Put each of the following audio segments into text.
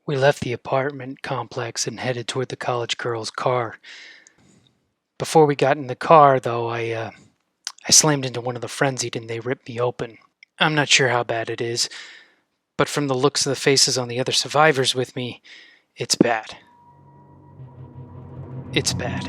We left the apartment complex and headed toward the college girl's car. Before we got in the car, though, I slammed into one of the frenzied and they ripped me open. I'm not sure how bad it is, but from the looks of the faces on the other survivors with me, it's bad. It's bad.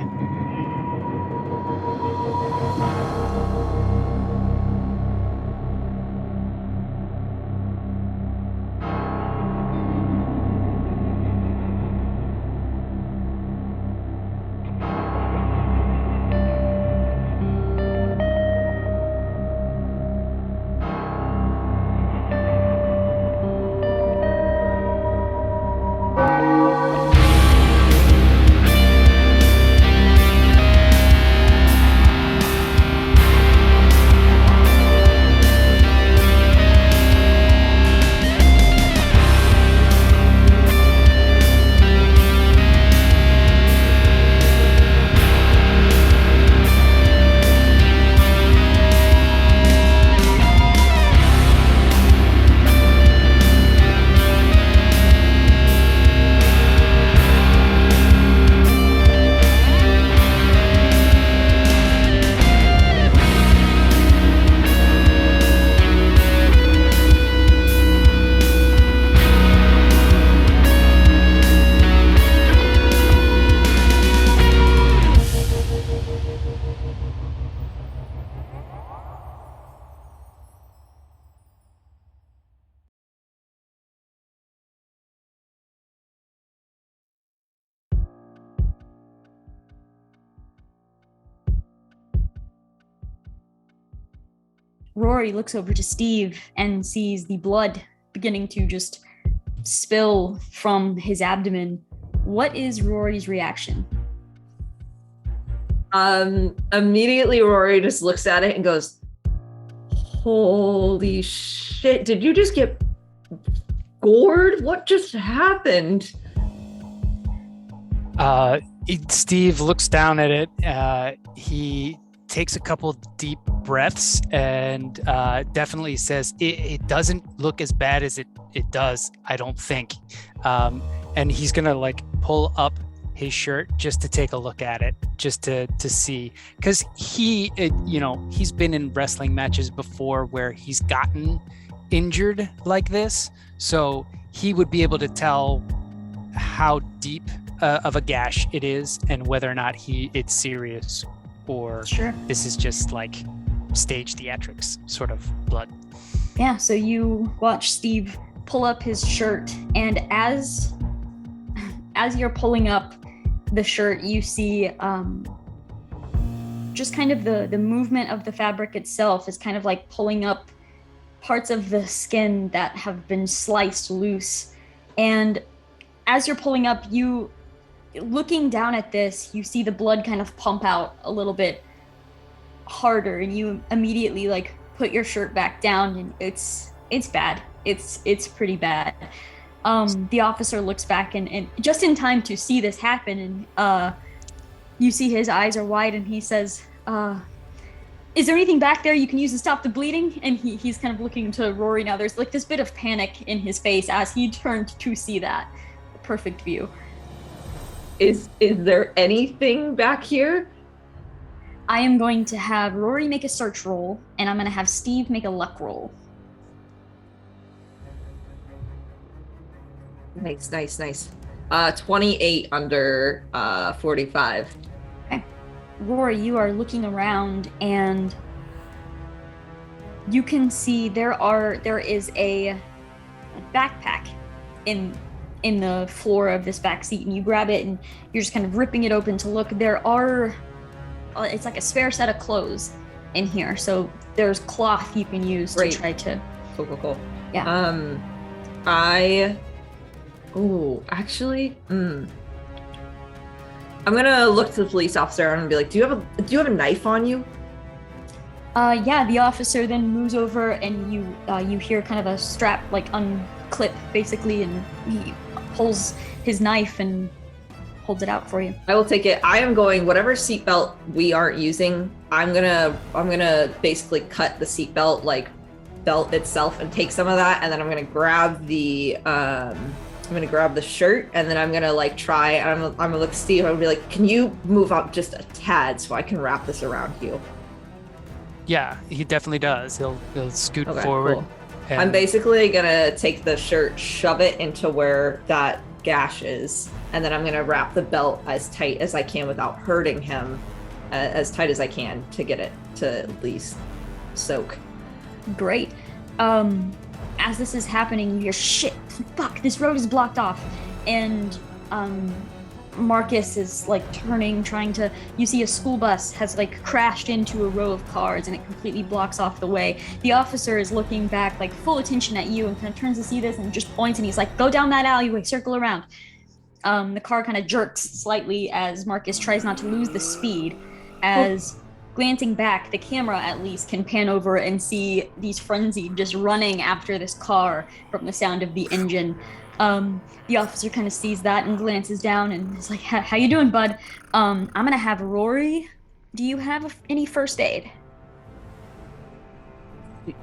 Rory looks over to Steve and sees the blood beginning to just spill from his abdomen. What is Rory's reaction? Immediately Rory just looks at it and goes, "Holy shit, did you just get gored? What just happened?" Steve looks down at it. He takes a couple deep breaths and definitely says, it doesn't look as bad as it does, I don't think. And he's gonna like pull up his shirt just to take a look at it, just to see, because he's been in wrestling matches before where he's gotten injured like this, so he would be able to tell how deep of a gash it is and whether or not it's serious or Sure. This is just like stage theatrics sort of blood. Yeah, so you watch Steve pull up his shirt, and as you're pulling up the shirt, you see just kind of the movement of the fabric itself is kind of like pulling up parts of the skin that have been sliced loose. And as you're pulling up, looking down at this, you see the blood kind of pump out a little bit harder, and you immediately like put your shirt back down, and it's bad. It's pretty bad. The officer looks back and just in time to see this happen, and you see his eyes are wide, and he says, "Is there anything back there you can use to stop the bleeding?" And he's kind of looking to Rory now. There's like this bit of panic in his face as he turned to see that perfect view. Is there anything back here? I am going to have Rory make a search roll, and I'm going to have Steve make a luck roll. Nice. 28 under 45. Okay. Rory, you are looking around, and you can see there is a backpack in the floor of this back seat, and you grab it and you're just kind of ripping it open to look. It's like a spare set of clothes in here, so there's cloth you can use to try to. Cool. Yeah. I'm gonna look to the police officer and be like, do you have a knife on you? Yeah, the officer then moves over, and you hear kind of a strap like unclip basically, and he pulls his knife and holds it out for you. I will take it. I am going, whatever seatbelt we aren't using, I'm gonna basically cut the seatbelt like belt itself and take some of that, and then I'm gonna grab the gonna grab the shirt, and then I'm gonna like try. And I'm gonna look at Steve. I'm gonna be like, "Can you move up just a tad so I can wrap this around you?" Yeah, he definitely does. He'll scoot Okay, forward. cool. And I'm basically gonna take the shirt, shove it into where that gash is, and then I'm gonna wrap the belt as tight as I can without hurting him, as tight as I can to get it to at least soak. Great. As this is happening, you hear, shit, fuck, this road is blocked off. And Marcus is like turning, trying to, you see a school bus has like crashed into a row of cars and it completely blocks off the way. The officer is looking back, like full attention at you, and kind of turns to see this and just points, and he's like, go down that alleyway, circle around. The car kind of jerks slightly as Marcus tries not to lose the speed. As glancing back, the camera at least can pan over and see these frenzied just running after this car from the sound of the engine. The officer kind of sees that and glances down and is like, how you doing, bud? I'm gonna have Rory. Do you have any first aid?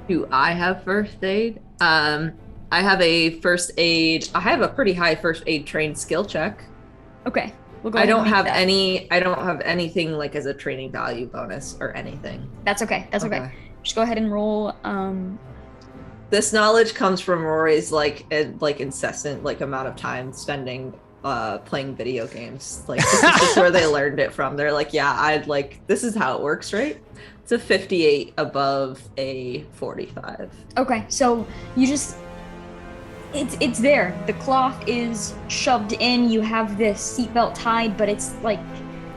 Do I have first aid? I have a first aid. I have a pretty high first aid trained skill check. Okay. We'll go I ahead don't and make have that. I don't have anything like as a training value bonus or anything. That's okay. That's okay. Just go ahead and roll. This knowledge comes from Rory's like incessant like amount of time spending playing video games. Like this is just where they learned it from. They're like, yeah, I'd like this is how it works, right? It's a 58 above a 45. Okay, so you just it's there. The cloth is shoved in. You have this seatbelt tied, but it's like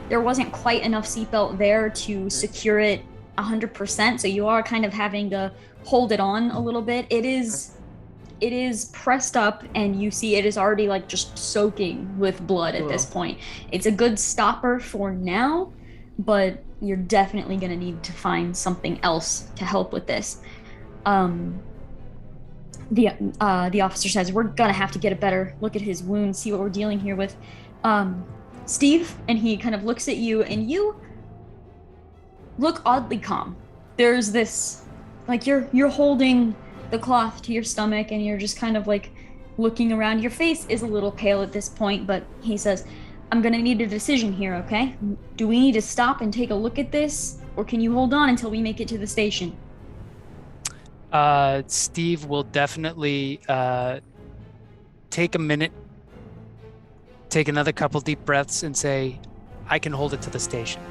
there wasn't quite enough seatbelt there to secure it 100%. So you are kind of having to hold it on a little bit. It is pressed up, and you see it is already like just soaking with blood at this point. It's a good stopper for now, but you're definitely gonna need to find something else to help with this. The officer says, we're gonna have to get a better look at his wounds, see what we're dealing here with. Steve, and he kind of looks at you, and you look oddly calm. There's this, like you're holding the cloth to your stomach, and you're just kind of like looking around. Your face is a little pale at this point, but he says, I'm gonna need a decision here, okay? Do we need to stop and take a look at this, or can you hold on until we make it to the station? Steve will definitely take a minute, take another couple deep breaths, and say, I can hold it to the station.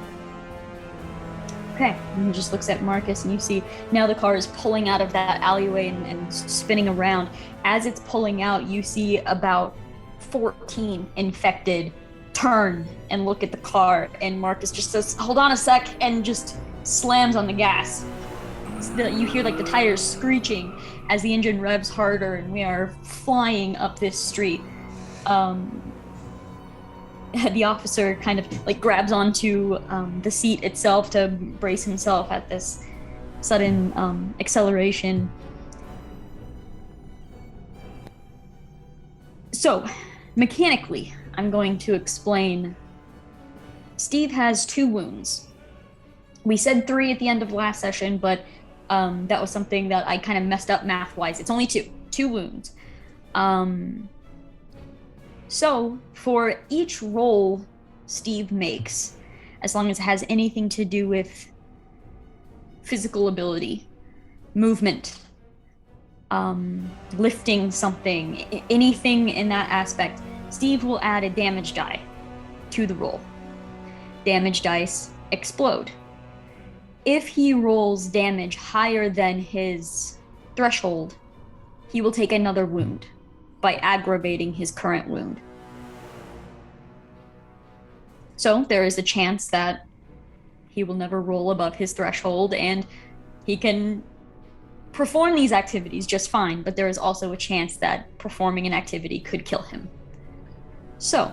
Okay, and he just looks at Marcus, and you see now the car is pulling out of that alleyway and spinning around. As it's pulling out, you see about 14 infected turn and look at the car, and Marcus just says, hold on a sec, and just slams on the gas. You hear like the tires screeching as the engine revs harder, and we are flying up this street. The officer kind of like grabs onto the seat itself to brace himself at this sudden acceleration. So, mechanically, I'm going to explain. Steve has 2 wounds. We said 3 at the end of last session, but that was something that I kind of messed up math-wise. It's only 2 wounds. So, for each roll Steve makes, as long as it has anything to do with physical ability, movement, lifting something, anything in that aspect, Steve will add a damage die to the roll. Damage dice explode. If he rolls damage higher than his threshold, he will take another wound by aggravating his current wound. So there is a chance that he will never roll above his threshold, and he can perform these activities just fine, but there is also a chance that performing an activity could kill him. So,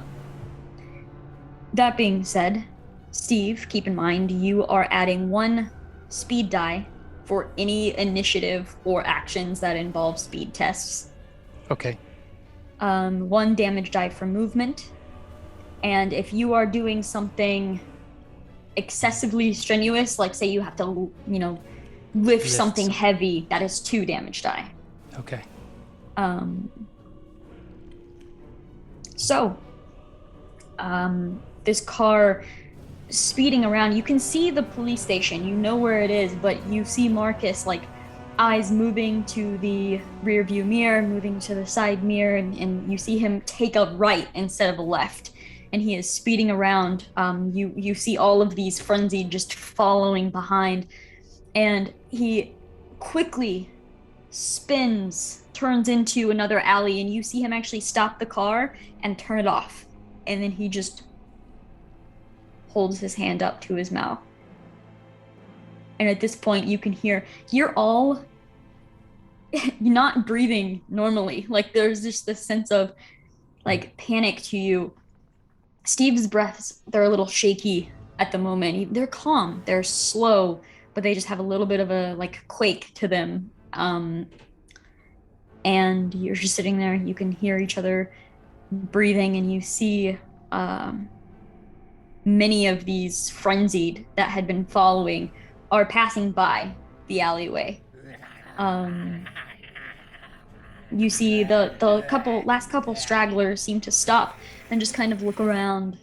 that being said, Steve, keep in mind, you are adding 1 speed die for any initiative or actions that involve speed tests. Okay. 1 damage die for movement. And if you are doing something excessively strenuous, like say you have to, lift something heavy, that is 2 damage die. Okay. So, this car speeding around, you can see the police station, you know where it is, but you see Marcus, like, eyes moving to the rear view mirror, moving to the side mirror, and you see him take a right instead of a left, and he is speeding around. You see all of these frenzied just following behind, and he quickly spins, turns into another alley, and you see him actually stop the car and turn it off, and then he just holds his hand up to his mouth. And at this point, you can hear, you're all not breathing normally. Like, there's just this sense of, like, panic to you. Steve's breaths, they're a little shaky at the moment. They're calm, they're slow, but they just have a little bit of a, like, quake to them. And you're just sitting there, you can hear each other breathing, and you see many of these frenzied that had been following are passing by the alleyway. You see the last couple stragglers seem to stop and just kind of look around,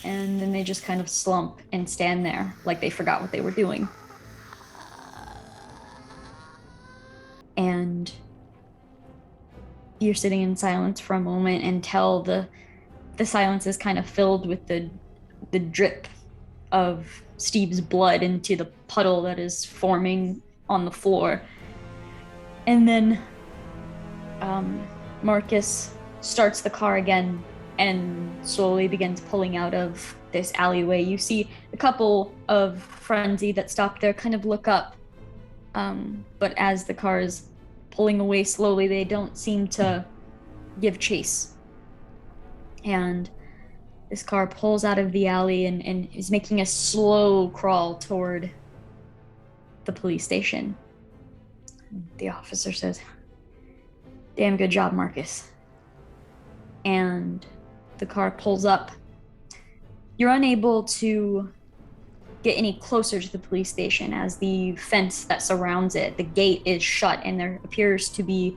and then they just kind of slump and stand there like they forgot what they were doing. And you're sitting in silence for a moment until the silence is kind of filled with the drip of Steve's blood into the puddle that is forming on the floor. And then Marcus starts the car again and slowly begins pulling out of this alleyway. You see a couple of frenzy that stop there kind of look up, but as the car is pulling away slowly, they don't seem to give chase. And this car pulls out of the alley and is making a slow crawl toward the police station. The officer says, "Damn good job, Marcus." And the car pulls up. You're unable to get any closer to the police station as the fence that surrounds it, the gate is shut, and there appears to be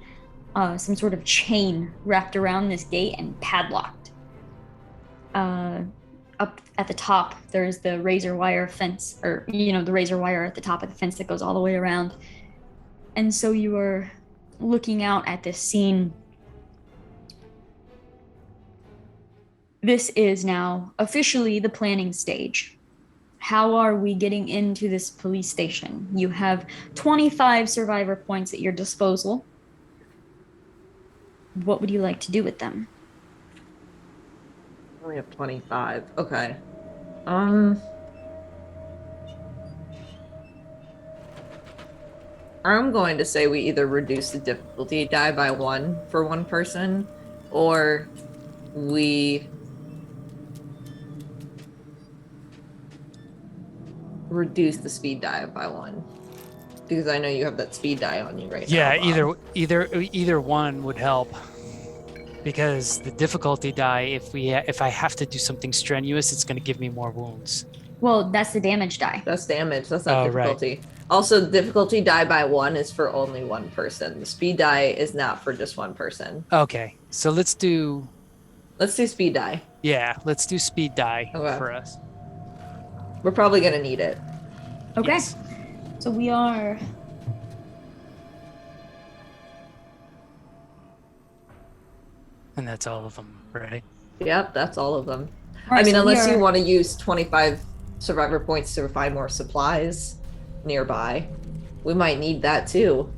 some sort of chain wrapped around this gate and padlocked. Up at the top, there's the razor wire fence, or, the razor wire at the top of the fence that goes all the way around. And so you are looking out at this scene. This is now officially the planning stage. How are we getting into this police station? You have 25 survivor points at your disposal. What would you like to do with them? I only have 25. Okay. I'm going to say we either reduce the difficulty die by 1 for one person, or we reduce the speed die by 1. Because I know you have that speed die on you right now. Yeah, either one would help. Because the difficulty die, if I have to do something strenuous, it's going to give me more wounds. Well, that's the damage die. That's damage. That's not difficulty. Right. Also, the difficulty die by 1 is for only one person. The speed die is not for just one person. Okay, so let's do speed die. Yeah, let's do speed die for us. We're probably going to need it. Okay. Yes. So we are... And that's all of them, right? Yep, that's all of them. Right, I mean, so unless you want to use 25 survivor points to find more supplies nearby. We might need that too.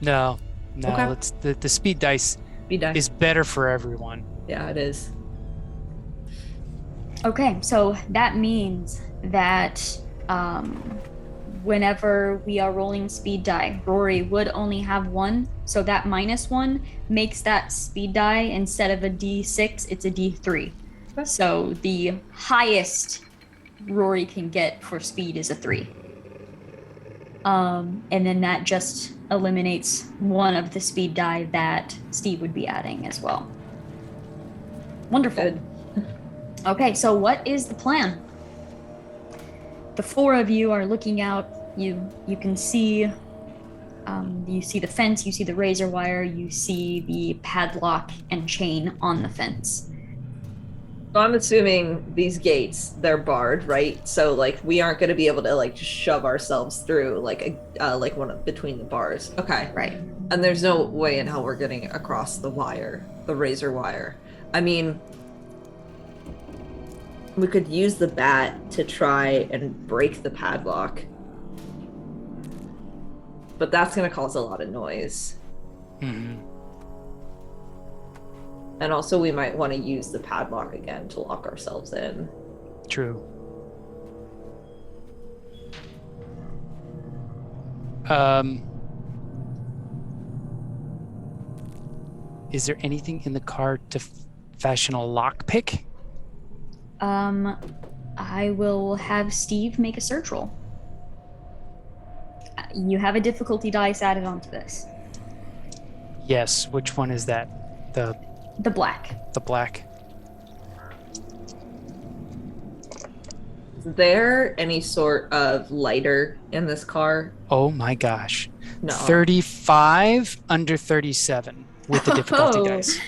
No. Okay. Let's the speed dice is better for everyone. Yeah, it is. Okay, so that means that whenever we are rolling speed die, Rory would only have 1, so that -1 makes that speed die, instead of a D6, it's a D3. Okay. So the highest Rory can get for speed is a 3. And then that just eliminates 1 of the speed die that Steve would be adding as well. Wonderful. Good. Okay, so what is the plan? the four of you are looking out. You can see you see the fence, you see the razor wire, you see the padlock and chain on the fence. So I'm assuming these gates, they're barred, right? So like we aren't going to be able to like just shove ourselves through like between the bars. Okay. Right. And there's no way in hell we're getting across the wire, the razor wire. I mean, we could use the bat to try and break the padlock. But that's going to cause a lot of noise. Mm-hmm. And also we might want to use the padlock again to lock ourselves in. True. Is there anything in the car to fashion a lockpick? I will have Steve make a search roll. You have a difficulty dice added onto this. Yes. Which one is that? The black. The black. Is there any sort of lighter in this car? Oh my gosh. No. 35 under 37 with the difficulty Oh. dice.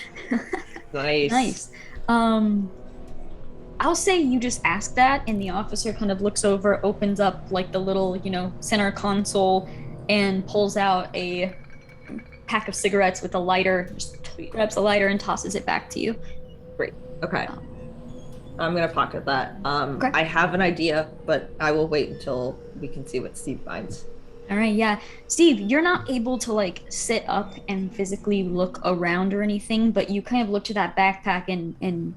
Nice. Nice. I'll say you just ask that, and the officer kind of looks over, opens up like the little, center console, and pulls out a pack of cigarettes with a lighter, just grabs the lighter and tosses it back to you. Great. Okay. I'm gonna pocket that. Okay. I have an idea, but I will wait until we can see what Steve finds. All right, yeah. Steve, you're not able to like sit up and physically look around or anything, but you kind of look to that backpack and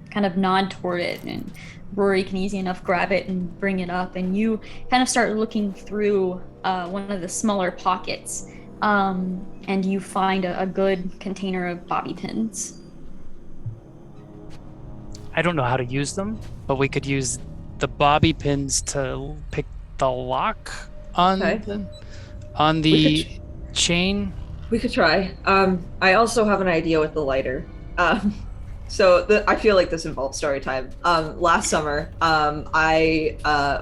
kind of nod toward it, and Rory can easy enough grab it and bring it up, and you kind of start looking through one of the smaller pockets, and you find a good container of bobby pins. I don't know how to use them, but we could use the bobby pins to pick the lock on the chain. We could try. I also have an idea with the lighter. I feel like this involves story time. Last summer, I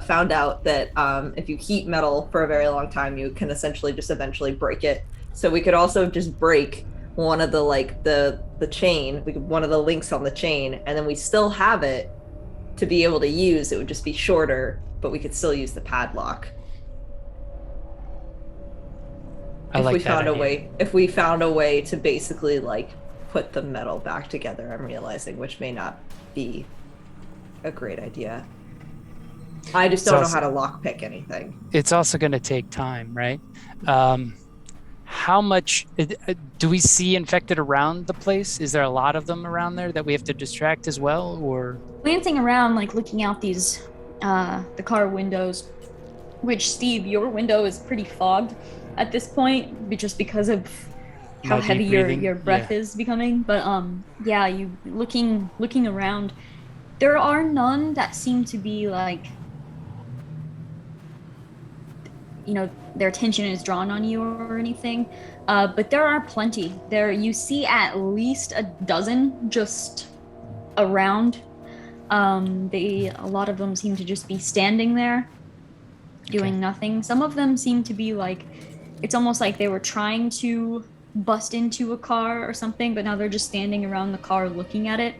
found out that if you heat metal for a very long time, you can essentially just eventually break it. So we could also just break one of the chain, one of the links on the chain, and then we still have it to be able to use. It would just be shorter, but we could still use the padlock. If we found a way to basically like put the metal back together, I'm realizing, which may not be a great idea. I just don't know how to lockpick anything. It's also going to take time, right? How much do we see infected around the place? Is there a lot of them around there that we have to distract as well, or Glancing around, like looking out these the car windows, which, Steve, your window is pretty fogged at this point, just because of how heavy your breath is becoming. But yeah, you looking around, there are none that seem to be like, their attention is drawn on you or anything, but there are plenty there. You see at least a dozen just around. A lot of them seem to just be standing there doing nothing. Some of them seem to be like, it's almost like they were trying to bust into a car or something, but now they're just standing around the car looking at it.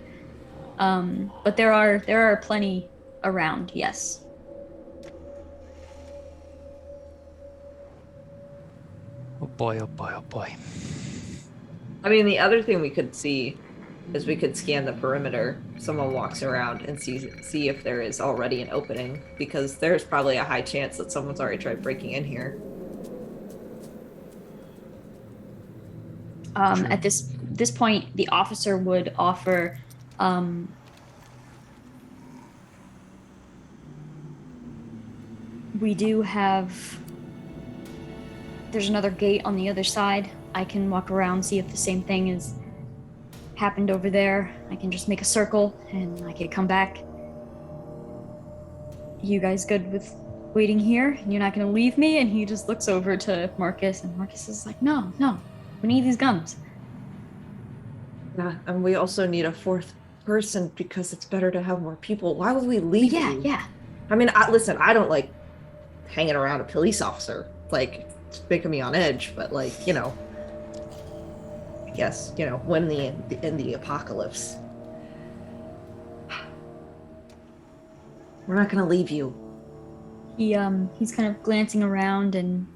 But there are plenty around, yes. Oh boy, oh boy, oh boy. I mean, the other thing we could see is we could scan the perimeter. Someone walks around and see if there is already an opening, because there's probably a high chance that someone's already tried breaking in here. At this point, the officer would offer we do have, there's another gate on the other side. I can walk around, see if the same thing has happened over there. I can just make a circle and I can come back. You guys good with waiting here? You're not gonna leave me? And he just looks over to Marcus, and Marcus is like, no, we need these guns. Yeah, and we also need a fourth person because it's better to have more people. Why would we leave you? Yeah. I mean, listen, I don't like hanging around a police officer. Like, it's making me on edge, but like, I guess, when in the apocalypse. We're not gonna leave you. He's kind of glancing around and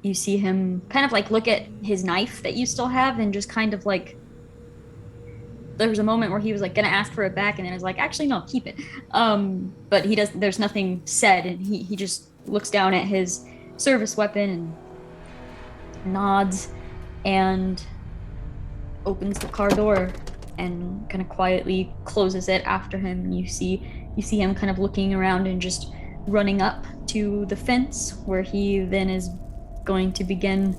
you see him kind of like look at his knife that you still have and just kind of like there was a moment where he was like gonna ask for it back and then was like, actually no, keep it. But there's nothing said, and he just looks down at his service weapon and nods and opens the car door and kind of quietly closes it after him. And you see him kind of looking around and just running up to the fence where he then is going to begin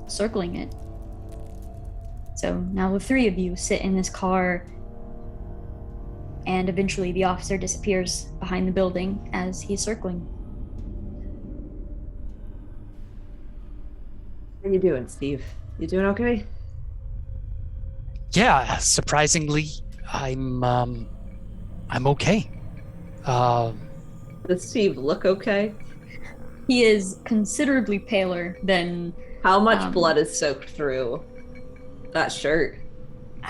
circling it. So now the three of you sit in this car, and eventually the officer disappears behind the building as he's circling. How you doing, Steve? You doing okay? Yeah, surprisingly, I'm okay. Does Steve look okay? He is considerably paler than... How much blood is soaked through that shirt?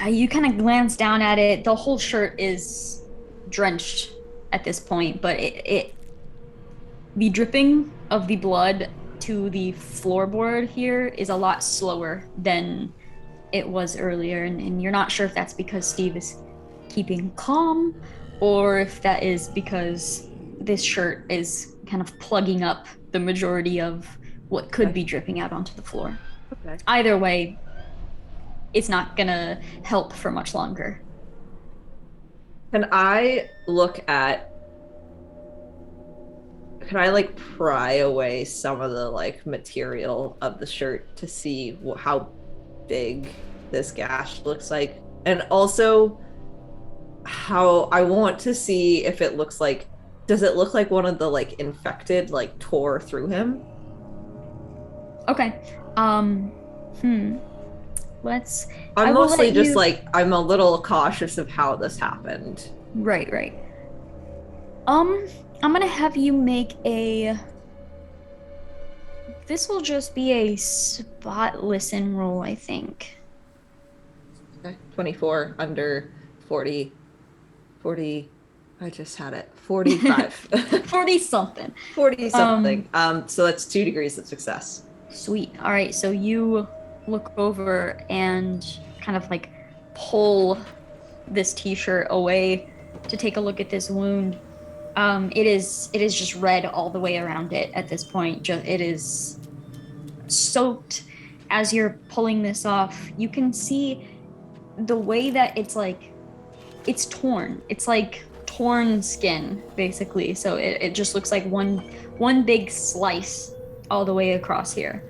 You kind of glance down at it. The whole shirt is drenched at this point, but the dripping of the blood to the floorboard here is a lot slower than it was earlier, and you're not sure if that's because Steve is keeping calm or if that is because this shirt is kind of plugging up the majority of what could be dripping out onto the floor. Okay. Either way, it's not gonna help for much longer. Can I like pry away some of the like material of the shirt to see how big this gash looks like? And also how I want to see if it looks like, does it look like one of the like infected like tore through him? Okay. Let's... I'm mostly just like, I'm a little cautious of how this happened. Right. I'm gonna have you make a... This will just be a spot listen roll, I think. Okay. 24 under 40. I just had it. 45. 40 something. 40 something. So that's 2 degrees of success. Sweet. All right, so you look over and kind of like pull this t-shirt away to take a look at this wound. It is just red all the way around it at this point. It is soaked. As you're pulling this off, you can see the way that it's like, it's torn. It's like torn skin, basically. So it just looks like one big slice all the way across here.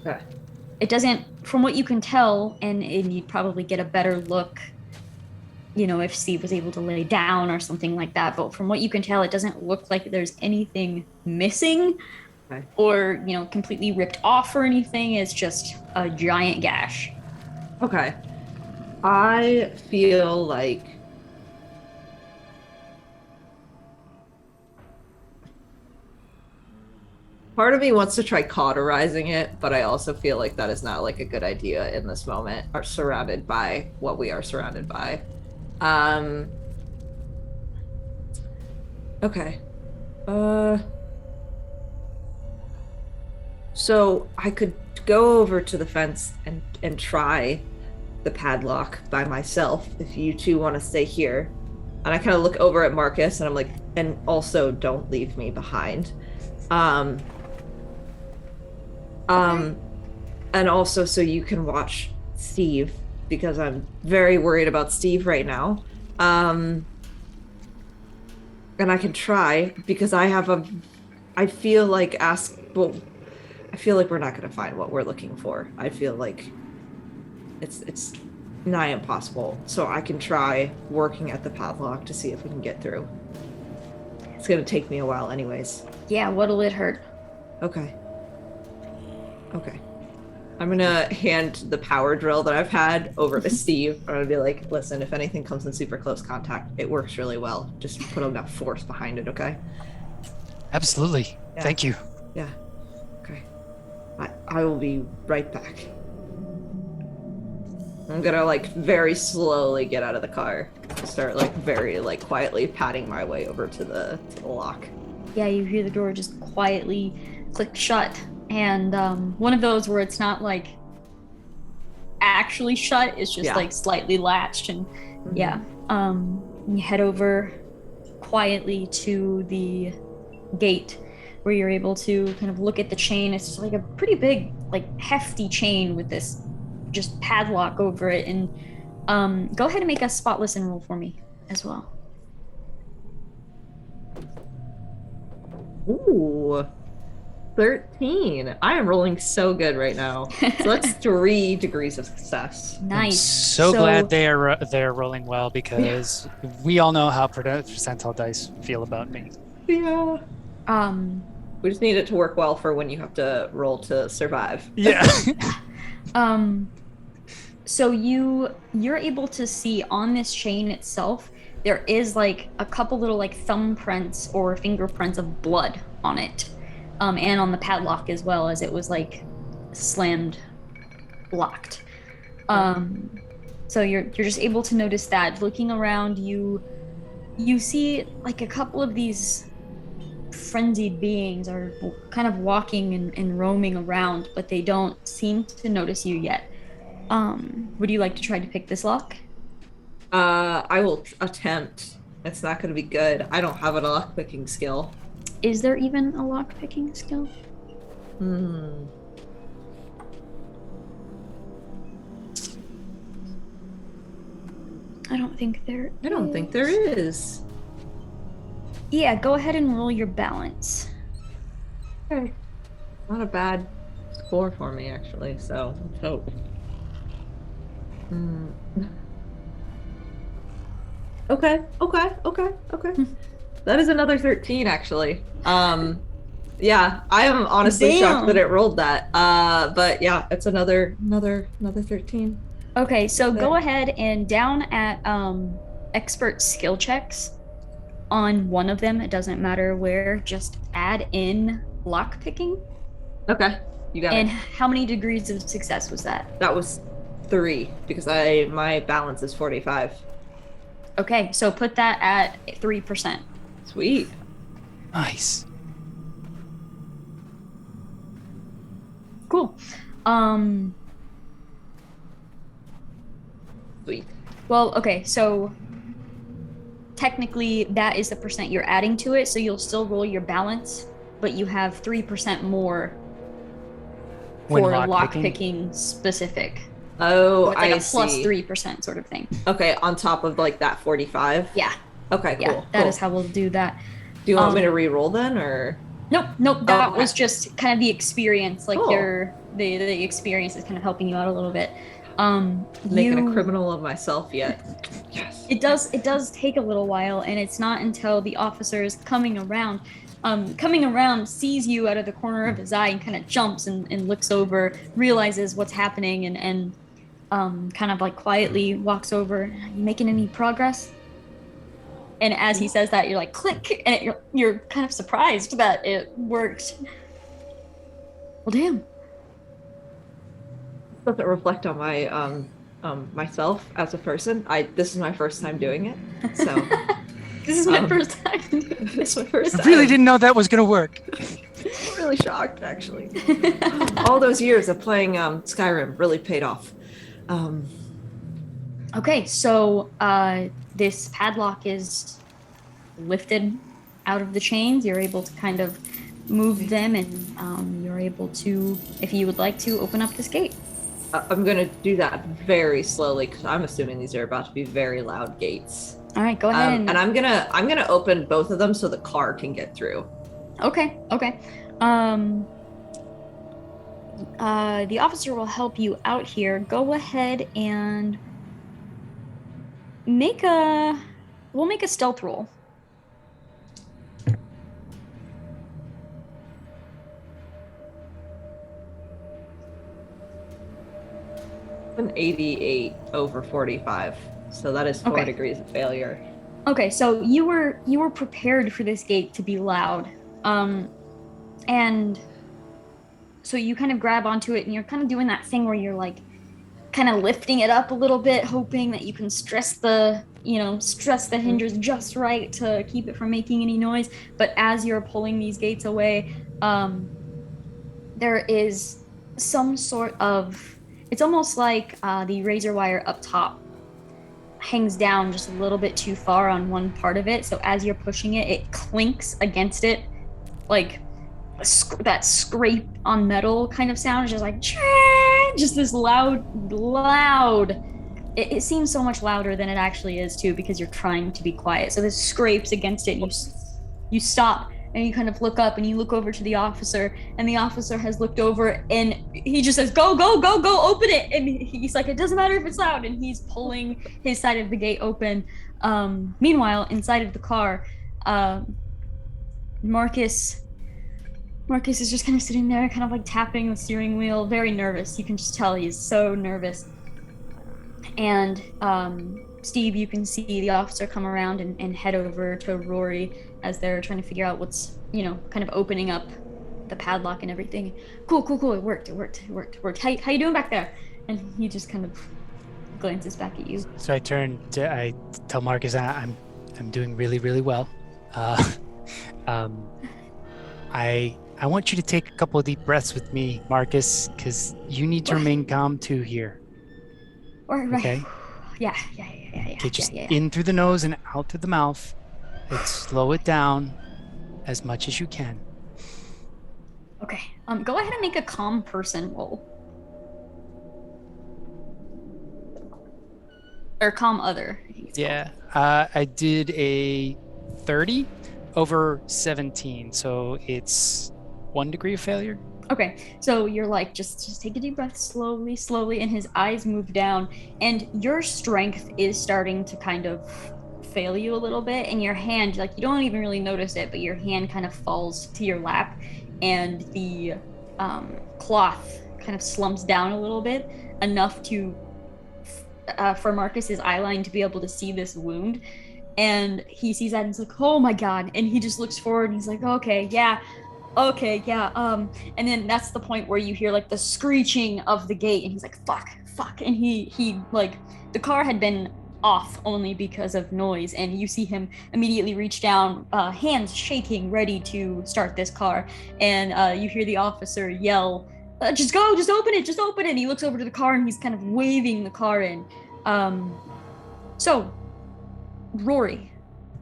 Okay. It doesn't, from what you can tell, and you'd probably get a better look, if Steve was able to lay down or something like that. But from what you can tell, it doesn't look like there's anything missing or, completely ripped off or anything. It's just a giant gash. Okay. I feel like part of me wants to try cauterizing it, but I also feel like that is not like a good idea in this moment, or surrounded by what we are surrounded by. Okay. So I could go over to the fence and try the padlock by myself if you two want to stay here. And I kind of look over at Marcus and I'm like, and also don't leave me behind. And also so you can watch Steve, because I'm very worried about Steve right now. And I can try, because I feel like we're not going to find what we're looking for. I feel like it's nigh impossible. So I can try working at the padlock to see if we can get through. It's going to take me a while anyways. Yeah, what'll it hurt? Okay. I'm gonna hand the power drill that I've had over to Steve. I'm gonna be like, listen, if anything comes in super close contact, it works really well. Just put enough force behind it, okay? Absolutely. Yeah. Thank you. Yeah. Okay. I will be right back. I'm gonna like very slowly get out of the car. Start like very like quietly patting my way over to the lock. Yeah, you hear the door just quietly click shut, and one of those where it's not like actually shut, it's just like slightly latched, and you head over quietly to the gate where you're able to kind of look at the chain. It's like a pretty big, like hefty chain with this just padlock over it, and go ahead and make a spot listen roll for me as well. Ooh, 13. I am rolling so good right now. So that's 3 degrees of success. Nice. So glad they're rolling well, because we all know how percentile dice feel about me. Yeah. We just need it to work well for when you have to roll to survive. Yeah. So you're able to see on this chain itself, there is like a couple little like thumbprints or fingerprints of blood on it, and on the padlock as well, as it was like slammed, locked. So you're just able to notice that. Looking around, you see like a couple of these frenzied beings are kind of walking and roaming around, but they don't seem to notice you yet. Would you like to try to pick this lock? I will attempt. It's not going to be good. I don't have a lock picking skill. Is there even a lock picking skill? I don't think there is. Yeah, go ahead and roll your balance. Okay. Not a bad score for me, actually, so let's hope. Okay. That is another 13, actually. Yeah, I am honestly shocked that it rolled that. But yeah, it's another 13. Okay, so go ahead and down at expert skill checks, on one of them, it doesn't matter where, just add in lock picking. Okay, you got it. And how many degrees of success was that? That was 3, because my balance is 45. Okay, so put that at 3%. Sweet. Nice. Cool. Sweet. Well, okay, so technically that is the percent you're adding to it, so you'll still roll your balance, but you have 3% more for lock picking specific. Oh, so it's like I a plus see. 3% sort of thing. Okay, on top of like that 45? Yeah. Okay, cool. Yeah, that is how we'll do that. Do you want me to re-roll then, or? Nope. That was just kind of the experience. Like the experience is kind of helping you out a little bit. Making a criminal of myself yet. Yes. It does take a little while, and it's not until the officer's coming around, sees you out of the corner of his eye and kind of jumps and looks over, realizes what's happening, and kind of like quietly walks over. You making any progress? And as he says that, you're like, click, and you're kind of surprised that it worked. Well, damn. Doesn't reflect on my myself as a person. This is my first time doing it, so this is my first time. This is my first time. I really didn't know that was gonna work. I'm really shocked, actually. All those years of playing Skyrim really paid off. Okay, so this padlock is lifted out of the chains. You're able to kind of move them, and you're able to, if you would like to, open up this gate. I'm gonna do that very slowly, because I'm assuming these are about to be very loud gates. All right, go ahead. And I'm gonna open both of them so the car can get through. Okay. The officer will help you out here. Go ahead and we'll make a stealth roll. an 88 over 45. So that is 4 degrees of failure. Okay, so you were prepared for this gate to be loud. And so you kind of grab onto it and you're kind of doing that thing where you're like kind of lifting it up a little bit, hoping that you can stress the hinges just right to keep it from making any noise. But as you're pulling these gates away, there is some sort of, it's almost like the razor wire up top hangs down just a little bit too far on one part of it. So as you're pushing it, it clinks against it, like that scrape on metal kind of sound, just like just this loud. It seems so much louder than it actually is too, because you're trying to be quiet. So this scrapes against it, and you stop and you kind of look up and you look over to the officer, and the officer has looked over and he just says, go, open it. And he's like, it doesn't matter if it's loud. And he's pulling his side of the gate open. Meanwhile, inside of the car, Marcus is just kind of sitting there, kind of like tapping the steering wheel, very nervous. You can just tell he's so nervous. And Steve, you can see the officer come around and head over to Rory as they're trying to figure out what's, kind of opening up the padlock and everything. Cool. It worked. How you doing back there? And he just kind of glances back at you. So I tell Marcus I'm doing really, really well. I want you to take a couple of deep breaths with me, Marcus, because you need to remain calm too here. Right. Okay? Yeah. Okay, just in through the nose and out through the mouth. Let's slow it down as much as you can. Okay. Go ahead and make a calm person roll. Or calm other. Yeah. I did a 30 over 17, so it's 1 degree of failure. Okay, so you're like, just take a deep breath slowly, and his eyes move down, and your strength is starting to kind of fail you a little bit, and your hand, like, you don't even really notice it, but your hand kind of falls to your lap, and the cloth kind of slumps down a little bit, enough to for Marcus's eyeline to be able to see this wound. And he sees that and he's like, oh my god, and he just looks forward and he's like, okay, yeah, and then that's the point where you hear like the screeching of the gate, and he's like, fuck, and he like, the car had been off only because of noise, and you see him immediately reach down, hands shaking, ready to start this car, and you hear the officer yell, just open it, and he looks over to the car and he's kind of waving the car in. So Rory,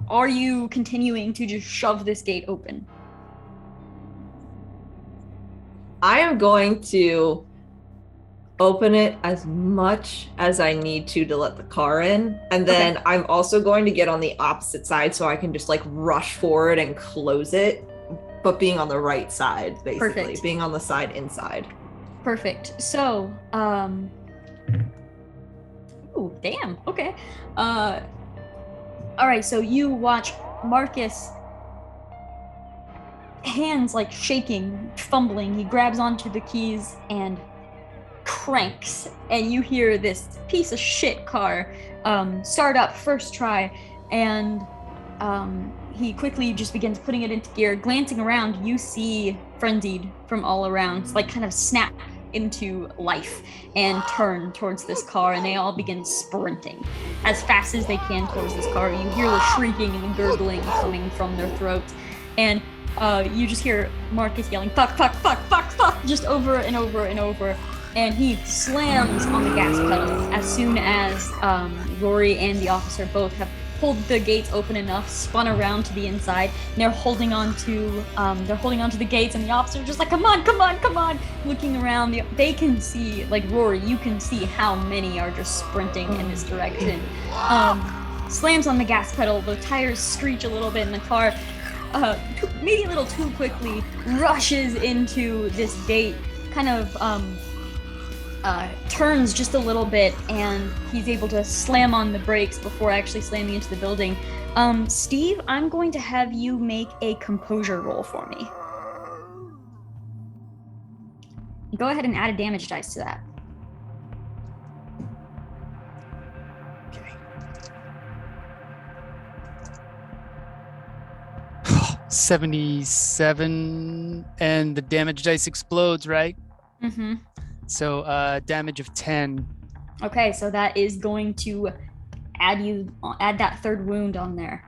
are you continuing to just shove this gate open? I am going to open it as much as I need to let the car in. And then I'm also going to get on the opposite side so I can just like rush forward and close it, but being on the right side, basically. Perfect. Being on the side inside. Perfect. So, ooh, damn. Okay. All right. So you watch Marcus, hands like shaking, fumbling. He grabs onto the keys and cranks, and you hear this piece of shit car start up first try, and he quickly just begins putting it into gear. Glancing around, you see Frenzied from all around, like kind of snap into life and turn towards this car, and they all begin sprinting as fast as they can towards this car. You hear the shrieking and the gurgling coming from their throats, and you just hear Marcus yelling, fuck, just over and over and over, and he slams on the gas pedal as soon as Rory and the officer both have pulled the gates open enough, spun around to the inside, and they're holding on to the gates, and the officer just like, come on, looking around. They can see, like, Rory, you can see how many are just sprinting in this direction. Slams on the gas pedal, the tires screech a little bit, and the car, maybe a little too quickly, rushes into this gate, kind of turns just a little bit, and he's able to slam on the brakes before actually slamming into the building. Steve, I'm going to have you make a composure roll for me. Go ahead and add a damage dice to that. 77, and the damage dice explodes, right? Mm-hmm. So damage of 10. Okay, so that is going to add that third wound on there.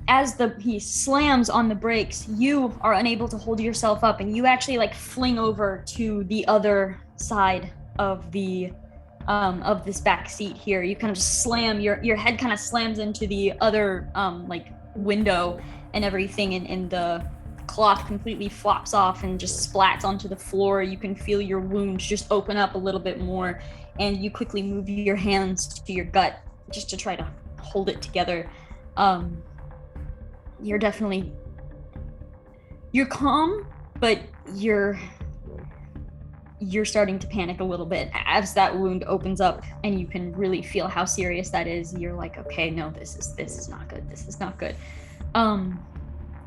As he slams on the brakes, you are unable to hold yourself up, and you actually like fling over to the other side of the of this back seat here. You kind of just slam your head kind of slams into the other like window and everything, and the cloth completely flops off and just splats onto the floor. You can feel your wounds just open up a little bit more, and you quickly move your hands to your gut just to try to hold it together. You're calm, but you're starting to panic a little bit as that wound opens up, and you can really feel how serious that is. You're like, okay, no, this is not good. This is not good.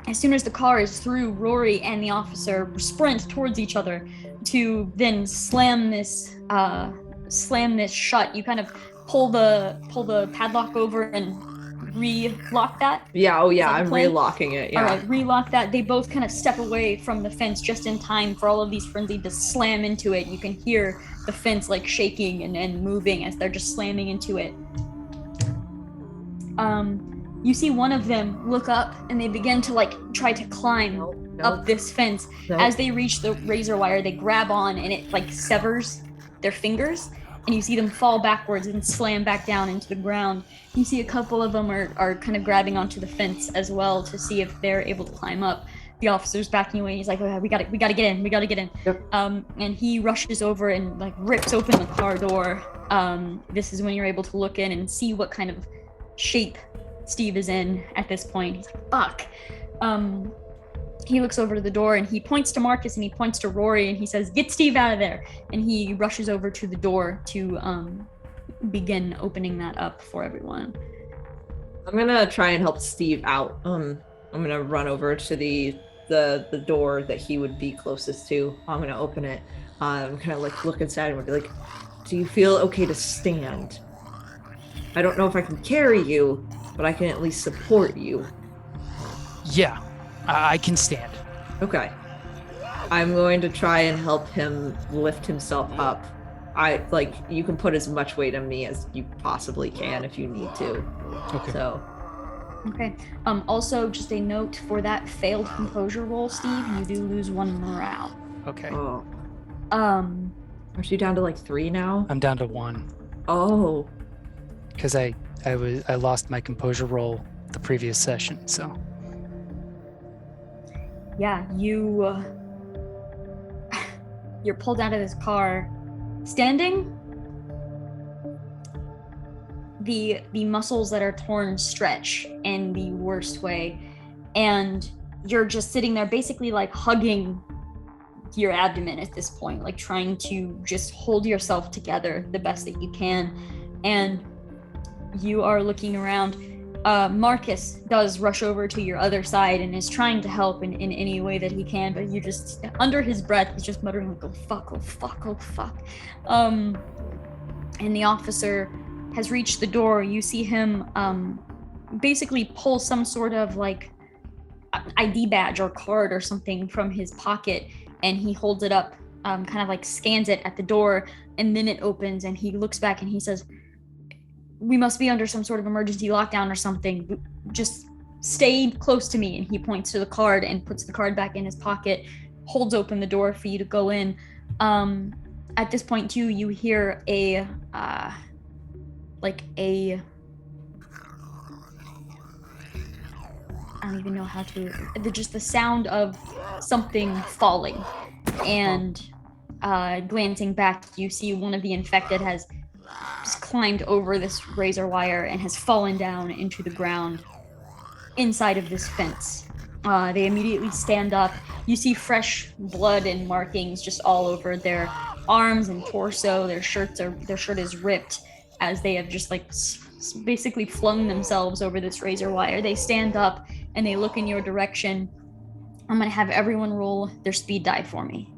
As soon as the car is through, Rory and the officer sprint towards each other to then slam this shut. You kind of pull the padlock over and re-lock that. Yeah, oh yeah, I'm relocking it. Yeah. All right, relock that. They both kind of step away from the fence just in time for all of these frenzied to slam into it. You can hear the fence like shaking and moving as they're just slamming into it. You see one of them look up, and they begin to like try to climb up this fence. As they reach the razor wire, they grab on, and it like severs their fingers, and you see them fall backwards and slam back down into the ground. You see a couple of them are kind of grabbing onto the fence as well to see if they're able to climb up. The officer's backing away. He's like, oh, we gotta get in. We gotta get in. Yep. And he rushes over and like rips open the car door. This is when you're able to look in and see what kind of shape Steve is in at this point. He's like, fuck. He looks over to the door, and he points to Marcus, and he points to Rory, and he says, get Steve out of there. And he rushes over to the door to begin opening that up for everyone. I'm gonna try and help Steve out. I'm gonna run over to the door that he would be closest to. I'm gonna open it. I'm kind of like look inside and be like, do you feel okay to stand? I don't know if I can carry you, but I can at least support you. Yeah, I can stand. Okay. I'm going to try and help him lift himself up. You can put as much weight on me as you possibly can if you need to. Okay. So. Okay. Also, just a note for that failed composure roll, Steve, you do lose 1 morale. Okay. Oh. Aren't you down to like 3 now? I'm down to 1. Oh. Because I lost my composure roll the previous session, so. Yeah, you're pulled out of this car. Standing, the muscles that are torn stretch in the worst way, and you're just sitting there basically like hugging your abdomen at this point, like trying to just hold yourself together the best that you can. And you are looking around. Marcus does rush over to your other side and is trying to help in any way that he can, but you just, under his breath, he's just muttering like, oh fuck, oh fuck, oh fuck. And the officer has reached the door. You see him basically pull some sort of like ID badge or card or something from his pocket, and he holds it up, kind of like scans it at the door, and then it opens, and he looks back and he says, we must be under some sort of emergency lockdown or something. Just stay close to me. And he points to the card and puts the card back in his pocket, holds open the door for you to go in. At this point too, you hear I don't even know how to, just the sound of something falling. And glancing back, you see one of the infected has just climbed over this razor wire and has fallen down into the ground inside of this fence. They immediately stand up. You see fresh blood and markings just all over their arms and torso. Their shirt is ripped as they have just like basically flung themselves over this razor wire. They stand up and they look in your direction. I'm gonna have everyone roll their speed die for me.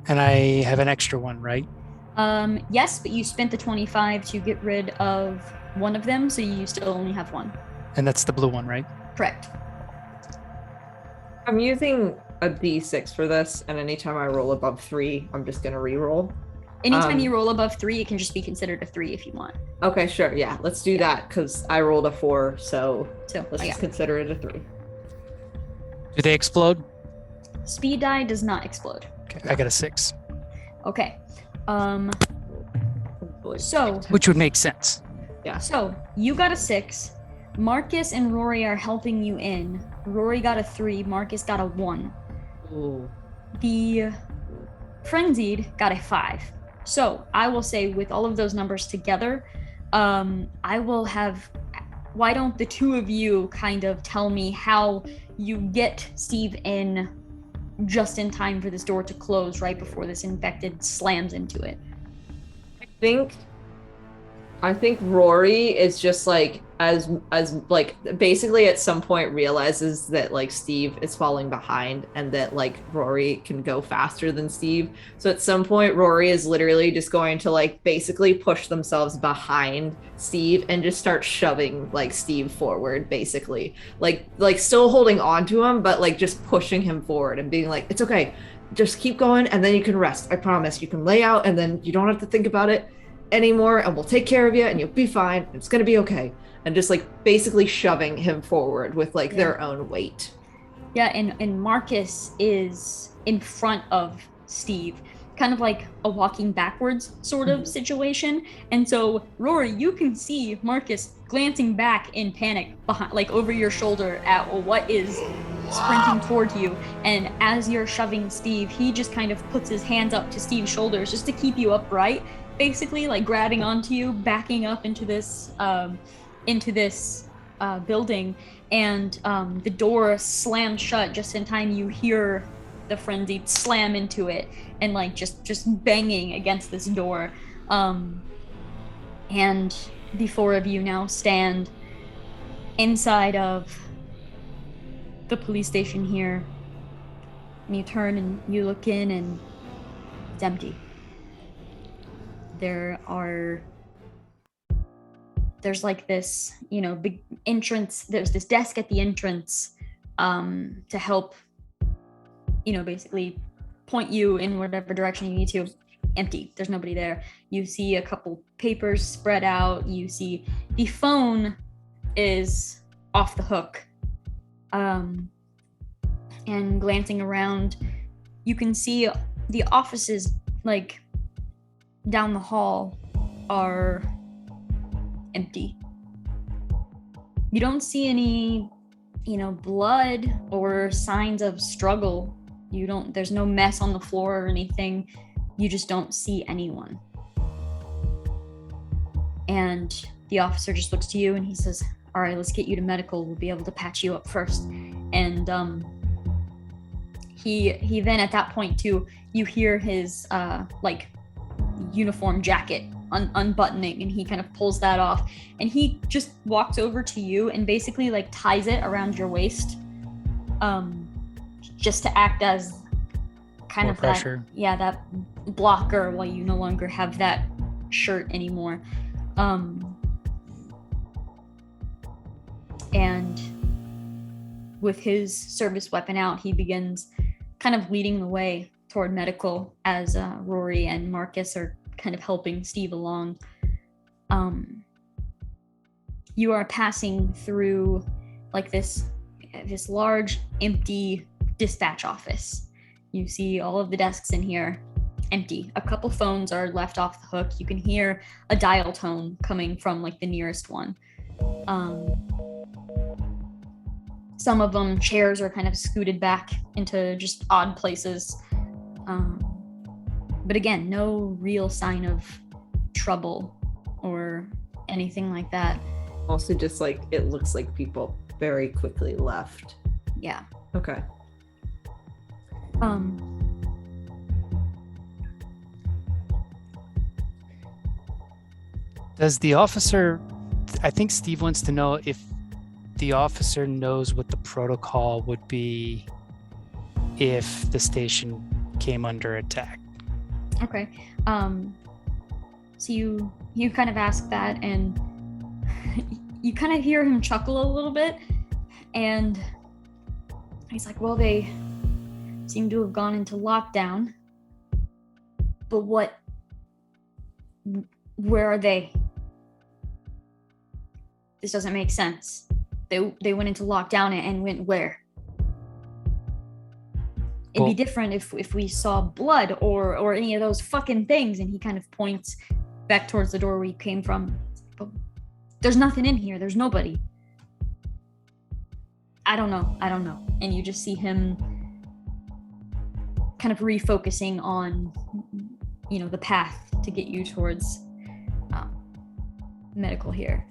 And I have an extra one, right? Yes, but you spent the 25 to get rid of one of them, so you still only have one. And that's the blue one, right? Correct. I'm using a D6 for this, and anytime I roll above 3, I'm just gonna re-roll. Anytime you roll above 3, it can just be considered a 3 if you want. Okay, sure. Yeah, let's do that because I rolled a 4, so let's just consider it a 3. Do they explode? Speed die does not explode. Okay, I got a 6. Okay. So which would make sense. Yeah. So you got a 6. Marcus and Rory are helping you in. Rory got a 3. Marcus got a 1. Ooh. The Frenzied got a 5. So I will say with all of those numbers together, I will have. Why don't the two of you kind of tell me how you get Steve in just in time for this door to close right before this infected slams into it? I think Rory is just like as like basically at some point realizes that like Steve is falling behind and that like Rory can go faster than Steve. So at some point Rory is literally just going to like basically push themselves behind Steve and just start shoving like Steve forward, basically. Like still holding on to him, but like just pushing him forward and being like, it's okay, just keep going and then you can rest. I promise. You can lay out and then you don't have to think about it anymore and we'll take care of you and you'll be fine. It's gonna be okay. And just like basically shoving him forward with like their own weight. Yeah, and Marcus is in front of Steve, kind of like a walking backwards sort of situation. And so Rory, you can see Marcus glancing back in panic behind, like over your shoulder at what is sprinting toward you. And as you're shoving Steve, he just kind of puts his hands up to Steve's shoulders just to keep you upright, basically like grabbing onto you, backing up into this building, and the door slams shut just in time. You hear the Frenzied slam into it and like just banging against this door. And the four of you now stand inside of the police station here. And you turn and you look in and it's empty. There's like this, big entrance. There's this desk at the entrance to help, basically point you in whatever direction you need to. Empty. There's nobody there. You see a couple papers spread out. You see the phone is off the hook. And glancing around, you can see the offices like down the hall are empty. You don't see any, blood or signs of struggle. There's no mess on the floor or anything. You just don't see anyone. And the officer just looks to you and he says, all right, let's get you to medical. We'll be able to patch you up first. And he then at that point too, you hear his uniform jacket unbuttoning, and he kind of pulls that off and he just walks over to you and basically like ties it around your waist, just to act as kind more of pressure. that blocker while you no longer have that shirt anymore. And with his service weapon out, he begins kind of leading the way toward medical as Rory and Marcus are kind of helping Steve along. You are passing through like this large empty dispatch office. You see all of the desks in here empty. A couple phones are left off the hook. You can hear a dial tone coming from like the nearest one. Some of them, chairs are kind of scooted back into just odd places. But again, no real sign of trouble or anything like that. Also, just like it looks like people very quickly left. Yeah. Okay. Does the officer, I think Steve wants to know if the officer knows what the protocol would be if the station came under attack. Okay. So you kind of ask that, and you kind of hear him chuckle a little bit, and He's like, well, they seem to have gone into lockdown. But where are they? This doesn't make sense. They went into lockdown and went where? It'd be different if we saw blood or any of those fucking things. And he kind of points back towards the door where you came from. But there's nothing in here. There's nobody. I don't know. And you just see him kind of refocusing on, the path to get you towards medical here.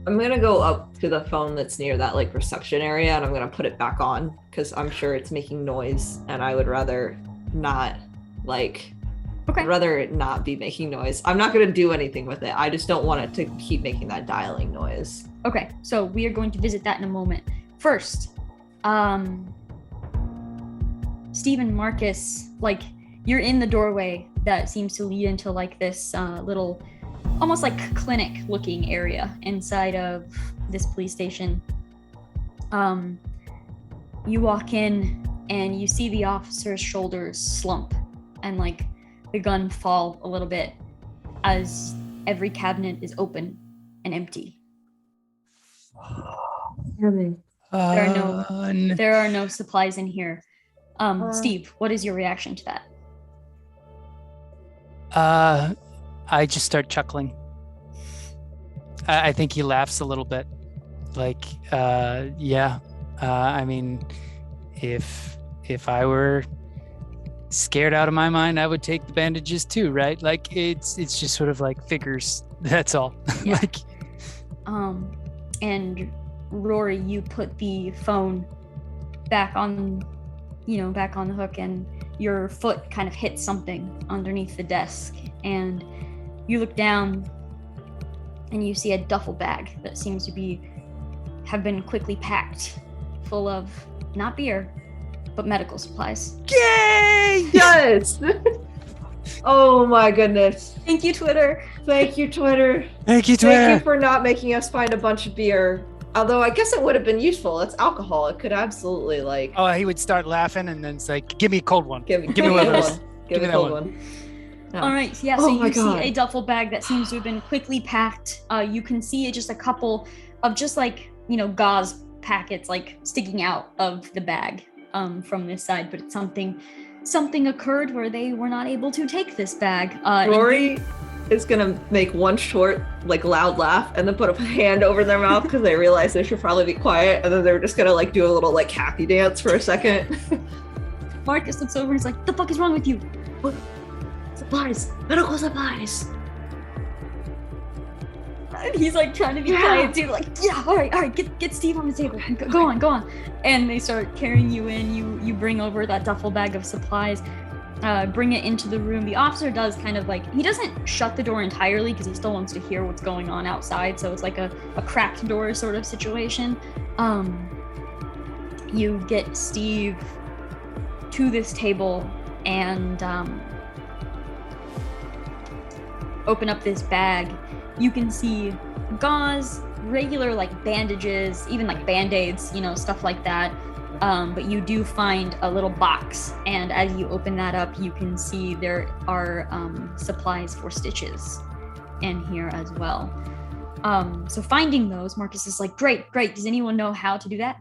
I'm gonna go up to the phone that's near that reception area, and I'm gonna put it back on because I'm sure it's making noise, and I would rather not I'd rather it not be making noise. I'm not gonna do anything with it. I just don't want it to keep making that dialing noise. Okay, so we are going to visit that in a moment. First, Steve and Marcus, you're in the doorway that seems to lead into this little, almost clinic looking area inside of this police station. You walk in and you see the officer's shoulders slump and the gun fall a little bit as every cabinet is open and empty. There are no supplies in here. Steve, what is your reaction to that? I just start chuckling. I think he laughs a little bit. Yeah. I mean, if I were scared out of my mind, I would take the bandages too, right? It's just sort of figures. That's all. Yeah. And Rory, you put the phone back on the hook, and your foot kind of hits something underneath the desk, and you look down and you see a duffel bag that seems to have been quickly packed full of not beer but medical supplies. Yay! Yes. Oh my goodness. Thank you, Twitter. Thank you, Twitter. Thank you, Twitter. Thank you for not making us find a bunch of beer. Although I guess it would have been useful. It's alcohol. It could absolutely Oh, he would start laughing and then it's give me a cold one. Give me one of those. Give me a cold one. No. All right, yeah, so you see a duffel bag that seems to have been quickly packed. You can see just a couple of just gauze packets sticking out of the bag from this side, but it's something occurred where they were not able to take this bag. Rory is gonna make one short loud laugh and then put a hand over their mouth because they realize they should probably be quiet, and then they're just gonna do a little happy dance for a second. Marcus looks over and is like, "The fuck is wrong with you?" What? Supplies, medical supplies. And he's trying to be quiet too, yeah, all right, get Steve on the table. Go on. And they start carrying you in. You bring over that duffel bag of supplies, bring it into the room. The officer does kind of he doesn't shut the door entirely because he still wants to hear what's going on outside. So it's a cracked door sort of situation. You get Steve to this table and open up this bag. You can see gauze, regular bandages, even band-aids, stuff like that. But you do find a little box, and as you open that up, you can see there are supplies for stitches in here as well. So finding those, Marcus is great. Does anyone know how to do that?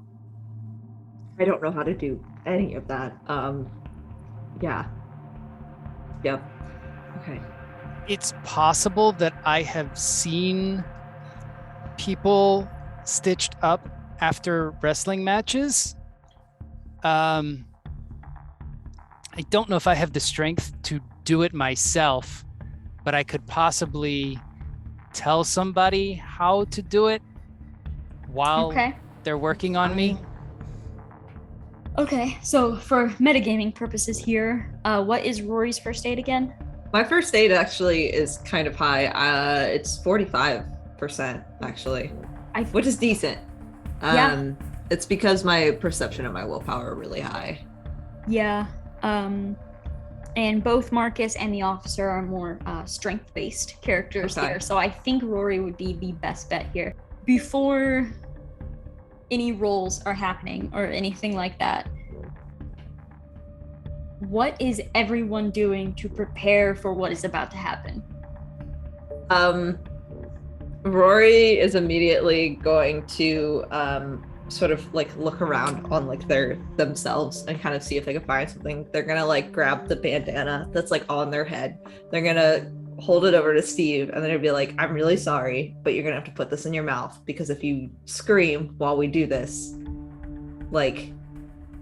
I don't know how to do any of that. Yeah. Yep. Okay. It's possible that I have seen people stitched up after wrestling matches. I don't know if I have the strength to do it myself, but I could possibly tell somebody how to do it while they're working on me. Okay, so for metagaming purposes here, what is Rory's first aid again? My first aid actually is kind of high. It's 45% actually, which is decent. It's because my perception and my willpower are really high. Yeah. And both Marcus and the officer are more strength-based characters here. So I think Rory would be the best bet here. Before any rolls are happening or anything like that, what is everyone doing to prepare for what is about to happen? Rory is immediately going to sort of like look around on like themselves and kind of see if they can find something. They're gonna like grab the bandana that's like on their head. They're gonna hold it over to Steve and then it'll be like, I'm really sorry, but you're gonna have to put this in your mouth because if you scream while we do this, like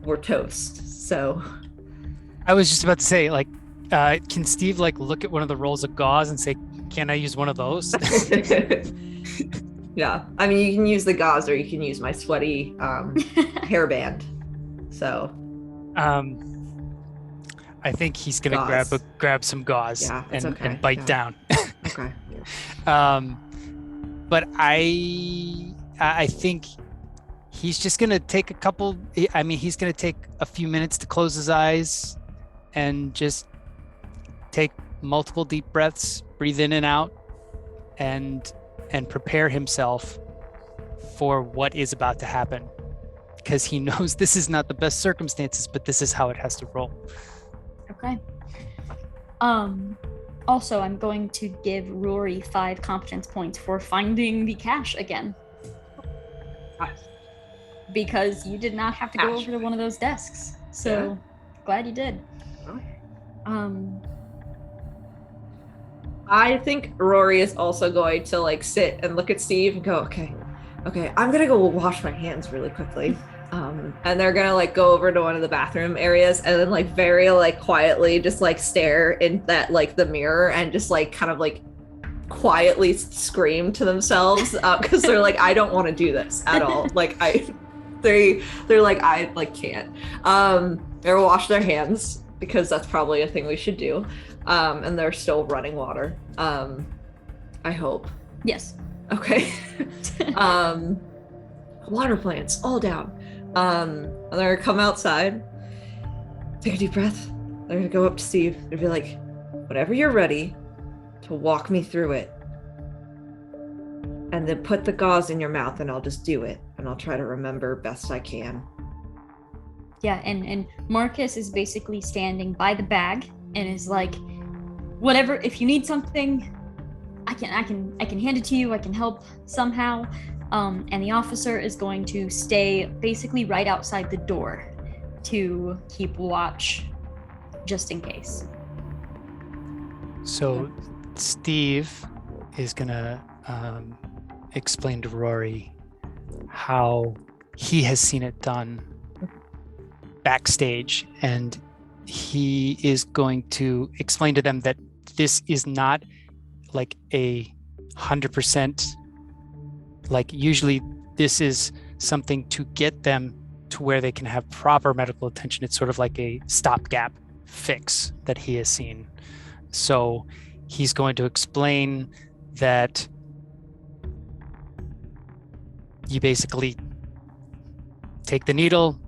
we're toast. So I was just about to say, like, can Steve like look at one of the rolls of gauze and say, can I use one of those? Yeah, I mean, you can use the gauze or you can use my sweaty hairband. So, I think he's gonna grab some gauze and bite down. Okay. But I think he's just gonna take he's gonna take a few minutes to close his eyes and just take multiple deep breaths, breathe in and out, and prepare himself for what is about to happen, because he knows this is not the best circumstances, but this is how it has to roll. Okay. Also, I'm going to give Rory 5 competence points for finding the cache again. Nice. Because you did not have to go over to one of those desks. So glad you did. I think Rory is also going to like sit and look at Steve and go, okay, I'm gonna go wash my hands really quickly. And they're gonna like go over to one of the bathroom areas and then like very like quietly just like stare in that like the mirror and just like kind of like quietly scream to themselves because they're like, I don't want to do this at all. Like they're like, I like can't. They'll wash their hands because that's probably a thing we should do. And they're still running water. I hope. Yes. Okay. Water plants all down. And they're gonna come outside, take a deep breath. They're gonna go up to Steve and be like, whenever you're ready to walk me through it, and then put the gauze in your mouth and I'll just do it. And I'll try to remember best I can. Yeah, and Marcus is basically standing by the bag and is like, whatever, if you need something, I can hand it to you, I can help somehow. And the officer is going to stay basically right outside the door to keep watch just in case. So Steve is gonna explain to Rory how he has seen it done backstage, and he is going to explain to them that this is not like 100%, like usually this is something to get them to where they can have proper medical attention. It's sort of like a stopgap fix that he has seen. So he's going to explain that you basically take the needle,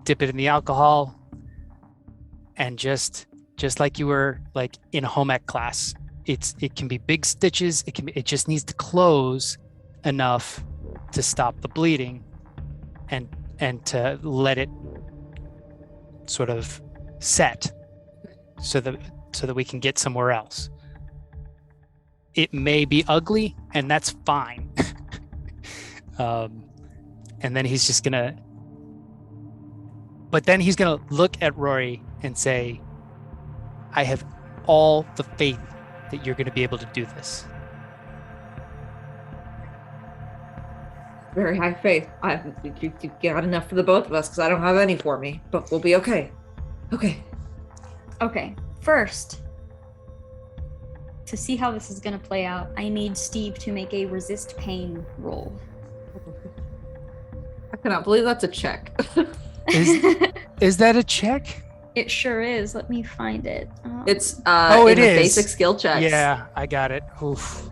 dip it in the alcohol, and just like you were like in a home ec class, it can be big stitches. It just needs to close enough to stop the bleeding and to let it sort of set so that we can get somewhere else. It may be ugly, and that's fine. And then he's gonna look at Rory and say, I have all the faith that you're going to be able to do this. Very high faith. You got enough for the both of us because I don't have any for me, but we'll be okay. Okay, first, to see how this is going to play out, I need Steve to make a resist pain roll. I cannot believe that's a check. Is that a check? It sure is. Let me find it. It's it is basic skill checks. Yeah, I got it. Oof.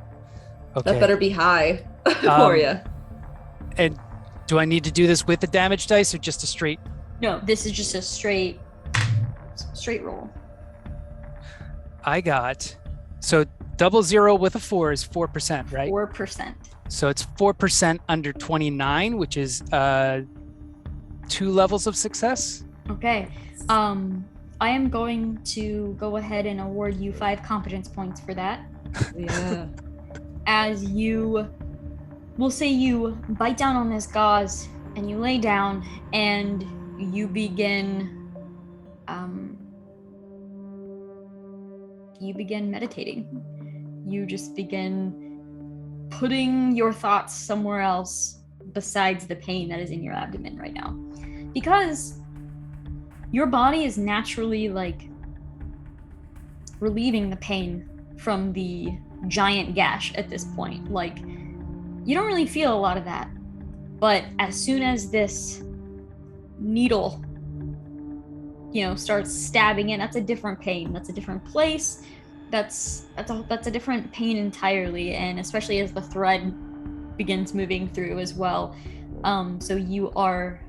Okay. That better be high for you. And do I need to do this with the damage dice or just a straight? No, this is just a straight roll. I got, so 00 with a 4 is 4%, right? 4%. So it's 4% under 29, which is 2 levels of success. Okay. I am going to go ahead and award you 5 competence points for that. Yeah. As we'll say you bite down on this gauze and you lay down and you begin meditating. You just begin putting your thoughts somewhere else besides the pain that is in your abdomen right now, because your body is naturally like relieving the pain from the giant gash at this point. Like, you don't really feel a lot of that, but as soon as this needle, starts stabbing in, that's a different pain. That's a different place. That's a different pain entirely, and especially as the thread begins moving through as well. So you are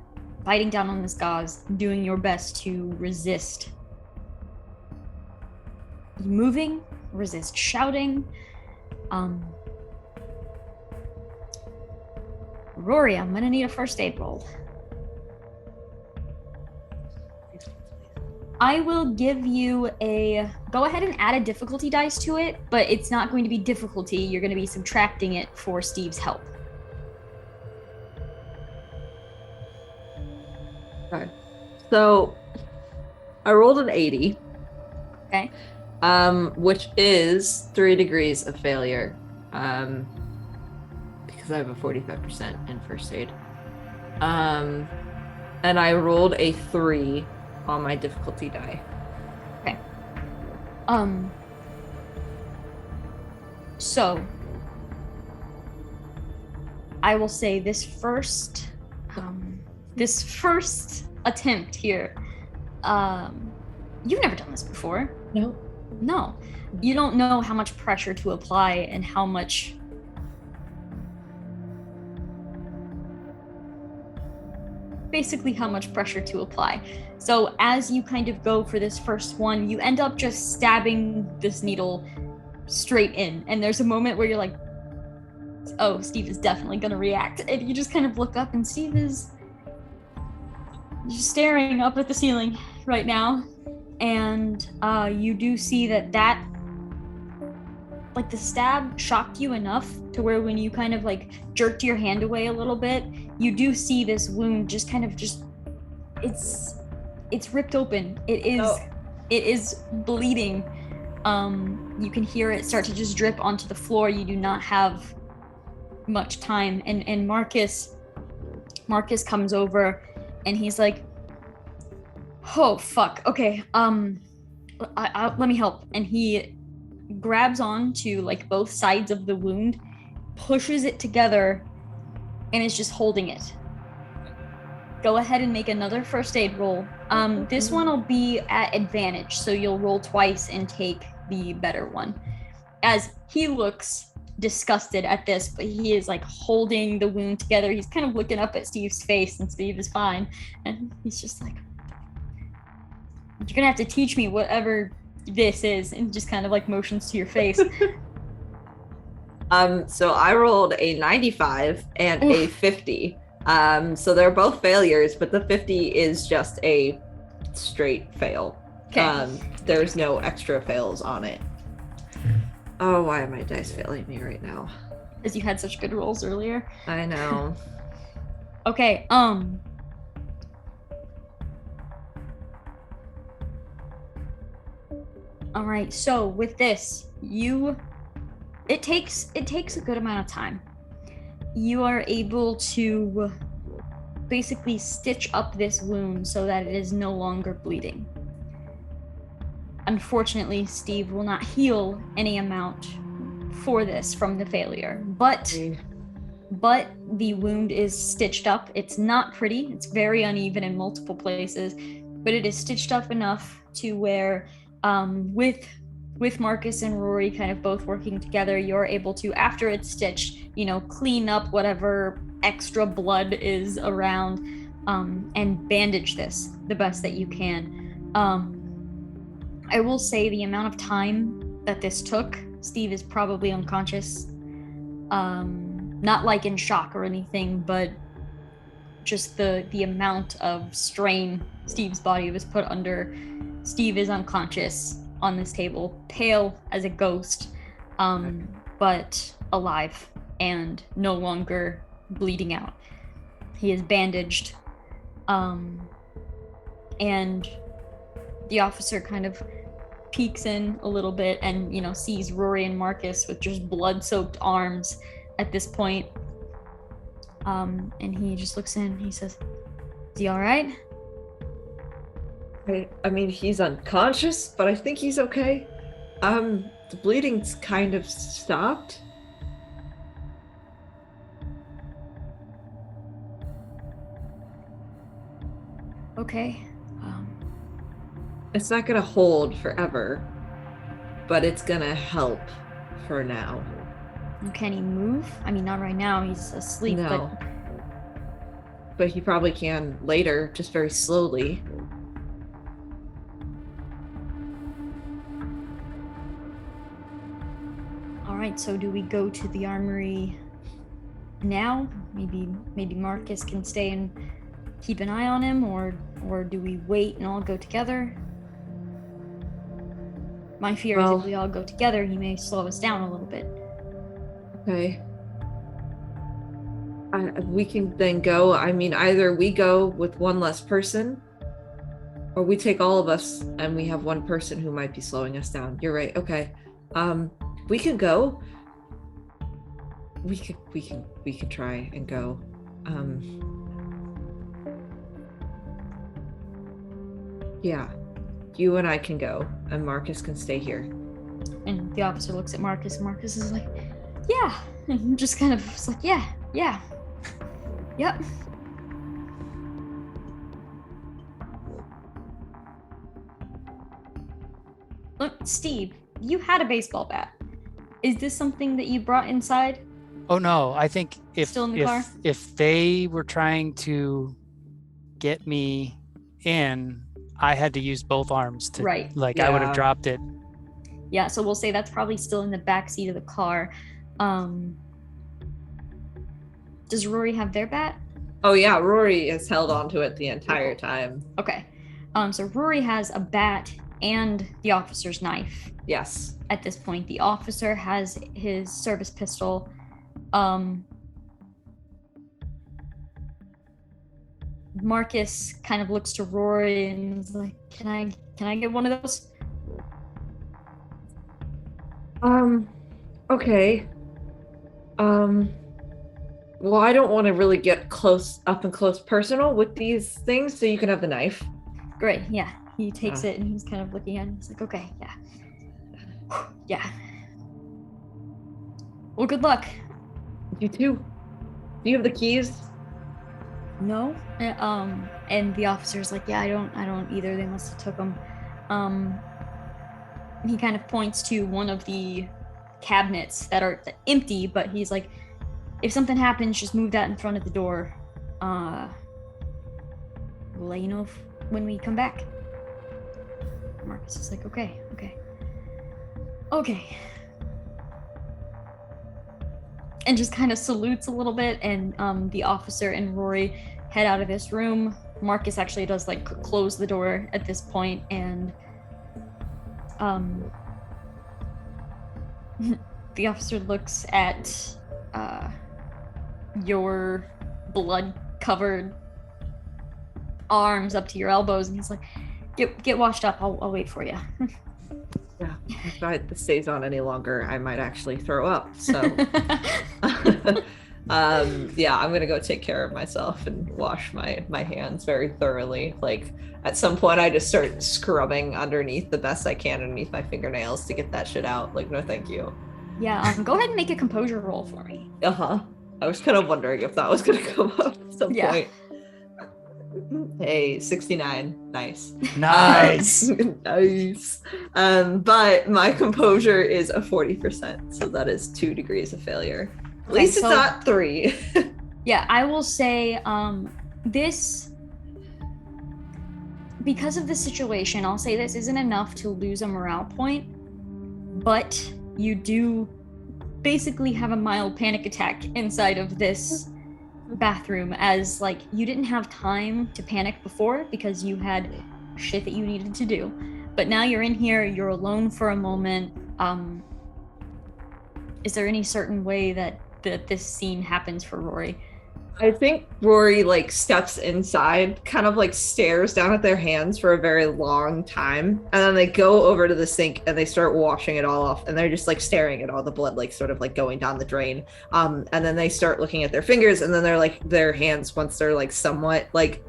biting down on this gauze, doing your best to resist moving, resist shouting. Rory, I'm gonna need a first aid roll. I will give you go ahead and add a difficulty dice to it, but it's not going to be difficulty. You're going to be subtracting it for Steve's help. Okay. So I rolled an 80. Okay. Which is 3 degrees of failure. Because I have a 45% in first aid. And I rolled a 3 on my difficulty die. Okay. So I will say this first attempt here, you've never done this before. No. You don't know how much pressure to apply and how much pressure to apply. So as you kind of go for this first one, you end up just stabbing this needle straight in. And there's a moment where you're like, oh, Steve is definitely going to react. And you just kind of look up and Steve is just staring up at the ceiling right now. And you do see that like the stab shocked you enough to where when you kind of like jerked your hand away a little bit, you do see this wound just kind of it's ripped open. It is bleeding. You can hear it start to just drip onto the floor. You do not have much time. And Marcus comes over and he's like, oh fuck, okay, let me help. And he grabs on to like both sides of the wound, pushes it together, and is just holding it. Go ahead and make another first aid roll. This one will be at advantage, so you'll roll twice and take the better one. As he looks disgusted at this, but he is like holding the wound together. He's kind of looking up at Steve's face, and Steve is fine. And he's just like, you're gonna have to teach me whatever this is, and just kind of like motions to your face. So I rolled a 95 and a 50. So they're both failures, but the 50 is just a straight fail. Okay. There's no extra fails on it. Oh, why are my dice failing me right now? Because you had such good rolls earlier. I know. Okay, all right, so with this, it takes a good amount of time. You are able to basically stitch up this wound so that it is no longer bleeding. Unfortunately, Steve will not heal any amount for this from the failure, but the wound is stitched up. It's not pretty. It's very uneven in multiple places, but it is stitched up enough to where with Marcus and Rory kind of both working together, you're able to, after it's stitched, clean up whatever extra blood is around, and bandage this the best that you can. I will say the amount of time that this took, Steve is probably unconscious. Not like in shock or anything, but just the amount of strain Steve's body was put under. Steve is unconscious on this table, pale as a ghost, but alive and no longer bleeding out. He is bandaged, and the officer kind of peeks in a little bit and, sees Rory and Marcus with just blood-soaked arms at this point. And he just looks in and he says, "Is he all right?" I mean, he's unconscious, but I think he's okay. The bleeding's kind of stopped. Okay. It's not gonna hold forever, but it's gonna help for now. Can he move? I mean, not right now. He's asleep, No. But he probably can later, just very slowly. All right, so do we go to the armory now? Maybe Marcus can stay and keep an eye on him, or do we wait and all go together? My fear is if we all go together, he may slow us down a little bit. Okay. We can then go. I mean, either we go with one less person, or we take all of us and we have one person who might be slowing us down. You're right. Okay. We can go. We can try and go. Yeah. You and I can go, and Marcus can stay here. And the officer looks at Marcus, and Marcus is like, "Yeah," and just kind of is like, "Yeah, yep." Look, Steve, you had a baseball bat. Is this something that you brought inside? Oh no, I think Still in the car? if they were trying to get me in, I had to use both arms to, Right. I would have dropped it. Yeah, so we'll say that's probably still in the back seat of the car. Does Rory have their bat? Oh yeah, Rory has held onto it the entire time. Okay. So Rory has a bat and the officer's knife. Yes. At this point, the officer has his service pistol. Marcus kind of looks to Rory and is like, "Can I get one of those?" Okay. Well, I don't want to really get up and close personal with these things, so you can have the knife. Great, yeah. He takes it and he's kind of looking at it. He's like, "Okay, yeah. Yeah. Well, good luck." You too. Do you have the keys? No. And the officer's like, "Yeah, I don't either. They must have took them." He kind of points to one of the cabinets that are empty, but he's like, "If something happens, just move that in front of the door. We'll let you know when we come back." Marcus is like, okay. And just kind of salutes a little bit, and the officer and Rory head out of this room. Marcus actually does close the door at this point, and the officer looks at your blood-covered arms up to your elbows, and he's like, "Get washed up. I'll wait for you." Yeah, if this stays on any longer, I might actually throw up. So, yeah, I'm gonna go take care of myself and wash my hands very thoroughly. At some point, I just start scrubbing underneath the best I can underneath my fingernails to get that shit out. No, thank you. Yeah, go ahead and make a composure roll for me. I was kind of wondering if that was gonna come up at some point. Hey, 69. Nice. Nice. Nice. But my composure is a 40%, so that is 2 degrees of failure. At least it's not 3. Yeah, I will say because of the situation, I'll say this isn't enough to lose a morale point, but you do basically have a mild panic attack inside of this bathroom, as like you didn't have time to panic before because you had shit that you needed to do, but now you're in here, you're alone for a moment. Is there any certain way that this scene happens for Rory? I think Rory like steps inside, kind of like stares down at their hands for a very long time, and then they go over to the sink and they start washing it all off, and they're just like staring at all the blood like sort of like going down the drain. And then they start looking at their fingers, and then they're like their hands, once they're like somewhat like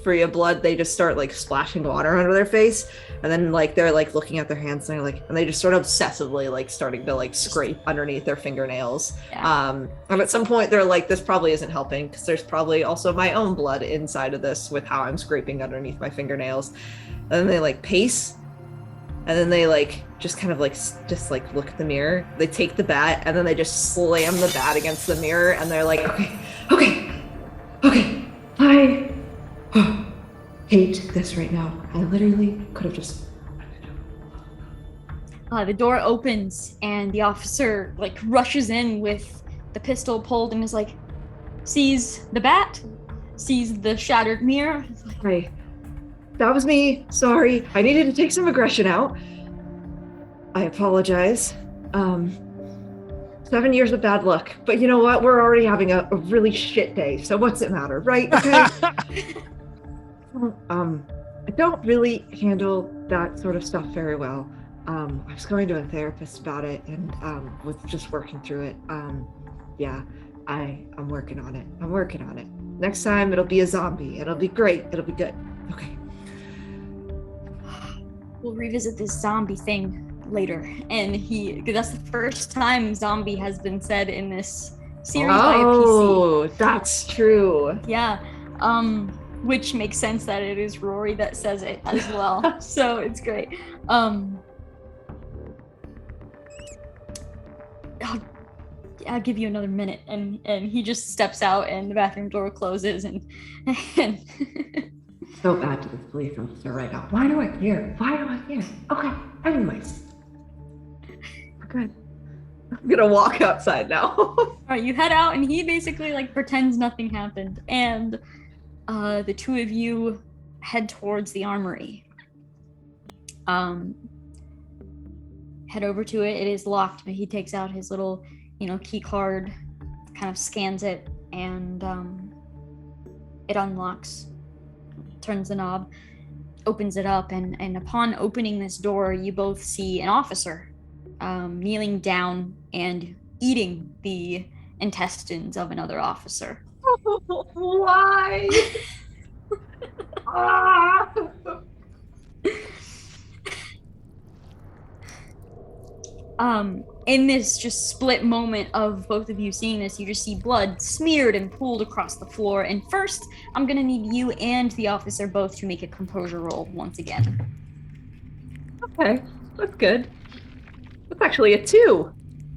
free of blood, they just start like splashing water under their face, and then like they're like looking at their hands and they're like, and they just sort of obsessively like starting to like scrape underneath their fingernails. And at some point they're like, this probably isn't helping because there's probably also my own blood inside of this with how I'm scraping underneath my fingernails. And then they like pace, and then they like just kind of like just like look at the mirror, they take the bat, and then they just slam the bat against the mirror, and they're like, okay, I hate this right now. I literally could have just... The door opens and the officer like rushes in with the pistol pulled and is like, sees the bat, sees the shattered mirror. Hey, that was me. Sorry. I needed to take some aggression out. I apologize. 7 years of bad luck. But you know what? We're already having a really shit day. So what's it matter, right? Okay. I don't really handle that sort of stuff very well. I was going to a therapist about it and was just working through it. Yeah, I'm working on it. Next time it'll be a zombie. It'll be great. It'll be good. Okay. We'll revisit this zombie thing later. And that's the first time zombie has been said in this series by a PC. Oh, that's true. Yeah. Which makes sense that it is Rory that says it as well. So it's great. I'll give you another minute, and he just steps out, and the bathroom door closes, and So bad to this police officer right now. Why do I care? Okay, anyways. Good. I'm gonna walk outside now. All right, you head out, and he basically like pretends nothing happened, and the two of you head towards the armory. Head over to it. It is locked, but he takes out his little, key card, kind of scans it, and it unlocks. Turns the knob, opens it up, and upon opening this door, you both see an officer kneeling down and eating the intestines of another officer. Why? In this just split moment of both of you seeing this, you just see blood smeared and pooled across the floor. And first, I'm gonna need you and the officer both to make a composure roll once again. Okay, that's good. That's actually a 2.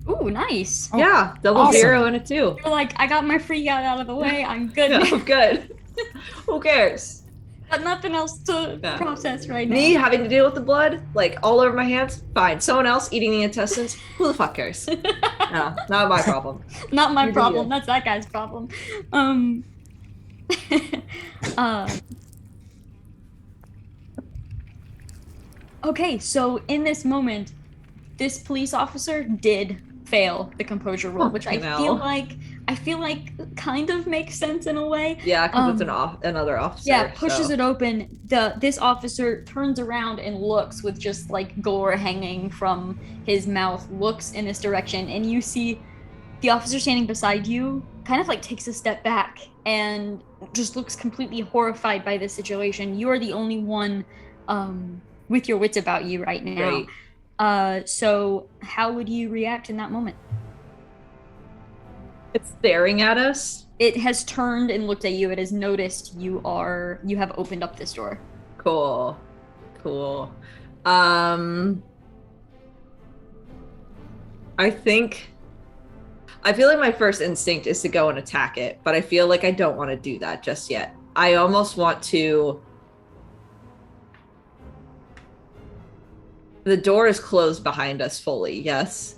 Ooh, nice. Yeah, double awesome. 0 and a 2. You're like, I got my freak out of the way. I'm good. Yeah, I'm good. Who cares? Got nothing else to process right now. Me having to deal with the blood, like all over my hands, fine. Someone else eating the intestines, who the fuck cares? No, not my problem. Not my problem. That's that guy's problem. Okay, so in this moment, this police officer did fail the composure roll, which I feel like kind of makes sense in a way. Yeah, because it's another officer. Yeah, pushes it open. This officer turns around and looks with just like gore hanging from his mouth, looks in this direction, and you see the officer standing beside you kind of like takes a step back and just looks completely horrified by this situation. You are the only one with your wits about you right now. Right. So how would you react in that moment? It's staring at us. It has turned and looked at you. It has noticed you have opened up this door. Cool. I feel like my first instinct is to go and attack it, but I feel like I don't want to do that just yet. I almost want to The door is closed behind us fully, yes?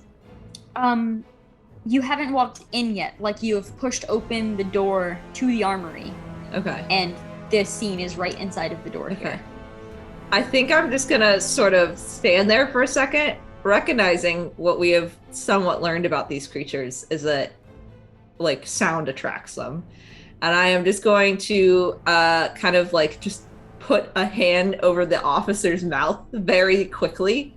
You haven't walked in yet. Like, you have pushed open the door to the armory. Okay. And this scene is right inside of the door here. I think I'm just gonna sort of stand there for a second, recognizing what we have somewhat learned about these creatures is that, like, sound attracts them. And I am just going to kind of, like, just put a hand over the officer's mouth very quickly.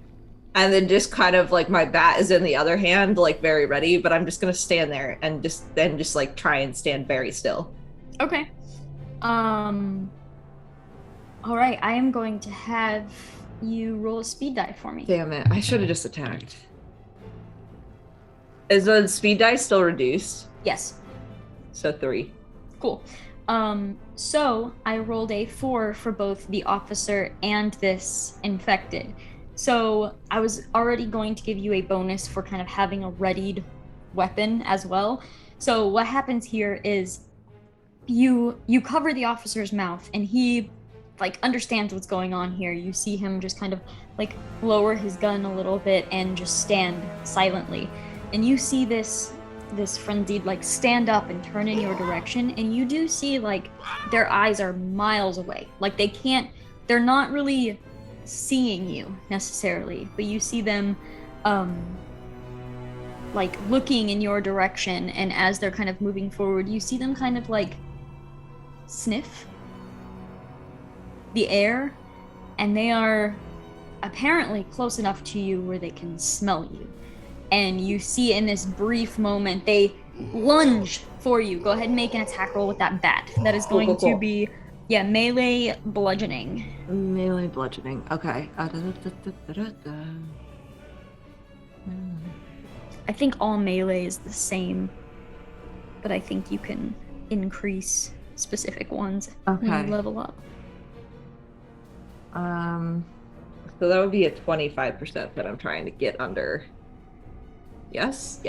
And then just kind of, like, my bat is in the other hand, like, very ready. But I'm just gonna stand there and just like, try and stand very still. Okay. All right, I am going to have you roll a speed die for me. Damn it, I should have just attacked. Is the speed die still reduced? Yes. So 3. Cool. So I rolled a 4 for both the officer and this infected. So I was already going to give you a bonus for kind of having a readied weapon as well. So what happens here is you cover the officer's mouth, and he, like, understands what's going on here. You see him just kind of, like, lower his gun a little bit and just stand silently. And you see this frenzied, like, stand up and turn in your direction, and you do see, like, their eyes are miles away. Like, they're not really seeing you necessarily, but you see them like, looking in your direction, and as they're kind of moving forward, you see them kind of, like, sniff the air, and they are apparently close enough to you where they can smell you. And you see in this brief moment, they lunge for you. Go ahead and make an attack roll with that bat. That is going to be, melee bludgeoning. Melee bludgeoning, okay. I think all melee is the same, but I think you can increase specific ones when you level up. So that would be a 25% that I'm trying to get under. Yes.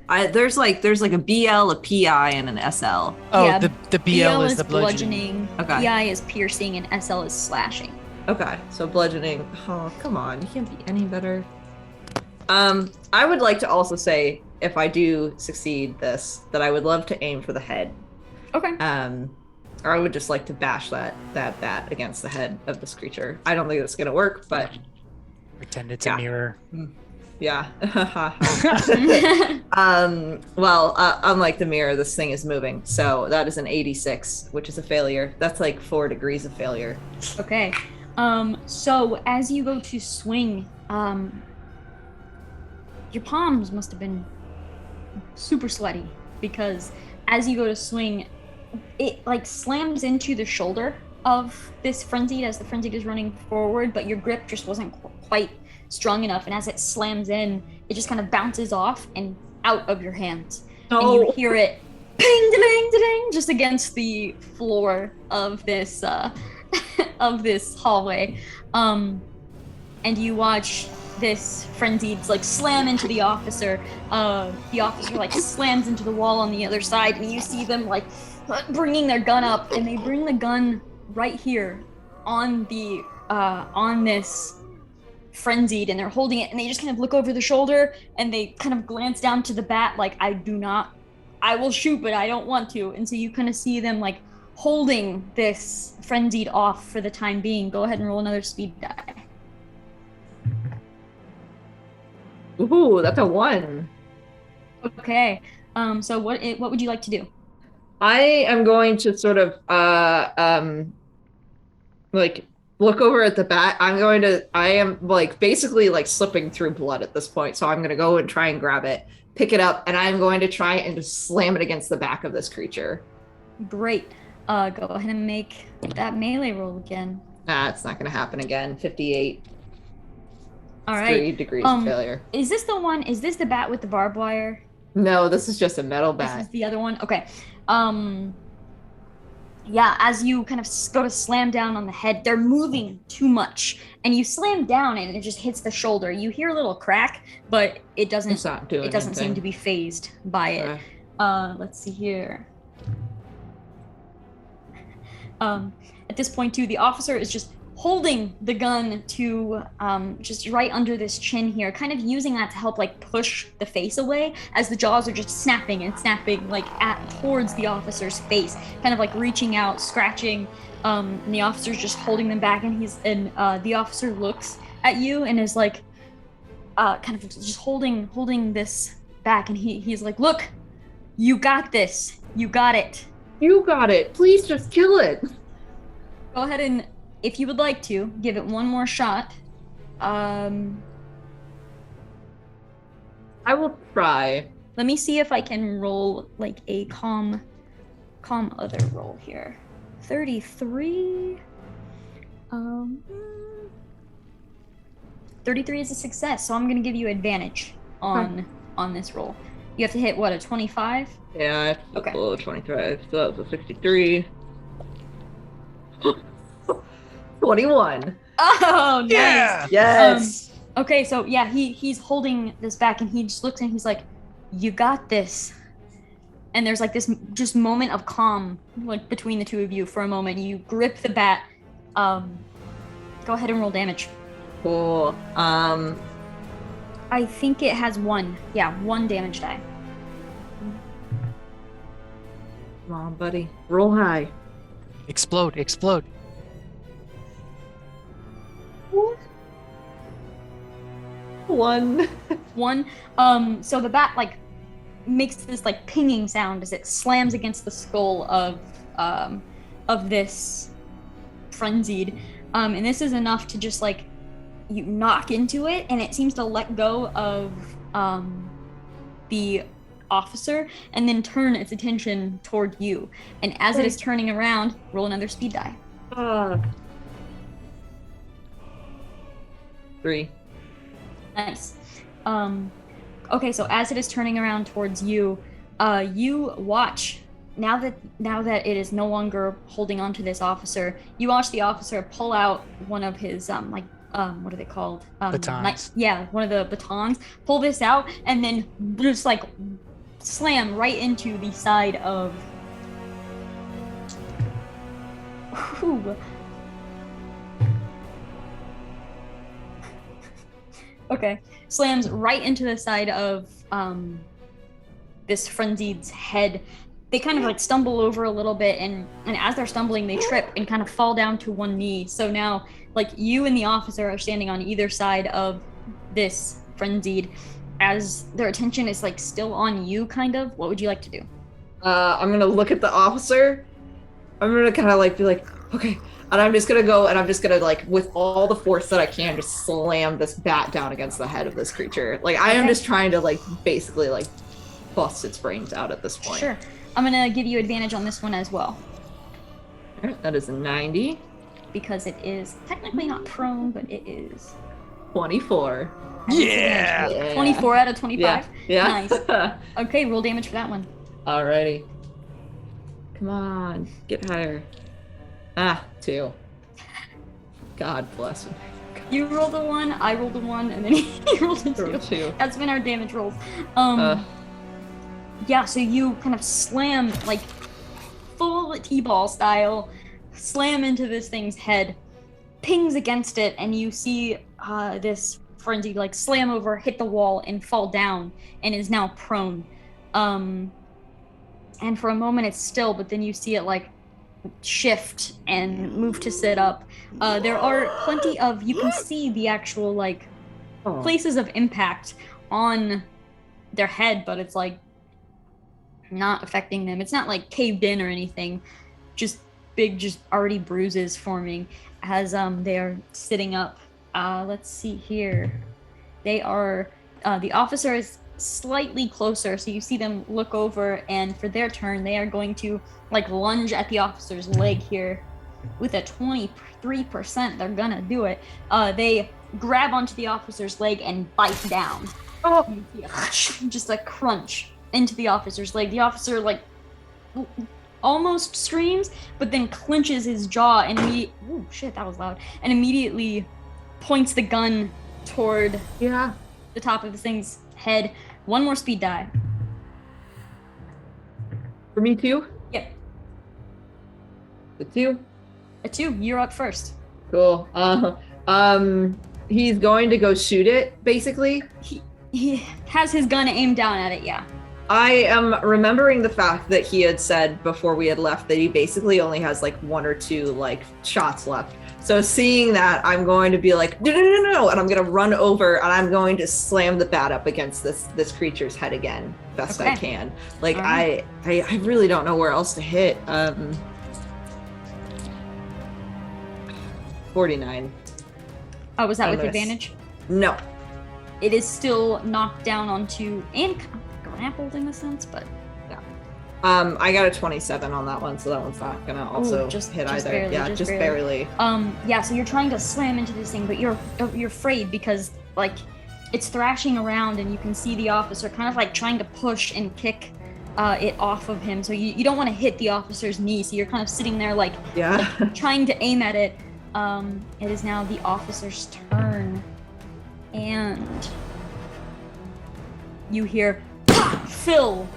There's like a BL, a PI, and an SL. Oh, yeah, the BL is the bludgeoning. Okay. PI is piercing, and SL is slashing. Okay, so bludgeoning. Oh, come on, you can't be any better. I would like to also say, if I do succeed this, that I would love to aim for the head. Okay. Or I would just like to bash that bat against the head of this creature. I don't think that's gonna work, but Pretend it's a mirror. Yeah. Unlike the mirror, this thing is moving. So that is an 86, which is a failure. That's like 4 degrees of failure. Okay. So as you go to swing, your palms must have been super sweaty, because as you go to swing, it, like, slams into the shoulder of this frenzied as the frenzied is running forward, but your grip just wasn't quite strong enough, and as it slams in, it just kind of bounces off and out of your hands. And you hear it ping, ding, ding, just against the floor of this of this hallway. And you watch this frenzied, like, slam into the officer. The officer, like, slams into the wall on the other side, and you see them, like, bringing their gun up, and they bring the gun right here on the on this frenzied, and they're holding it, and they just kind of look over the shoulder, and they kind of glance down to the bat, like, I will shoot, but I don't want to. And so you kind of see them, like, holding this frenzied off for the time being. Go ahead and roll another speed die. Ooh, that's a 1. Okay. So what would you like to do? I am going to sort of like, look over at the bat. I am, like, basically, like, slipping through blood at this point. So I'm going to go and try and grab it, pick it up, and I'm going to try and just slam it against the back of this creature. Great. Go ahead and make that melee roll again. It's not going to happen again. 58. All right. 3 degrees of failure. Is this the bat with the barbed wire? No, this is just a metal bat. This is the other one? Okay. Yeah, as you kind of go to slam down on the head, they're moving too much, and you slam down and it just hits the shoulder. You hear a little crack, but it doesn't seem to be phased by it. Okay. Let's see here. At this point too, the officer is just holding the gun to just right under this chin here, kind of using that to help like push the face away as the jaws are just snapping and snapping like towards the officer's face, kind of like reaching out, scratching. And the officer's just holding them back, and the officer looks at you and is like kind of just holding this back, and he's like, look, you got this, you got it. You got it. Please just kill it. Go ahead and, if you would like to, give it one more shot. I will try. Let me see if I can roll like a calm other roll here. 33. 33 is a success, so I'm gonna give you advantage on this roll. You have to hit what, a 25? Yeah, I have to Okay. roll a 25. So that was a 63. 21. Oh, nice. Yeah. Yes. Okay, so yeah, he's holding this back, and he just looks and he's like, you got this. And there's like this just moment of calm like between the two of you for a moment. You grip the bat. Go ahead and roll damage. Cool. I think it has one. Yeah, one damage die. Come on, buddy. Roll high. Explode. One. One. So the bat like makes this like pinging sound as it slams against the skull of this frenzied. And this is enough to just like you knock into it, and it seems to let go of the officer and then turn its attention toward you. And as it is turning around, roll another speed die. 3. Nice. Okay, so as it is turning around towards you, you watch. Now that it is no longer holding on to this officer, you watch the officer pull out one of his what are they called? Batons. One of the batons. Pull this out and then just like slam right into the side of. Ooh. Okay, slams right into the side of this frenzied's head. They kind of like stumble over a little bit, and as they're stumbling, they trip and kind of fall down to one knee. So now, like, you and the officer are standing on either side of this frenzied, as their attention is like still on you, kind of. What would you like to do? I'm gonna look at the officer. I'm gonna kind of like be like, okay, and I'm just gonna go and I'm just gonna like, with all the force that I can, just slam this bat down against the head of this creature. Like, I am just trying to like basically like bust its brains out at this point. Sure. I'm gonna give you advantage on this one as well. Alright, that is a 90. Because it is technically not prone, but it is. 24. Yeah. Yeah. 24 out of 25? Yeah. Nice. Okay, roll damage for that one. Alrighty. Come on, get higher. 2. God bless him. You rolled a 1, I rolled a 1, and then he rolled a 2. 2. That's been our damage rolls. Yeah, so you kind of slam, like, full T-ball style, slam into this thing's head, pings against it, and you see this frenzy, like, slam over, hit the wall, and fall down, and is now prone. And for a moment it's still, but then you see it, like, shift and move to sit up. There are plenty of, you can see the actual, like, places of impact on their head, but it's, like, not affecting them. It's not like caved in or anything, just big, just already bruises forming as they are sitting up. Let's see here. They are the officer is slightly closer, so you see them look over, and for their turn they are going to like lunge at the officer's leg here. With a 23%, they're gonna do it. They grab onto the officer's leg and bite down. Just a crunch into the officer's leg. The officer like almost screams, but then clenches his jaw and oh shit, that was loud. And immediately points the gun toward the top of this thing's head. One more speed die. For me too? Yep. The 2? A 2. You're up first. Cool. He's going to go shoot it, basically. He has his gun aimed down at it, yeah. I am remembering the fact that he had said before we had left that he basically only has like 1 or 2 like shots left. So seeing that, I'm going to be like, no, and I'm going to run over and I'm going to slam the bat up against this creature's head again, best I can. Like, I really don't know where else to hit. 49. Oh, was that with advantage? No. It is still knocked down onto and grappled in a sense, but yeah. I got a 27 on that one, so that one's not gonna also hit either. Barely, yeah, just barely. Yeah. So you're trying to slam into this thing, but you're afraid because like it's thrashing around, and you can see the officer kind of like trying to push and kick it off of him. So you don't want to hit the officer's knee, so you're kind of sitting there like trying to aim at it. It is now the officer's turn, and you hear fill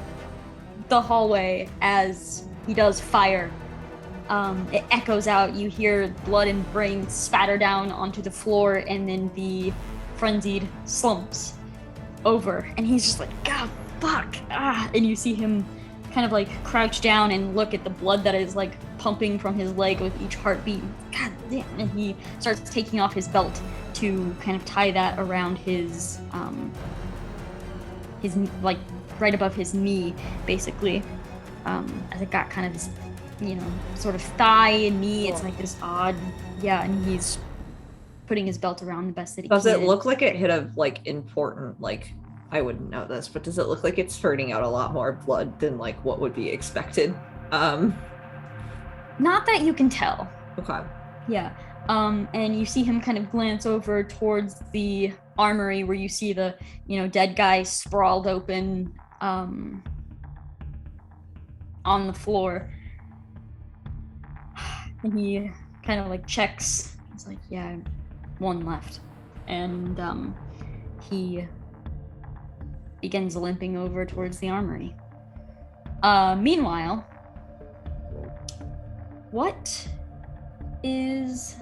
the hallway as he does fire. It echoes out. You hear blood and brains spatter down onto the floor, and then the frenzied slumps over, and he's just like, God, fuck, and you see him kind of like crouch down and look at the blood that is like pumping from his leg with each heartbeat. God damn. And he starts taking off his belt to kind of tie that around his like right above his knee, basically, as it got kind of this, sort of thigh and knee. It's like this odd, and he's putting his belt around the best that he can. Does it look like it hit a like important, like, I wouldn't know this, but does it look like it's spurting out a lot more blood than like what would be expected? Not that you can tell. Okay. Yeah. And you see him kind of glance over towards the armory where you see the, dead guy sprawled open on the floor. And he kind of like checks. He's like, yeah, 1 left. And he begins limping over towards the armory. Meanwhile, what is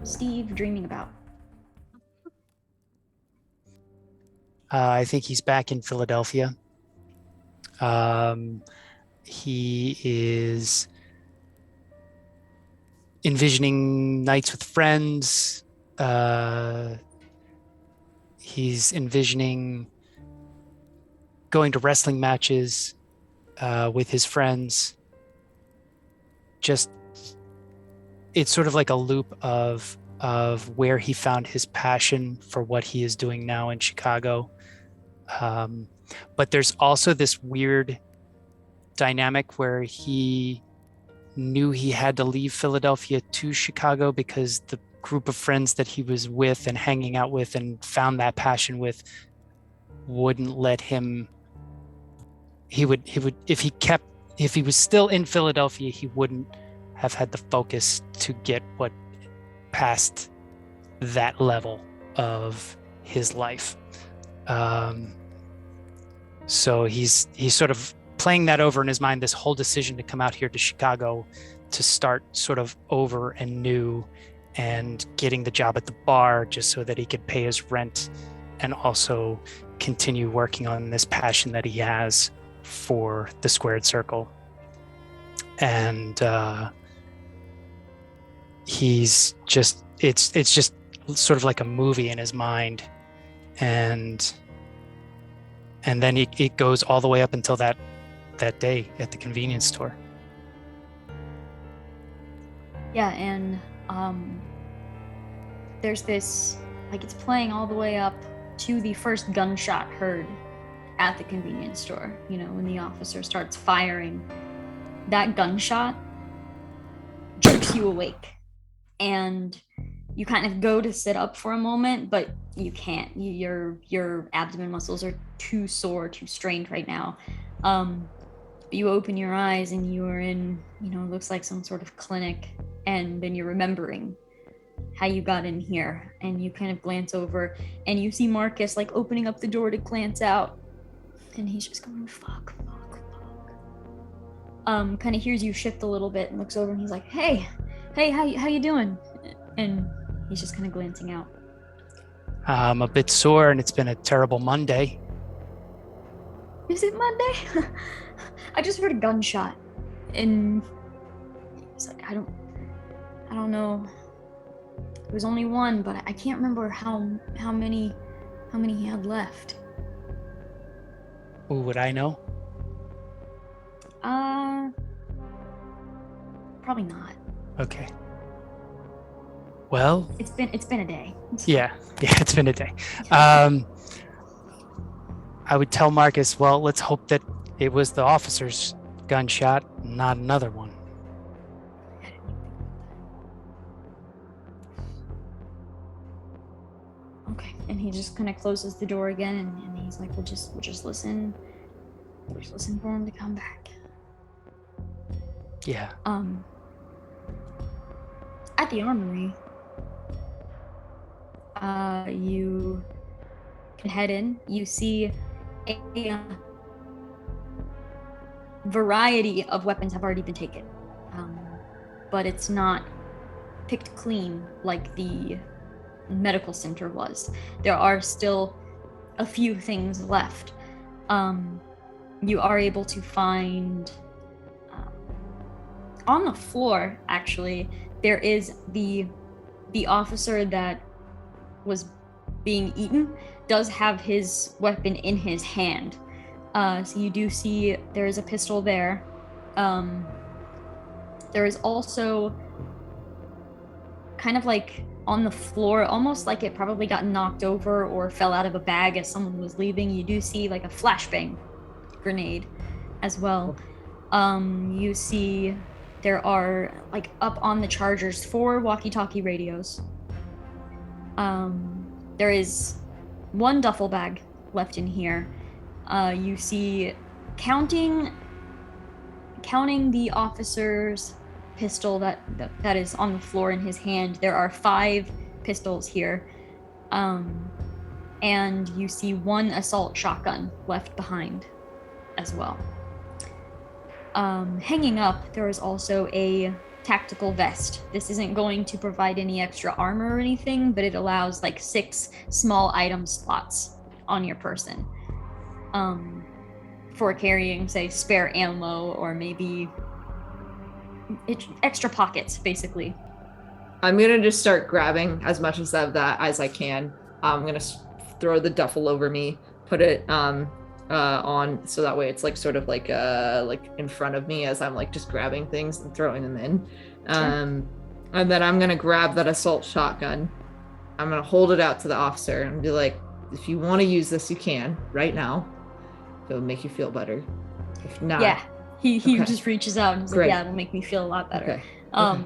Steve dreaming about? I think he's back in Philadelphia. He is envisioning nights with friends. He's envisioning going to wrestling matches with his friends. Just, it's sort of like a loop of where he found his passion for what he is doing now in Chicago. But there's also this weird dynamic where he knew he had to leave Philadelphia to Chicago because the group of friends that he was with and hanging out with and found that passion with wouldn't let him. He would if he was still in Philadelphia, he wouldn't have had the focus to get what past that level of his life. So he's sort of playing that over in his mind, this whole decision to come out here to Chicago to start sort of over and new, and getting the job at the bar just so that he could pay his rent and also continue working on this passion that he has for the squared circle. And he's just, it's just sort of like a movie in his mind. And then it goes all the way up until that day at the convenience store. Yeah, and there's this, like, it's playing all the way up to the first gunshot heard at the convenience store. When the officer starts firing, that gunshot jerks you awake, and you kind of go to sit up for a moment, but you can't. Your abdomen muscles are too sore, too strained right now. You open your eyes and you are in, it looks like some sort of clinic, and then you're remembering how you got in here, and you kind of glance over and you see Marcus like opening up the door to glance out, and he's just going, fuck. Kind of hears you shift a little bit and looks over, and he's like, hey, how you doing? And he's just kind of glancing out. I'm a bit sore and it's been a terrible Monday. Is it Monday? I just heard a gunshot. And he's like, I don't know. It was only one, but I can't remember how many he had left. Ooh, would I know? Probably not. Okay. Well, it's been a day. Yeah, it's been a day. I would tell Marcus, well, let's hope that it was the officer's gunshot, not another one. Okay, and he just kind of closes the door again, and he's like, we'll just listen. We'll just listen for him to come back. Yeah. At the armory, you can head in. You see a variety of weapons have already been taken, but it's not picked clean like the medical center was. There are still a few things left. You are able to find on the floor, actually, there is the officer that was being eaten does have his weapon in his hand. So you do see there is a pistol there. There is also kind of like on the floor, almost like it probably got knocked over or fell out of a bag as someone was leaving. You do see like a flashbang grenade as well. You see there are like up on the chargers 4 walkie-talkie radios. There is 1 duffel bag left in here. You see counting the officer's pistol that is on the floor in his hand, there are 5 pistols here. And you see 1 assault shotgun left behind as well. Hanging up, there is also a tactical vest. This isn't going to provide any extra armor or anything, but it allows like 6 small item slots on your person for carrying, say, spare ammo or maybe extra pockets, basically. I'm gonna just start grabbing as much of that as I can. I'm gonna throw the duffel over me, put it on so that way it's like sort of like in front of me as I'm like just grabbing things and throwing them in. Sure. And then I'm gonna grab that assault shotgun. I'm gonna hold it out to the officer and be like, if you want to use this, you can right now. It'll make you feel better. If not, yeah, he okay. just reaches out and he's like, yeah, it'll make me feel a lot better. Okay.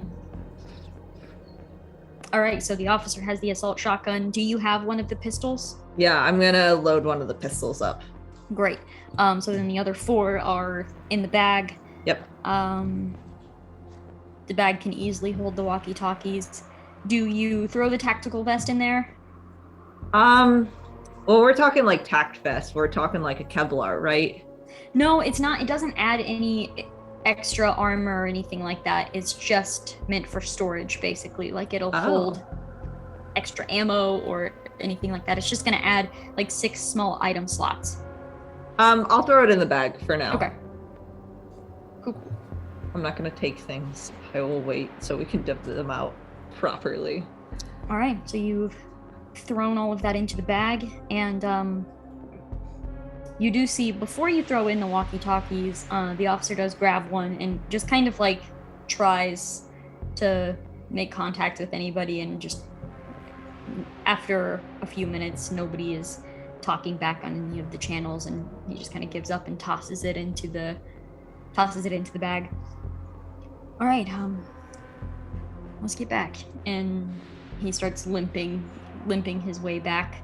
All right, so the officer has the assault shotgun. Do you have one of the pistols? Yeah, I'm gonna load one of the pistols up. Great. So then the other 4 are in the bag. Yep. The bag can easily hold the walkie-talkies. Do you throw the tactical vest in there? Well, we're talking like tact vest. We're talking like a Kevlar, right? No, it's not. It doesn't add any extra armor or anything like that. It's just meant for storage, basically. Like it'll hold extra ammo or anything like that. It's just going to add like 6 small item slots. I'll throw it in the bag for now. Okay. Cool. I'm not going to take things. I will wait so we can dip them out properly. All right. So you've thrown all of that into the bag, and you do see before you throw in the walkie-talkies, the officer does grab one and just kind of like tries to make contact with anybody, and just after a few minutes nobody is talking back on any of the channels, and he just kind of gives up and tosses it into the bag. All right, let's get back. And he starts limping his way back.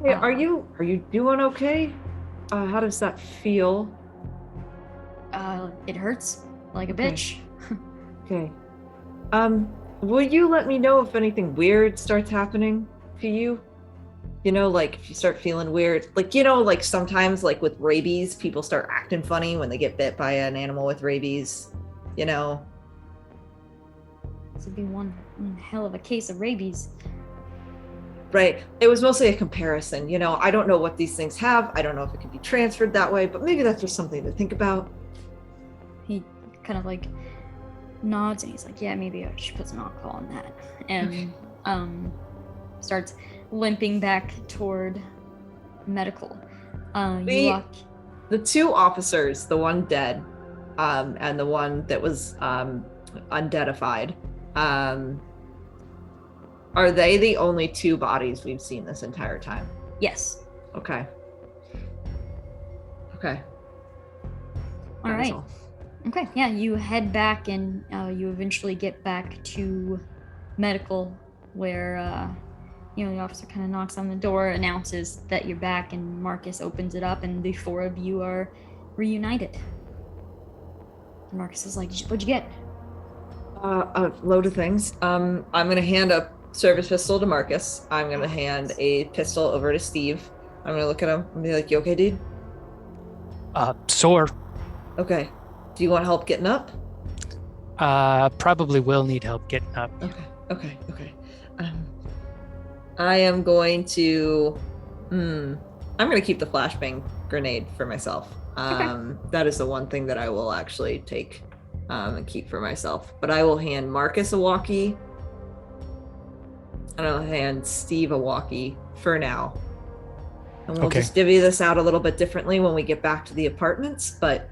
Hey, are you doing okay? How does that feel? It hurts like a bitch. Okay. Will you let me know if anything weird starts happening to you? You know, like if you start feeling weird, like, you know, like sometimes like with rabies, people start acting funny when they get bit by an animal with rabies, you know? This would be one hell of a case of rabies. Right. It was mostly a comparison. You know, I don't know what these things have. I don't know if it can be transferred that way, but maybe that's just something to think about. He kind of like nods and he's like, yeah, maybe I should put some alcohol on that. And starts limping back toward medical. You walk. The two officers, the one dead, and the one that was undeadified, are they the only two bodies we've seen this entire time? Yes. Okay. All right. Okay, yeah, you head back and you eventually get back to medical where, the officer kind of knocks on the door, announces that you're back, and Marcus opens it up, and the four of you are reunited. And Marcus is like, what'd you get? A load of things. I'm going to hand a service pistol to Marcus. I'm going to hand a pistol over to Steve. I'm going to look at him and be like, you okay, dude? Sore. Okay. Do you want help getting up? Probably will need help getting up. Okay. I am going to... I'm going to keep the flashbang grenade for myself. That is the one thing that I will actually take and keep for myself. But I will hand Marcus a walkie. And I'll hand Steve a walkie for now. And we'll just divvy this out a little bit differently when we get back to the apartments. But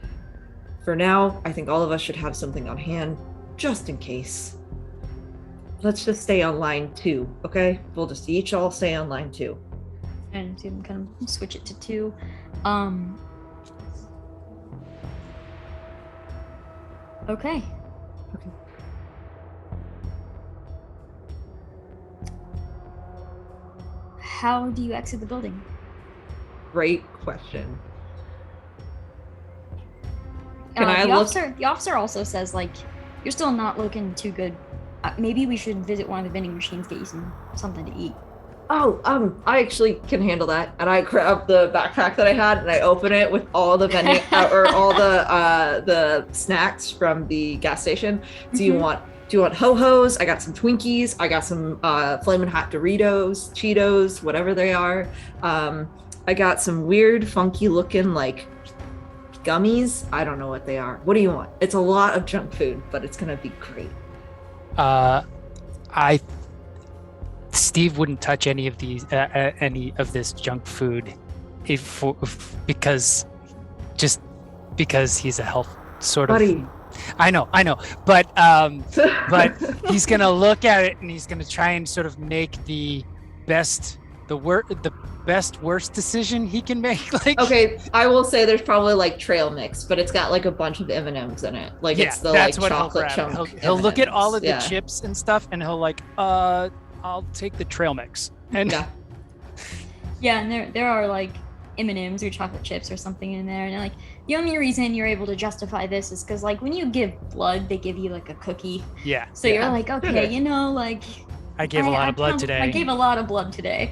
for now, I think all of us should have something on hand, just in case. Let's just stay on line 2, okay? We'll just each all stay on line 2. And to kind of switch it to 2. Okay. How do you exit the building? Great question. The officer also says, like, you're still not looking too good. Maybe we should visit one of the vending machines, get you something to eat. I actually can handle that. And I grab the backpack that I had and I open it with all the vending or all the snacks from the gas station. Do you want ho-hos? I got some Twinkies. I got some Flamin' Hot Doritos, Cheetos, whatever they are. I got some weird, funky looking like gummies. I don't know what they are. What do you want? It's a lot of junk food, but it's gonna be great. Steve wouldn't touch any of this junk food because he's a health sort Buddy. of. I know, but he's gonna look at it and he's gonna try and sort of make the best worst decision he can make. Like, okay, I will say there's probably like trail mix, but it's got like a bunch of M&Ms in it. Like, it's the like chocolate chunk. He'll look at all of the chips and stuff, and he'll like, I'll take the trail mix. And and there are like M&Ms or chocolate chips or something in there, and like the only reason you're able to justify this is because like when you give blood, they give you like a cookie. Yeah. So you're like, okay, like. I gave a lot of blood today. I gave a lot of blood today.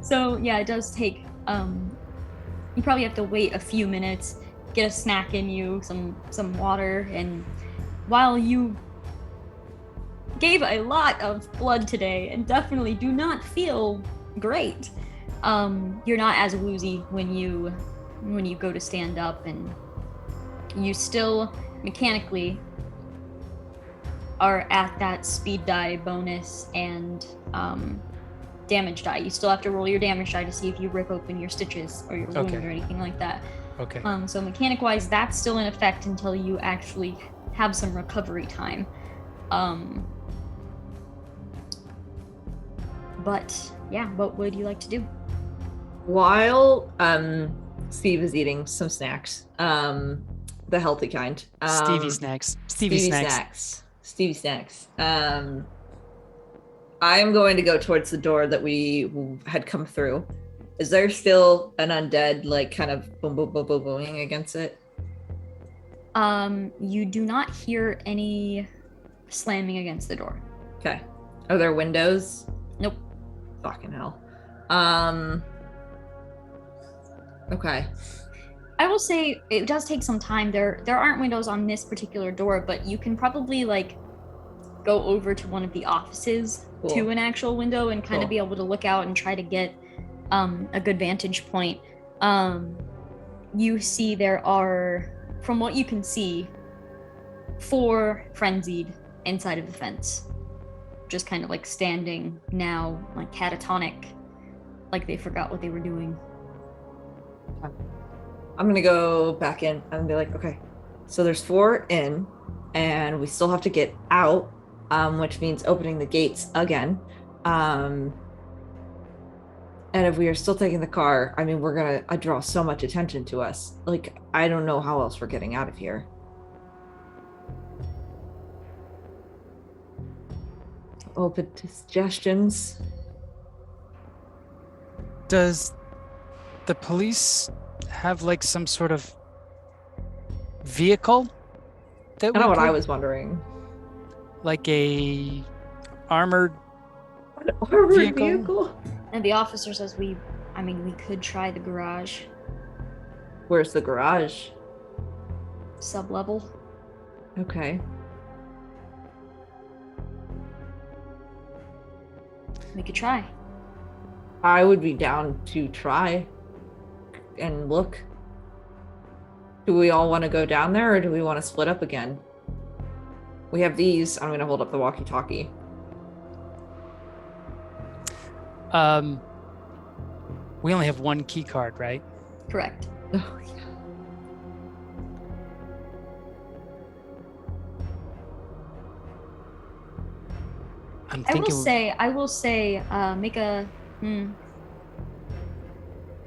So yeah, it does take. You probably have to wait a few minutes, get a snack in you, some water, and while you gave a lot of blood today and definitely do not feel great, you're not as woozy when you go to stand up, and you still mechanically are at that speed die bonus and damage die. You still have to roll your damage die to see if you rip open your stitches or your wound or anything like that. Okay. So mechanic wise, that's still in effect until you actually have some recovery time. But yeah, what would you like to do? While Steve is eating some snacks, the healthy kind. Stevie snacks. I am going to go towards the door that we had come through. Is there still an undead, like, kind of boom, boom, boom, boom, booming against it? You do not hear any slamming against the door. Okay. Are there windows? Nope. Fucking hell. Okay. I will say it does take some time. There aren't windows on this particular door, but you can probably like go over to one of the offices to an actual window and kind of be able to look out and try to get a good vantage point. You see there are, from what you can see, 4 frenzied inside of the fence, just kind of like standing now, like catatonic, like they forgot what they were doing. I'm gonna go back in and be like, okay, so there's 4 in, and we still have to get out, which means opening the gates again. And if we are still taking the car, I mean, we're gonna draw so much attention to us. Like, I don't know how else we're getting out of here. Open to suggestions. Does the police have like some sort of vehicle that I know what I was wondering. like a armored vehicle? And the officer says we could try the garage. Where's the garage? Sub-level. Okay. We could try. I would be down to try and look. Do we all want to go down there, or do we want to split up again? We have these. I'm going to hold up the walkie-talkie. We only have 1 key card, right? Correct. Oh, yeah. I will say, make a.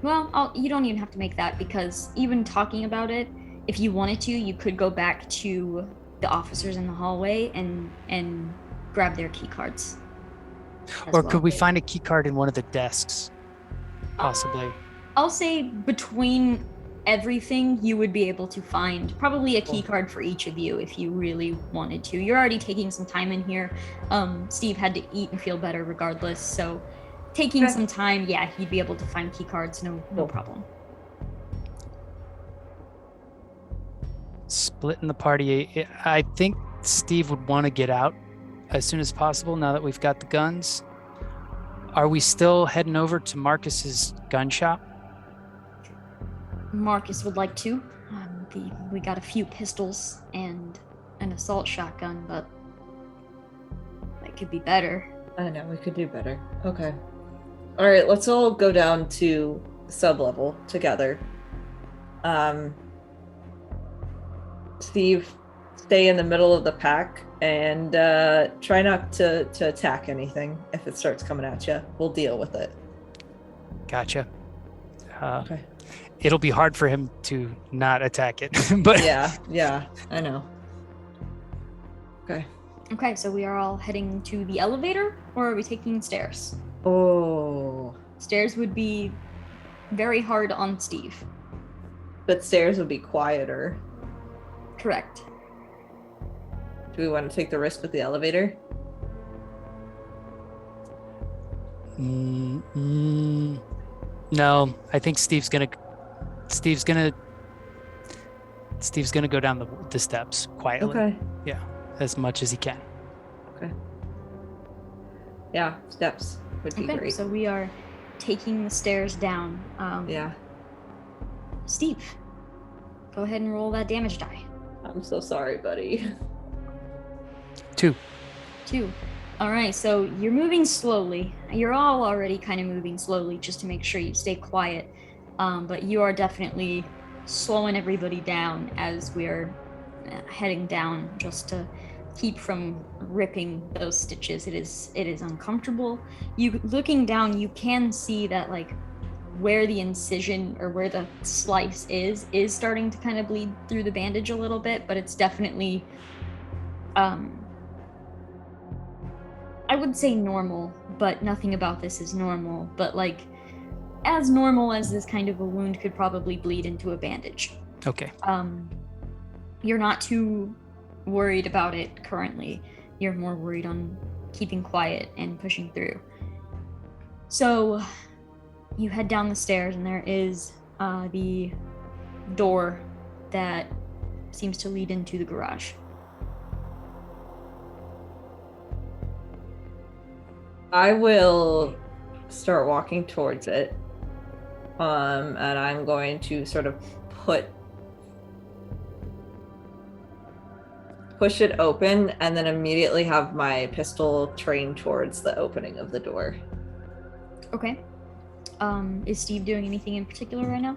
Well, you don't even have to make that, because even talking about it, if you wanted to, you could go back to the officers in the hallway and grab their key cards. Or could we find a key card in one of the desks? Possibly. I'll say between everything, you would be able to find probably a key card for each of you if you really wanted to. You're already taking some time in here. Steve had to eat and feel better regardless, so taking some time, yeah, he'd be able to find key cards, no problem. Splitting the party. I think Steve would want to get out as soon as possible now that we've got the guns. Are we still heading over to Marcus's gun shop? Marcus would like to. We got a few pistols and an assault shotgun, but that could be better. I know, we could do better. Okay. All right, let's all go down to sub-level together. Steve, stay in the middle of the pack and try not to attack anything. If it starts coming at you, we'll deal with it. Gotcha. Okay. It'll be hard for him to not attack it, but yeah, I know. Okay, so we are all heading to the elevator, or are we taking stairs? Oh. Stairs would be very hard on Steve. But stairs would be quieter. Correct. Do we want to take the risk with the elevator? No, I think Steve's gonna go down the steps quietly. Okay. Yeah, as much as he can. Okay. Yeah, steps would be great. So we are taking the stairs down. Yeah. Steve, go ahead and roll that damage die. I'm so sorry, buddy. 2. All right, so you're moving slowly. You're all already kind of moving slowly just to make sure you stay quiet. But you are definitely slowing everybody down as we're heading down, just to keep from ripping those stitches. It is uncomfortable. You looking down, you can see that like where the incision or where the slice is starting to kind of bleed through the bandage a little bit, but it's definitely I would say normal, but nothing about this is normal, but like as normal as this kind of a wound could probably bleed into a bandage. Okay. You're not too worried about it currently. You're more worried on keeping quiet and pushing through. So you head down the stairs, and there is the door that seems to lead into the garage. I will start walking towards it. And I'm going to sort of push it open and then immediately have my pistol trained towards the opening of the door. Okay. Is Steve doing anything in particular right now?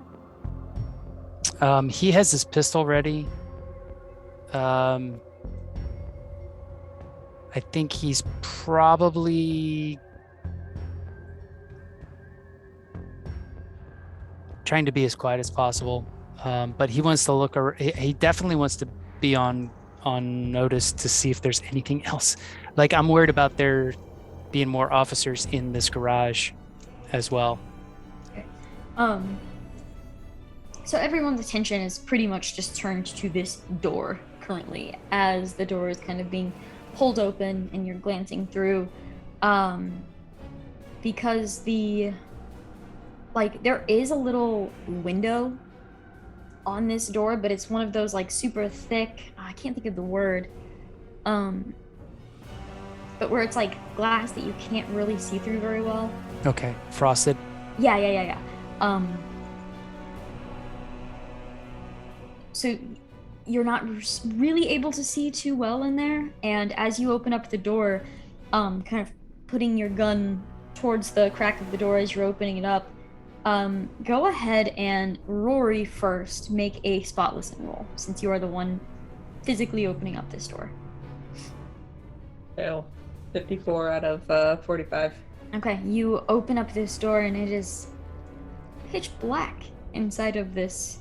He has his pistol ready. I think he's probably trying to be as quiet as possible. But he wants to look. He definitely wants to be on notice to see if there's anything else. Like, I'm worried about there being more officers in this garage as well. Okay. So everyone's attention is pretty much just turned to this door currently, as the door is kind of being pulled open and you're glancing through, because there is a little window on this door, but it's one of those like super thick, I can't think of the word, but where it's like glass that you can't really see through very well. Okay, frosted. Yeah. So you're not really able to see too well in there, and as you open up the door, kind of putting your gun towards the crack of the door as you're opening it up, go ahead and Rory first make a spot listen roll, since you are the one physically opening up this door. Fail. 54 out of 45. Okay, you open up this door and it is pitch black inside of this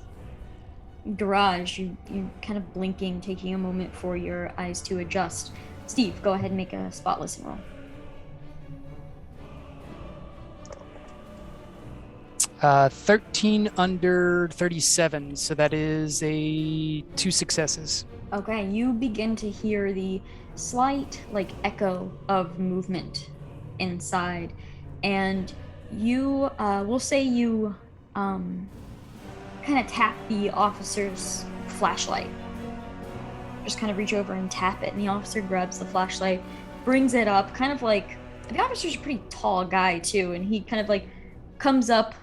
garage. You kind of blinking, taking a moment for your eyes to adjust. Steve, go ahead and make a spot listen roll. 13 under 37, so that is 2 successes. Okay, you begin to hear the slight echo of movement inside, and you we'll say you kind of tap the officer's flashlight. Just kind of reach over and tap it, and the officer grabs the flashlight, brings it up, kind of like, the officer's a pretty tall guy too, and he kind of comes up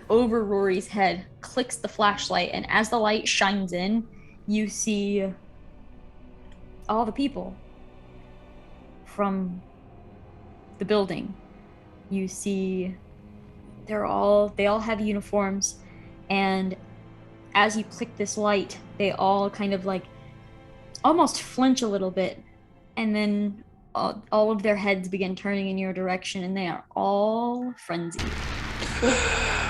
over Rory's head, clicks the flashlight, and as the light shines in, you see all the people from the building. You see they all have uniforms, and as you click this light, they all kind of almost flinch a little bit, and then all of their heads begin turning in your direction, and they are all frenzied.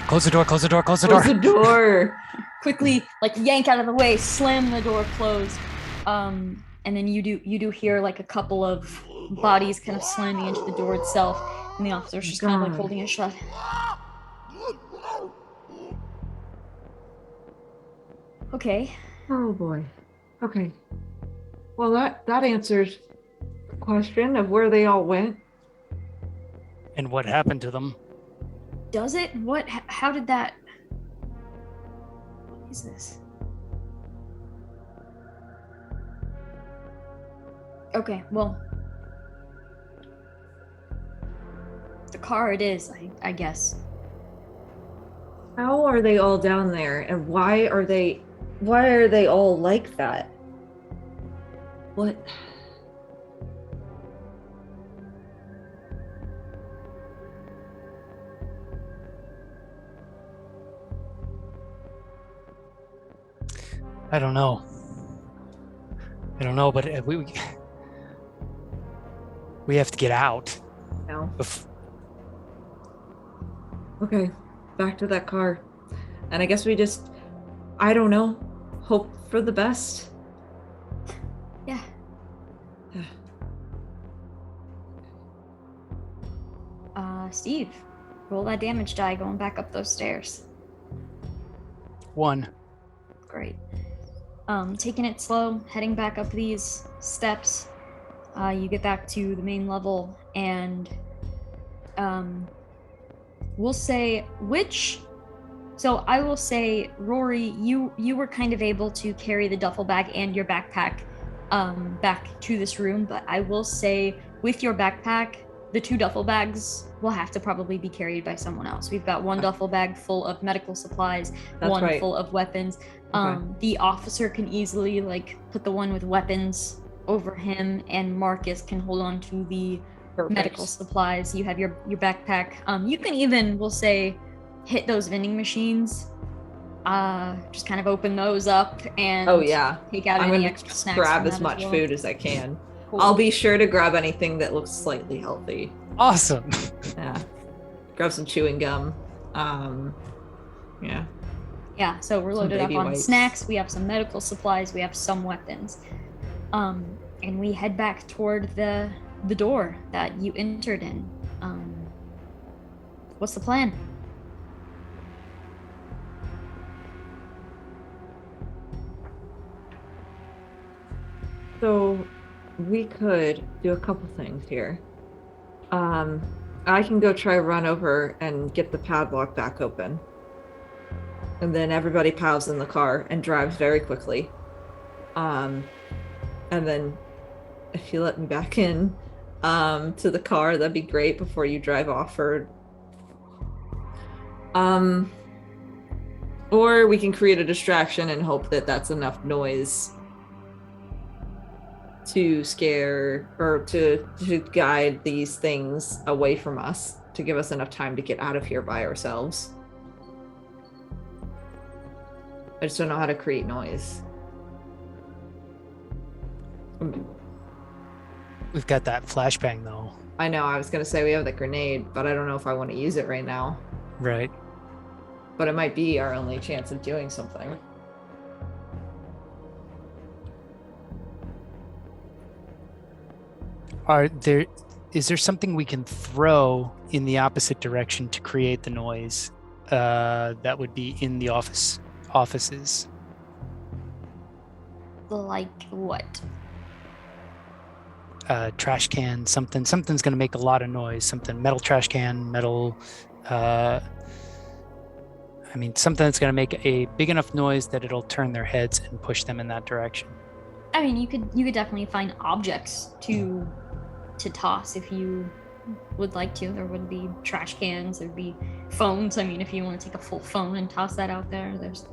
Close the door. Close the door. Quickly, yank out of the way, slam the door closed. And then you do hear a couple of bodies kind of slamming into the door itself, and the officer's just kind of holding it shut. Okay. Oh boy. Okay. Well, that answers the question of where they all went. And what happened to them? Does it? What? How did that? What is this? Okay, well, the car it is, I guess. How are they all down there, and why are they all like that? What? I don't know, but we have to get out. No. Okay, back to that car. And I guess we just, I don't know, hope for the best. Yeah. Steve, roll that damage die going back up those stairs. 1. Great. Taking it slow, heading back up these steps. You get back to the main level, and we'll say, which So I will say, Rory, you were kind of able to carry the duffel bag and your backpack back to this room, but I will say with your backpack, the 2 duffel bags will have to probably be carried by someone else. We've got 1 duffel bag full of medical supplies, That's 1 right. full of weapons. The officer can easily like put the one with weapons over him, and Marcus can hold on to the Perfect. medical supplies. You have your backpack. You can even, we'll say, hit those vending machines. Just kind of open those up and take out I'm any gonna extra snacks. grab from as that much well. food as I can. Cool. I'll be sure to grab anything that looks slightly healthy. Awesome. Yeah. Grab some chewing gum. Yeah. Yeah, so we're Some loaded up baby on wipes. snacks. We have some medical supplies. We have some weapons. And we head back toward the door that you entered in. What's the plan? So we could do a couple things here. I can go try run over and get the padlock back open. And then everybody piles in the car and drives very quickly. And then if you let me back in to the car, that'd be great before you drive off. Or we can create a distraction and hope that that's enough noise to scare or to guide these things away from us, to give us enough time to get out of here by ourselves. I just don't know how to create noise. We've got that flashbang though. I know, I was gonna say we have the grenade, but I don't know if I want to use it right now. Right. But it might be our only chance of doing something. Is there something we can throw in the opposite direction to create the noise that would be in the offices? Like what? Trash can, something's going to make a lot of noise. Something, metal trash can, metal. Something that's going to make a big enough noise that it'll turn their heads and push them in that direction. I mean, you could definitely find objects to toss if you would like to. There would be trash cans, there'd be phones. I mean, if you want to take a full phone and toss that out there, there's...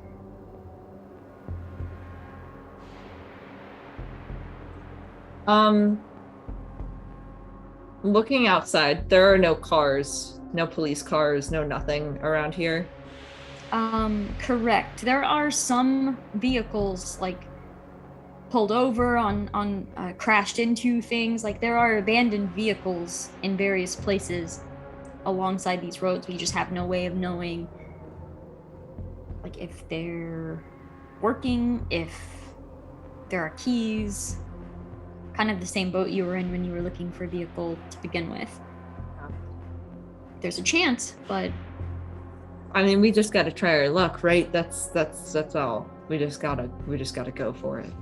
Looking outside, there are no cars, no police cars, no nothing around here. Correct. There are some vehicles like pulled over on crashed into things. Like there are abandoned vehicles in various places alongside these roads. We just have no way of knowing like if they're working, if there are keys. Kind of the same boat you were in when you were looking for a vehicle to begin with. There's a chance, but I mean, we just got to try our luck, right? That's all. We just gotta go for it.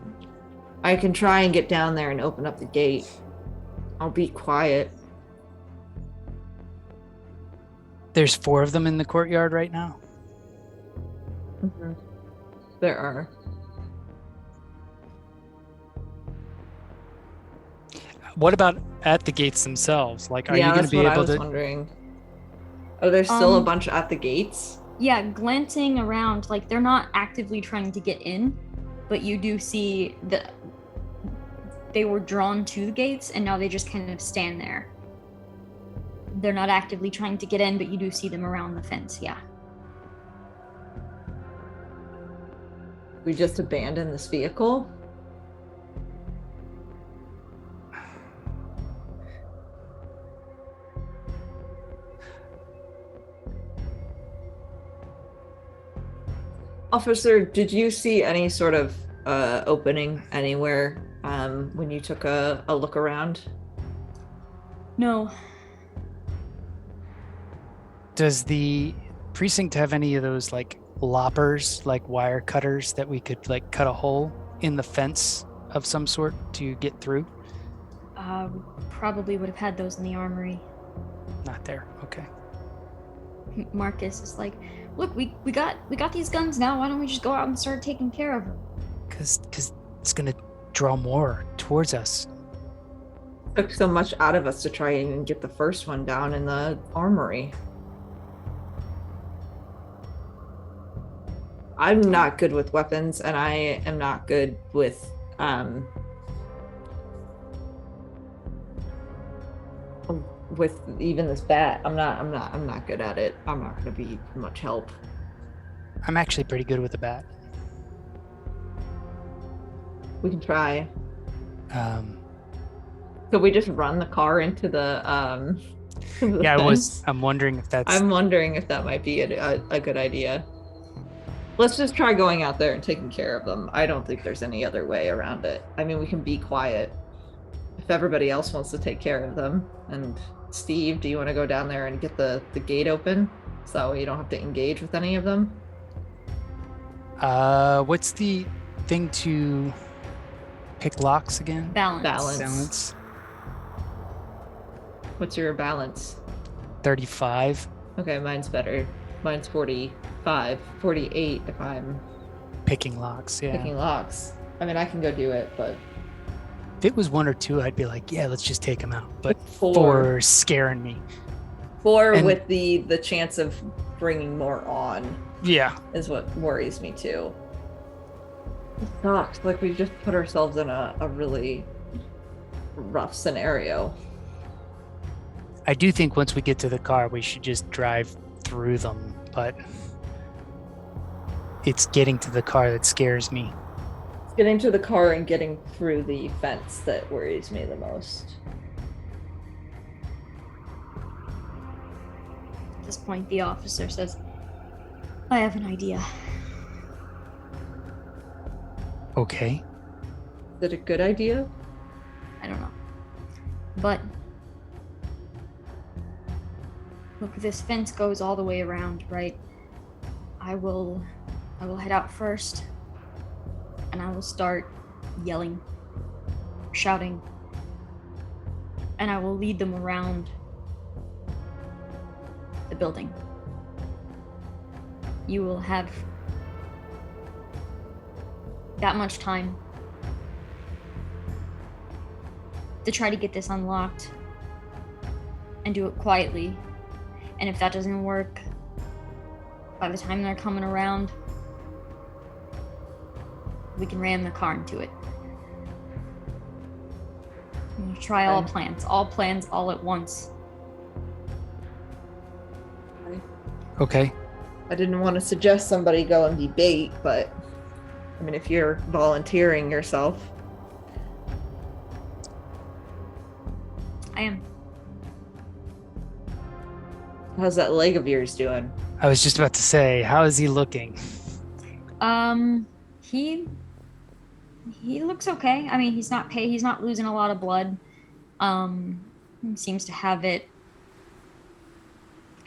I can try and get down there and open up the gate. I'll be quiet. There's 4 of them in the courtyard right now. Mm-hmm. There are. What about at the gates themselves? Like, are you going to be able to? I was wondering. Oh, there's still a bunch at the gates? Yeah, glancing around, like they're not actively trying to get in, but you do see that they were drawn to the gates and now they just kind of stand there. They're not actively trying to get in, but you do see them around the fence, yeah. We just abandoned this vehicle? Officer, did you see any sort of opening anywhere when you took a look around? No. Does the precinct have any of those like loppers, like wire cutters that we could like cut a hole in the fence of some sort to get through? Probably would have had those in the armory. Not there. Okay. Marcus is like, look, we got these guns now. Why don't we just go out and start taking care of them? Because it's gonna draw more towards us. Took so much out of us to try and get the first one down in the armory. I'm not good with weapons, and I am not good with even this bat. I'm not good at it. I'm not gonna be much help. I'm actually pretty good with the bat. We can try. Um, Could we just run the car into the yeah, fence? I'm wondering if that's. I'm wondering if that might be a good idea. Let's just try going out there and taking care of them. I don't think there's any other way around it. I mean, we can be quiet if everybody else wants to take care of them. And Steve, do you want to go down there and get the gate open so that way you don't have to engage with any of them? What's the thing to pick locks again? Balance. What's your balance? 35. Okay, mine's better. Mine's 45, 48 if I'm Picking locks, yeah. picking locks. I mean, I can go do it, but If it was 1 or 2, I'd be like, yeah, let's just take them out. But Four. 4 scaring me. four And- with the chance of bringing more on Yeah. is what worries me too. It sucks. Like we just put ourselves in a really rough scenario. I do think once we get to the car, we should just drive through them, but it's getting to the car that scares me. It's getting to the car and getting through the fence that worries me the most. At this point, the officer says, I have an idea. Okay. Is it a good idea? I don't know. But look, this fence goes all the way around, right? I will head out first, and I will start yelling, shouting, and I will lead them around the building. You will have that much time to try to get this unlocked and do it quietly. And if that doesn't work, by the time they're coming around, we can ram the car into it. I'm gonna try all plans all at once. Okay. I didn't want to suggest somebody go and be bait, but I mean, if you're volunteering yourself. I am. How's that leg of yours doing? I was just about to say, how is he looking? He looks okay. I mean, he's not losing a lot of blood. He seems to have it,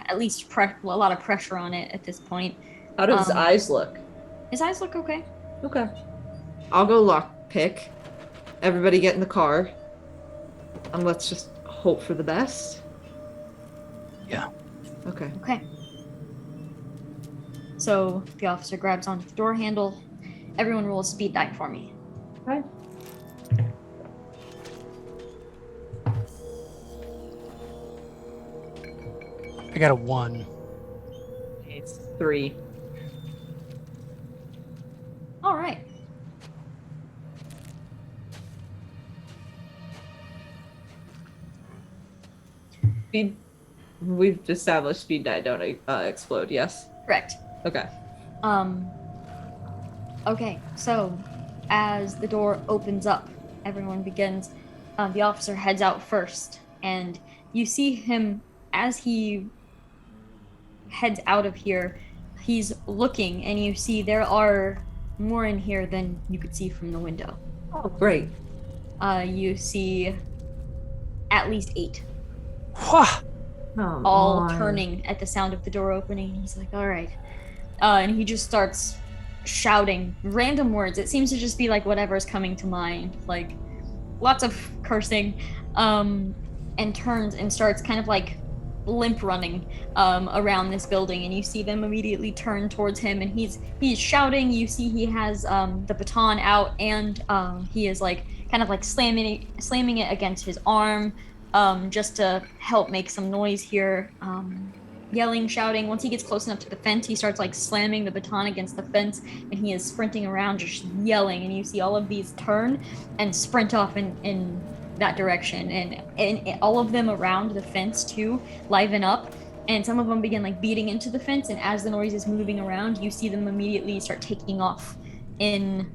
at least a lot of pressure on it at this point. How do his eyes look? His eyes look okay. Okay. I'll go lock pick. Everybody get in the car. And let's just hope for the best. Yeah. Okay. Okay. So the officer grabs onto the door handle. Everyone roll a speed die for me. Okay. I got a 1. It's 3. All right. Speed. We've established speed die don't explode. Yes. Correct. Okay. Okay, so as the door opens up, everyone begins. The officer heads out first, and you see him as he heads out of here. He's looking, and you see there are more in here than you could see from the window. Oh, great. You see at least 8, Wha- Come all on. turning at the sound of the door opening. He's like, all right. And he just starts shouting random words. It seems to just be like whatever's coming to mind, like lots of cursing, and turns and starts kind of like limp running around this building, and you see them immediately turn towards him, and he's shouting. You see he has the baton out, and he is like kind of like slamming it against his arm, just to help make some noise here. Yelling, shouting. Once he gets close enough to the fence, he starts like slamming the baton against the fence, and he is sprinting around just yelling, and you see all of these turn and sprint off in that direction, and all of them around the fence too liven up, and some of them begin like beating into the fence, and as the noise is moving around, you see them immediately start taking off in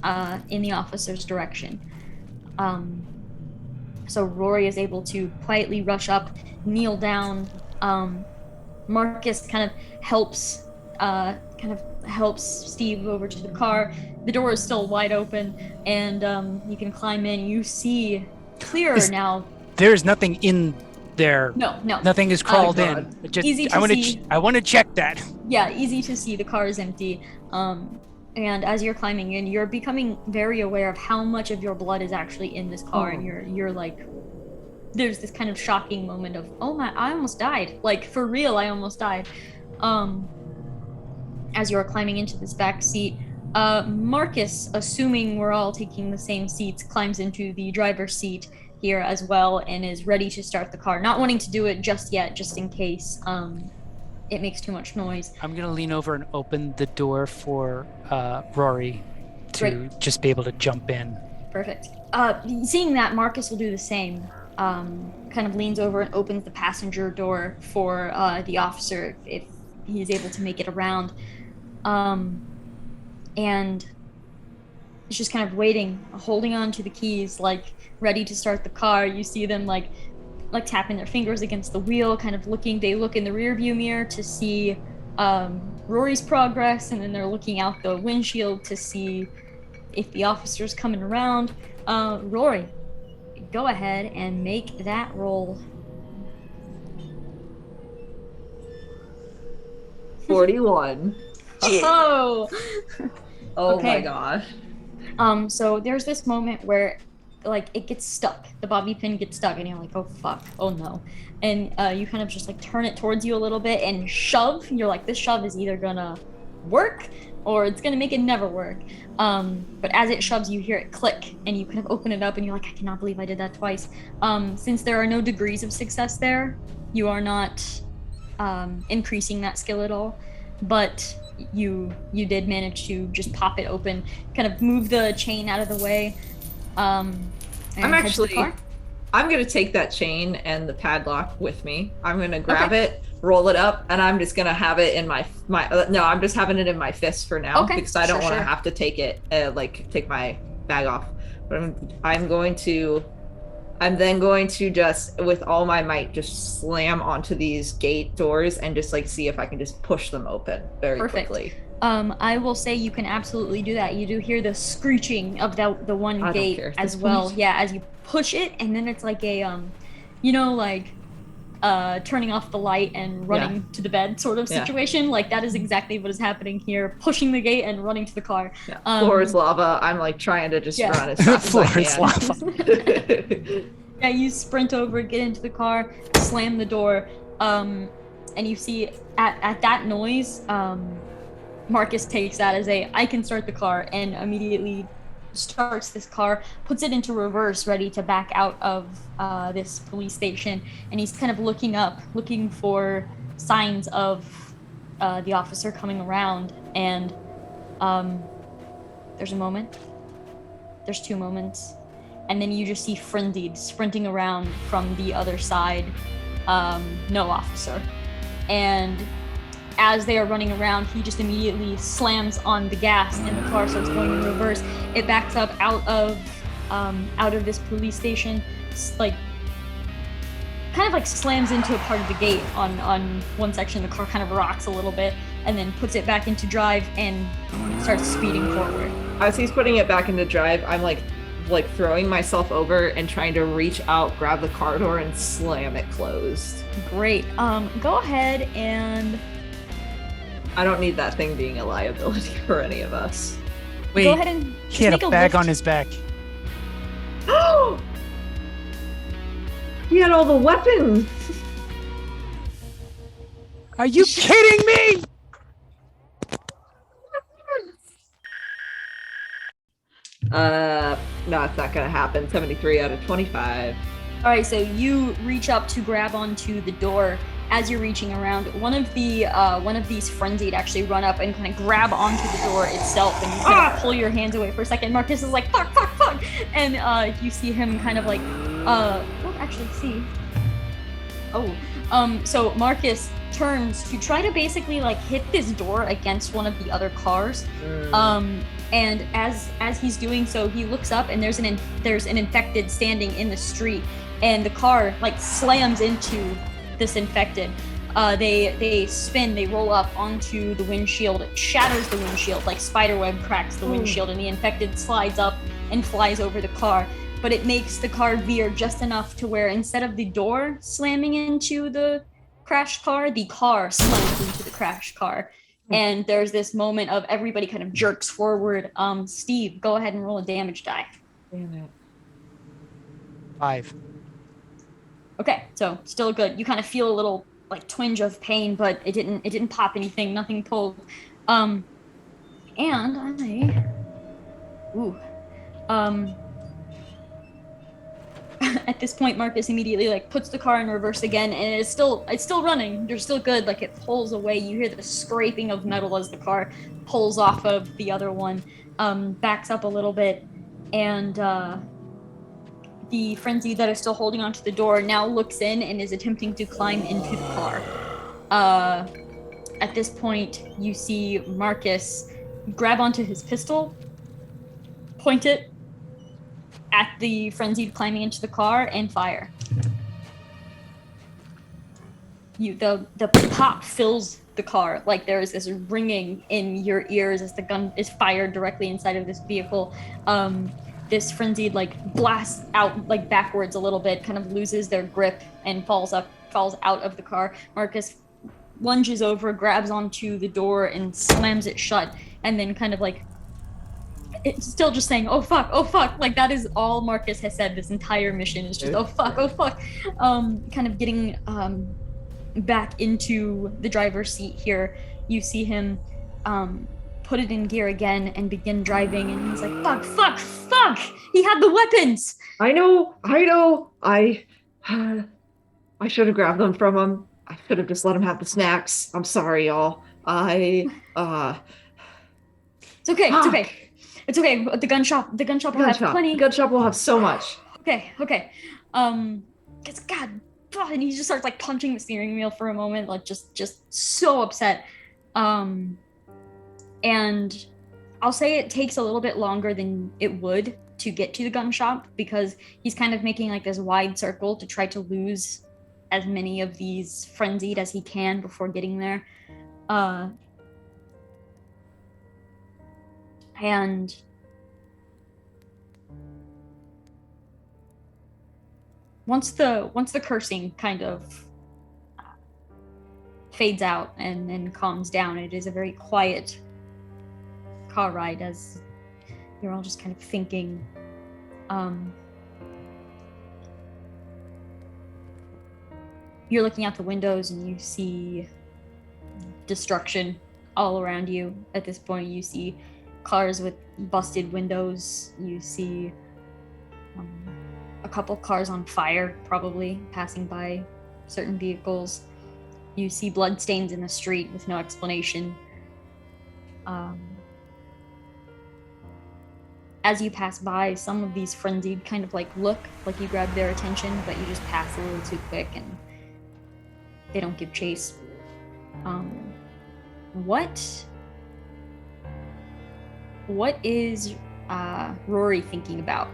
the officer's direction. So Rory is able to quietly rush up, kneel down. Marcus kind of helps Steve over to the car. The door is still wide open, and you can climb in. You see clearer now. There's nothing in there. No. Nothing is crawled in. Just, easy to see. I want to check that. Yeah, easy to see. The car is empty. And as you're climbing in, you're becoming very aware of how much of your blood is actually in this car, and you're like, there's this kind of shocking moment of, oh my, I almost died. Like, for real, I almost died. As you're climbing into this back seat, Marcus, assuming we're all taking the same seats, climbs into the driver's seat here as well and is ready to start the car. Not wanting to do it just yet, just in case it makes too much noise. I'm going to lean over and open the door for Rory to just be able to jump in. Perfect. Seeing that, Marcus will do the same. Kind of leans over and opens the passenger door for the officer if he's able to make it around. And it's just kind of waiting, holding on to the keys, like ready to start the car. You see them like tapping their fingers against the wheel, kind of looking. They look in the rear view mirror to see Rory's progress, and then they're looking out the windshield to see if the officer's coming around. Rory, go ahead and make that roll. 41. Oh! Okay. My gosh. So there's this moment where, like, it gets stuck. The bobby pin gets stuck, and you're like, oh, fuck. Oh, no. And you kind of just, like, turn it towards you a little bit and shove. You're like, this shove is either gonna work or it's gonna make it never work. But as it shoves, you hear it click, and you kind of open it up, and you're like, I cannot believe I did that twice. Since there are no degrees of success there, you are not increasing that skill at all. But you did manage to just pop it open, kind of move the chain out of the way. And I'm gonna take that chain and the padlock with me. I'm gonna grab it, roll it up, and I'm just gonna have it in my I'm just having it in my fist for now, because I don't want to have to take it, take my bag off. But I'm then going to just, with all my might, just slam onto these gate doors and just like see if I can just push them open very quickly. I will say you can absolutely do that. You do hear the screeching of the one gate as well. Yeah, as you push it, and then it's like a turning off the light and running to the bed sort of situation. Like, that is exactly what is happening here. Pushing the gate and running to the car. Floor is lava. I'm like trying to just run as fast as I can. Floor is lava. Yeah, you sprint over, get into the car, slam the door, and you see at that noise, Marcus takes that as I can start the car, and immediately starts this car, puts it into reverse, ready to back out of this police station, and he's kind of looking up, looking for signs of the officer coming around, and there's a moment, there's 2 moments, and then you just see Frenzied sprinting around from the other side, no officer, and as they are running around, he just immediately slams on the gas, and the car starts going in reverse. It backs up out of this police station, like kind of like slams into a part of the gate on one section. The car kind of rocks a little bit, and then puts it back into drive and starts speeding forward. As he's putting it back into drive, I'm like throwing myself over and trying to reach out, grab the car door, and slam it closed. Great. Go ahead and. I don't need that thing being a liability for any of us. Wait, go ahead and he had a bag on his back. Oh! He had all the weapons! Are you kidding me? No, it's not gonna happen. 73 out of 25. All right, so you reach up to grab onto the door. As you're reaching around, one of these frenzied actually run up and kind of grab onto the door itself, and you kind of pull your hands away for a second. Marcus is like, fuck, fuck, fuck, and you see him kind of like, don't actually see. So Marcus turns to try to basically like hit this door against one of the other cars. And as he's doing so, he looks up and there's an infected standing in the street, and the car like slams into this infected. They spin, they roll up onto the windshield, it shatters the windshield, like spiderweb cracks the windshield, and the infected slides up and flies over the car. But it makes the car veer just enough to where instead of the door slamming into the crashed car, the car slams into the crashed car. And there's this moment of everybody kind of jerks forward. Steve, go ahead and roll a damage die. Damn it. 5. Okay, so still good. You kind of feel a little like twinge of pain, but it didn't pop anything, nothing pulled. At this point, Marcus immediately like puts the car in reverse again, and it's still running. They're still good. Like it pulls away. You hear the scraping of metal as the car pulls off of the other one, backs up a little bit, and the frenzy that is still holding onto the door now looks in and is attempting to climb into the car. At this point, you see Marcus grab onto his pistol, point it at the frenzied climbing into the car, and fire. The pop fills the car, like there is this ringing in your ears as the gun is fired directly inside of this vehicle. This frenzied like blasts out like backwards a little bit, kind of loses their grip and falls out of the car. Marcus lunges over, grabs onto the door and slams it shut, and then kind of like it's still just saying, oh fuck, like that is all Marcus has said this entire mission is just oh fuck. Kind of getting back into the driver's seat here. You see him put it in gear again and begin driving, and he's like, fuck, he had the weapons. I know. I should have grabbed them from him. I should have just let him have the snacks. I'm sorry, y'all. It's okay. It's okay. The gun shop will have plenty. Gun shop will have so much. Okay. It's God, and he just starts like punching the steering wheel for a moment, like just so upset. And I'll say it takes a little bit longer than it would to get to the gun shop, because he's kind of making like this wide circle to try to lose as many of these frenzied as he can before getting there. And once the cursing kind of fades out and calms down, it is a very quiet car ride as you're all just kind of thinking. You're looking out the windows and you see destruction all around you. At this point, you see cars with busted windows. You see a couple cars on fire, probably passing by certain vehicles. You see bloodstains in the street with no explanation. As you pass by, some of these frenzied kind of like look like you grabbed their attention, but you just pass a little too quick and they don't give chase. What is Rory thinking about?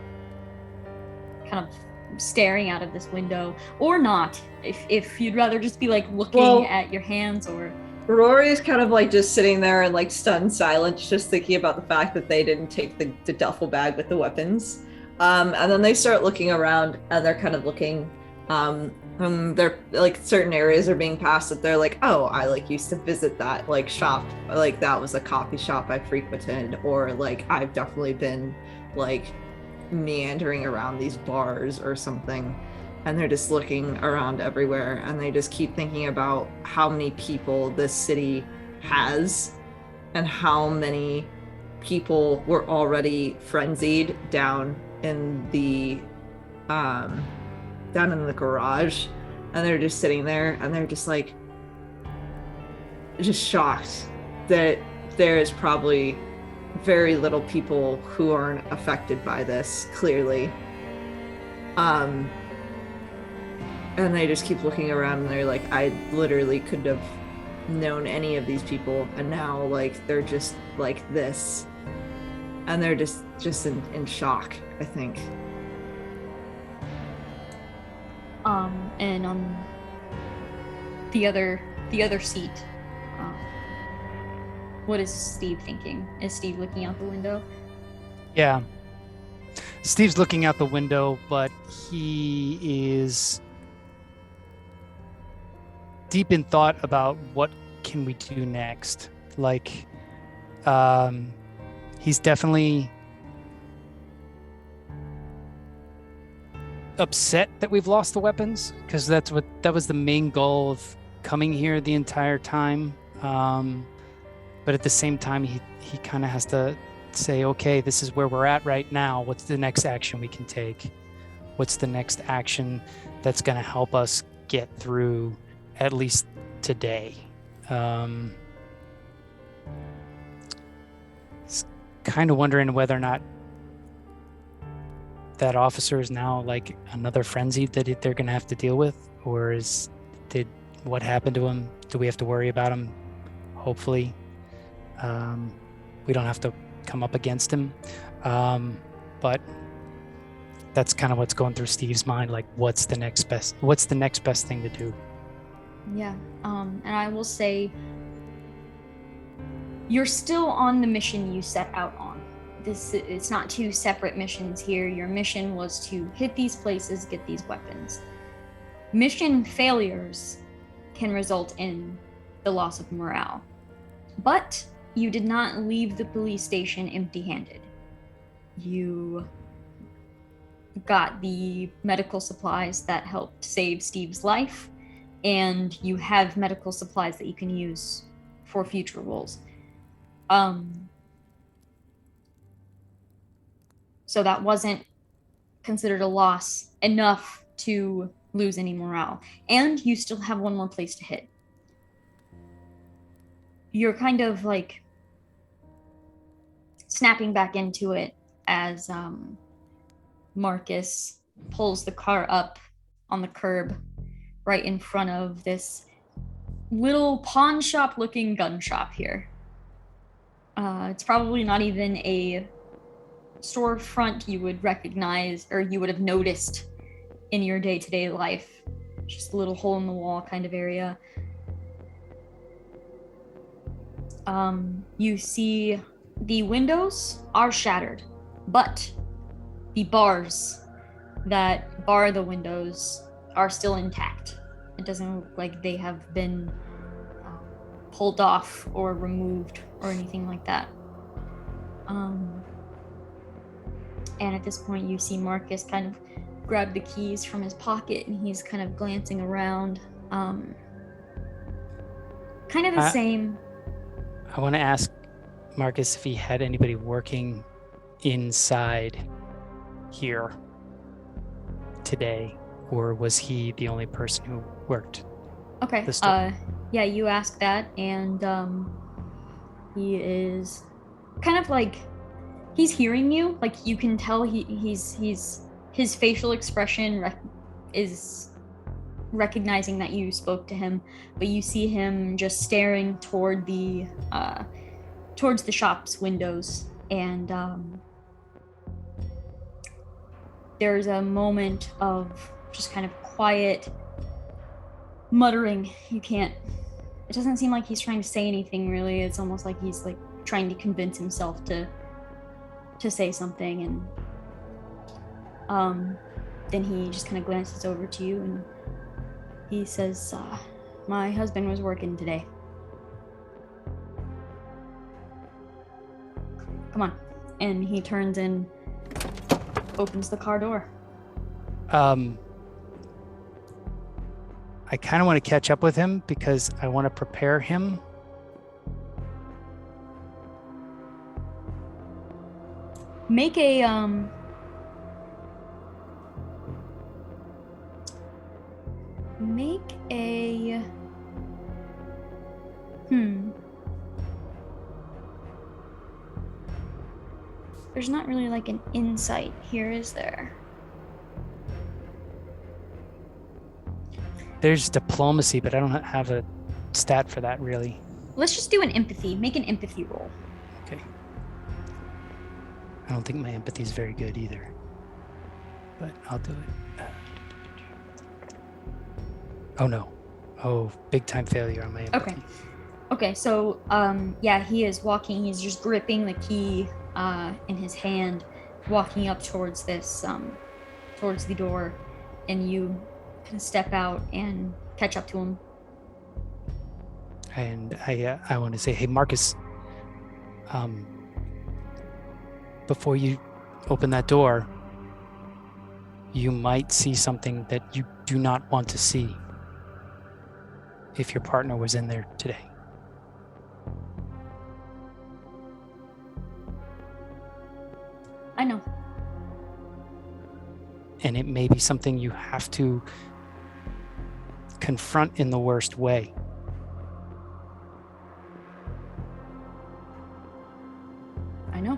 Kind of staring out of this window, or not, if you'd rather just be like looking at your hands, or... Rory is kind of like just sitting there in like stunned silence, just thinking about the fact that they didn't take the duffel bag with the weapons. And then they start looking around, and they're kind of looking, they're like certain areas are being passed that they're like, oh, I like used to visit that like shop, like that was a coffee shop I frequented, or like I've definitely been like meandering around these bars or something. and they're just looking around everywhere, and they just keep thinking about how many people this city has and how many people were already frenzied down in the garage, and they're just sitting there and they're just like shocked that there is probably very little people who aren't affected by this, clearly. And they just keep looking around and they're like, I literally couldn't have known any of these people, and now like they're just like this, and they're just in shock, I think. And on the other seat, what is Steve thinking? Is Steve looking out the window? Yeah. Steve's looking out the window, but he is deep in thought about what can we do next. Like, he's definitely upset that we've lost the weapons, because that was the main goal of coming here the entire time. But at the same time, he kind of has to say, okay, this is where we're at right now. What's the next action we can take? What's the next action that's going to help us get through at least today? It's kind of wondering whether or not that officer is now like another frenzy that they're going to have to deal with, or did what happened to him? Do we have to worry about him? Hopefully, we don't have to come up against him. But that's kind of what's going through Steve's mind. Like, what's the next best thing to do? Yeah. And I will say, you're still on the mission you set out on. It's not two separate missions here. Your mission was to hit these places, get these weapons. Mission failures can result in the loss of morale. But you did not leave the police station empty-handed. You got the medical supplies that helped save Steve's life, and you have medical supplies that you can use for future roles. So that wasn't considered a loss enough to lose any morale. And you still have one more place to hit. You're kind of like snapping back into it as Marcus pulls the car up on the curb right in front of this little pawn shop looking gun shop here. It's probably not even a storefront you would recognize or you would have noticed in your day-to-day life. Just a little hole in the wall kind of area. You see the windows are shattered, but the bars that bar the windows are still intact. It doesn't look like they have been pulled off or removed or anything like that. And at this point, you see Marcus kind of grab the keys from his pocket, and he's kind of glancing around. Kind of the same. I want to ask Marcus if he had anybody working inside here today, or was he the only person who worked? Okay. Yeah, you ask that, and he is kind of like he's hearing you. Like you can tell he's his facial expression is recognizing that you spoke to him, but you see him just staring toward the towards the shop's windows, and there's a moment of just kind of quiet muttering. It doesn't seem like he's trying to say anything really. It's almost like he's like trying to convince himself to say something, and then he just kind of glances over to you and he says, my husband was working today. Come on. And he turns and opens the car door. I kind of want to catch up with him because I want to prepare him. Make a There's not really like an insight here, is there? There's diplomacy, but I don't have a stat for that really. Let's just do an empathy. Make an empathy roll. Okay. I don't think my empathy is very good either, but I'll do it. Oh no. Oh, big time failure on my empathy. Okay, so yeah, he is walking, he's just gripping the key in his hand, walking up towards this, towards the door, and you kind of step out and catch up to him. And I want to say, hey, Marcus, before you open that door, you might see something that you do not want to see if your partner was in there today. I know. And it may be something you have to confront in the worst way. I know.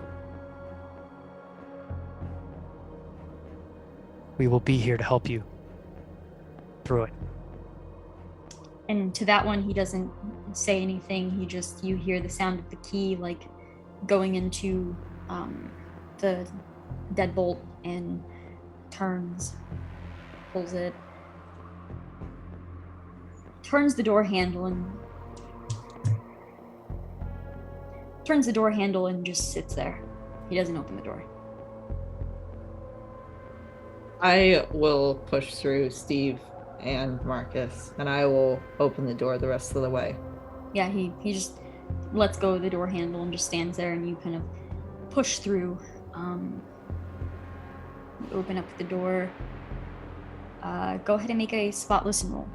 We will be here to help you through it. And to that one, he doesn't say anything. You hear the sound of the key, like, going into the deadbolt, and pulls it, turns the door handle and just sits there. He doesn't open the door. I will push through Steve and Marcus, and I will open the door the rest of the way. Yeah, he just lets go of the door handle and just stands there, and you kind of push through. You open up the door. Go ahead and make a spot listen roll.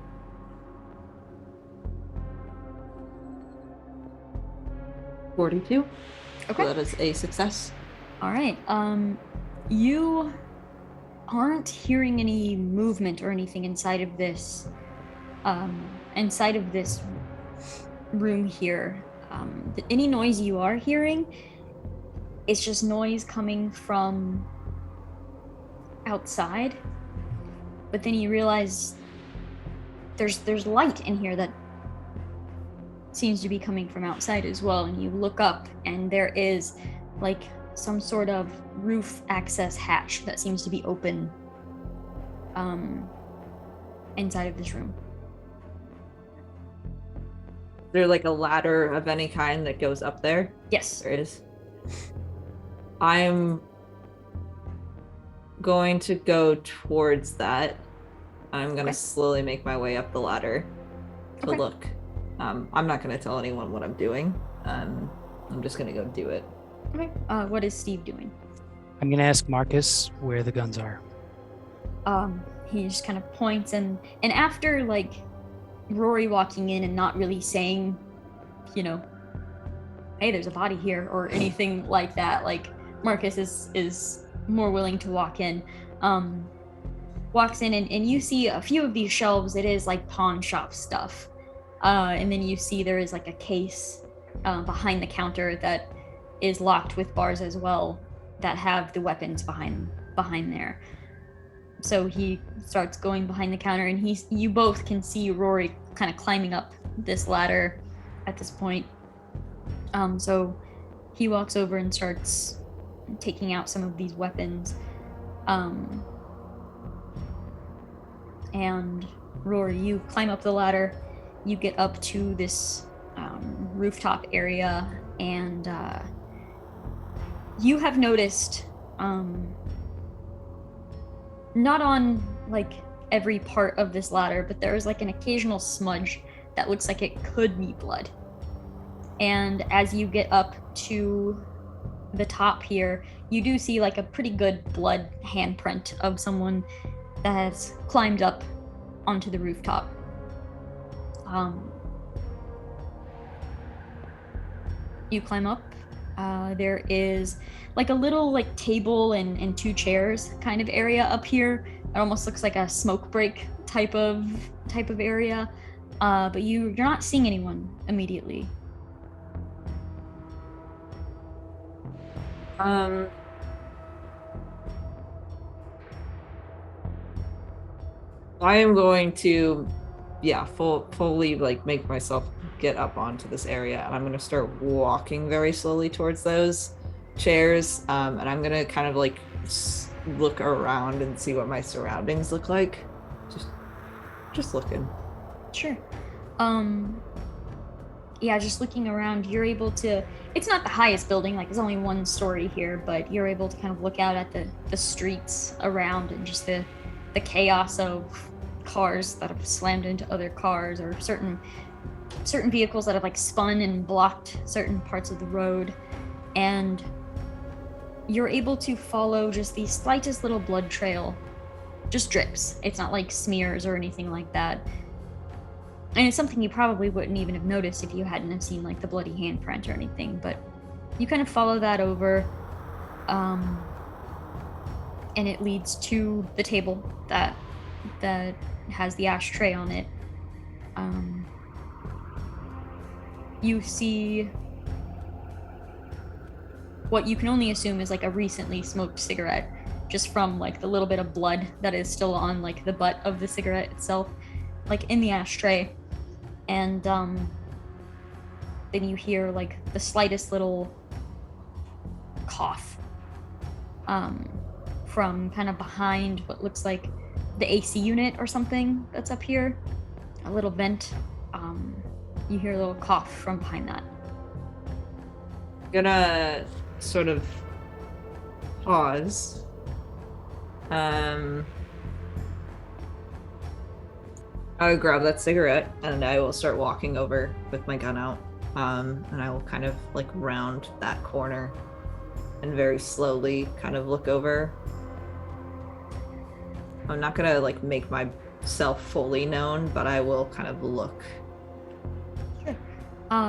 42. Okay. So that is a success. All right. You aren't hearing any movement or anything inside of this room here. Any noise you are hearing, it's just noise coming from outside. But then you realize there's light in here that seems to be coming from outside as well, and you look up and there is like some sort of roof access hatch that seems to be open inside of this room. Is there like a ladder of any kind that goes up there? Yes. There is. I'm going to go towards that. I'm going to slowly make my way up the ladder to look. I'm not going to tell anyone what I'm doing. I'm just going to go do it. Okay. What is Steve doing? I'm going to ask Marcus where the guns are. He just kind of points, and after like Rory walking in and not really saying, hey, there's a body here or anything like that, like Marcus is more willing to walk in. Walks in and you see a few of these shelves. It is like pawn shop stuff. And then you see there is like a case behind the counter that is locked with bars as well that have the weapons behind there. So he starts going behind the counter, and you both can see Rory kind of climbing up this ladder at this point. So he walks over and starts taking out some of these weapons. And Rory, you climb up the ladder. You get up to this rooftop area, and you have noticed, not on like every part of this ladder, but there is like an occasional smudge that looks like it could be blood. And as you get up to the top here, you do see like a pretty good blood handprint of someone that has climbed up onto the rooftop. You climb up. There is like a little like table and two chairs kind of area up here. It almost looks like a smoke break type of area. But you're not seeing anyone immediately. I am going to, fully like make myself get up onto this area, and I'm going to start walking very slowly towards those chairs. And I'm going to kind of like look around and see what my surroundings look like. Just looking. Sure. Yeah, just looking around, you're able to. It's not the highest building, like there's only one story here, but you're able to kind of look out at the streets around and just the chaos of cars that have slammed into other cars, or certain vehicles that have like spun and blocked certain parts of the road. And you're able to follow just the slightest little blood trail, just drips. It's not like smears or anything like that. And it's something you probably wouldn't even have noticed if you hadn't have seen like the bloody handprint or anything, but you kind of follow that over, and it leads to the table that has the ashtray on it. You see what you can only assume is like a recently smoked cigarette, just from like the little bit of blood that is still on like the butt of the cigarette itself, like in the ashtray. And then you hear like the slightest little cough from kind of behind what looks like the AC unit or something that's up here, a little vent. You hear a little cough from behind that. Gonna sort of pause. I would grab that cigarette and I will start walking over with my gun out. And I will kind of like round that corner and very slowly kind of look over. I'm not gonna like make myself fully known, but I will kind of look. Sure.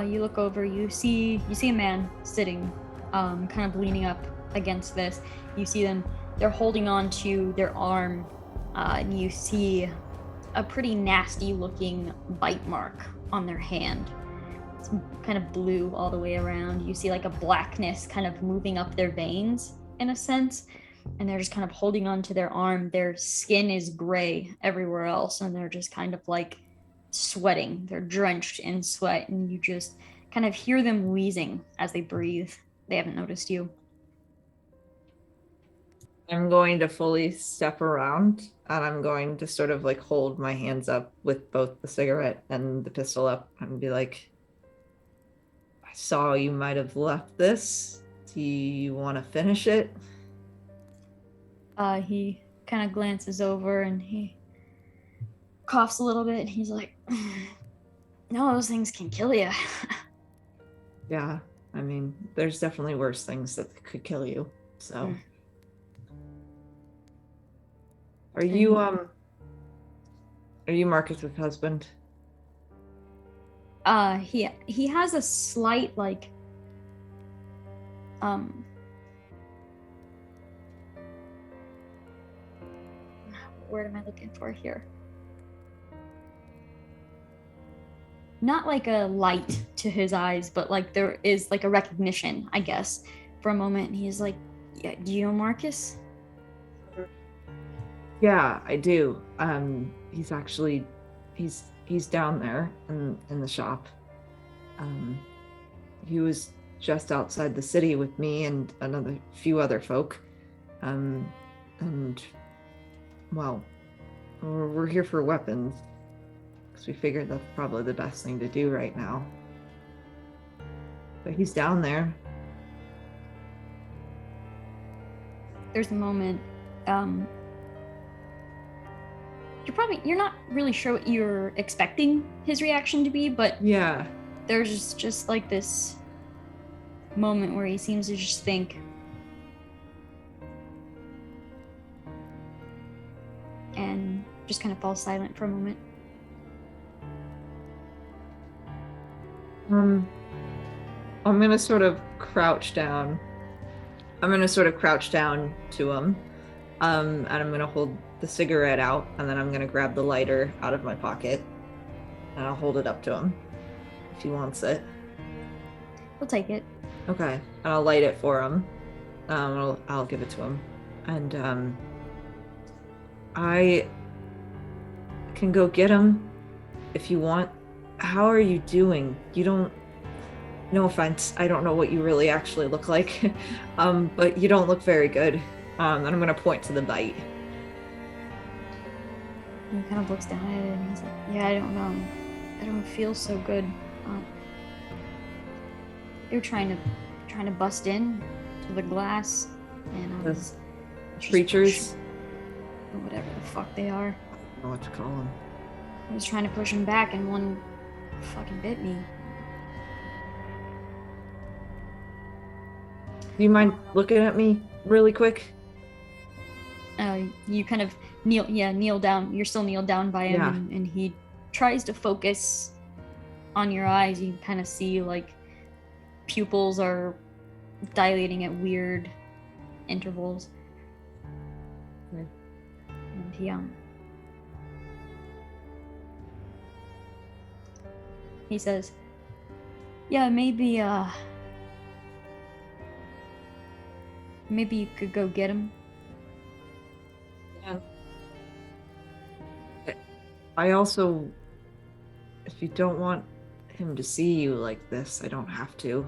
You look over, you see a man sitting, kind of leaning up against this. You see them, they're holding on to their arm, and you see a pretty nasty looking bite mark on their hand. It's kind of blue all the way around. You see like a blackness kind of moving up their veins in a sense, and they're just kind of holding on to their arm. Their skin is gray everywhere else, and they're just kind of like sweating. They're drenched in sweat, and you just kind of hear them wheezing as they breathe. They haven't noticed you. I'm going to fully step around and I'm going to sort of like hold my hands up with both the cigarette and the pistol up and be like, I saw you might have left this. Do you want to finish it? He kind of glances over and he coughs a little bit and he's like, no, those things can kill you. Yeah, I mean, there's definitely worse things that could kill you, so... Are you Marcus's husband? He has a slight like what word am I looking for here? Not like a light to his eyes, but like there is like a recognition, I guess. For a moment, he's like, yeah, do you know Marcus? Yeah, I do. He's actually, he's down there in the shop. He was just outside the city with me and another few other folk. And well, we're here for weapons because we figured that's probably the best thing to do right now. But he's down there. There's a moment. You're not really sure what you're expecting his reaction to be, but yeah, there's just like this moment where he seems to just think, and just kind of falls silent for a moment. I'm gonna sort of crouch down. I'm gonna sort of crouch down to him. And I'm gonna hold the cigarette out, and then I'm gonna grab the lighter out of my pocket, and I'll hold it up to him if he wants it. We'll take it. Okay, and I'll light it for him. I'll give it to him, and I can go get him if you want. How are you doing? You don't. No offense, I don't know what you really actually look like, but you don't look very good. And I'm gonna point to the bite. He kind of looks down at it and he's like, yeah, I don't know. I don't feel so good. They were trying to bust in to the glass, and I was Creatures? or whatever the fuck they are. I don't know what to call them. I was trying to push him back, and one fucking bit me. Do you mind looking at me really quick? You kind of kneel down. You're still kneeled down by him, Yeah. and he tries to focus on your eyes. You kind of see like pupils are dilating at weird intervals. Okay. And he says, yeah, maybe you could go get him. Yeah. I also, if you don't want him to see you like this, I don't have to.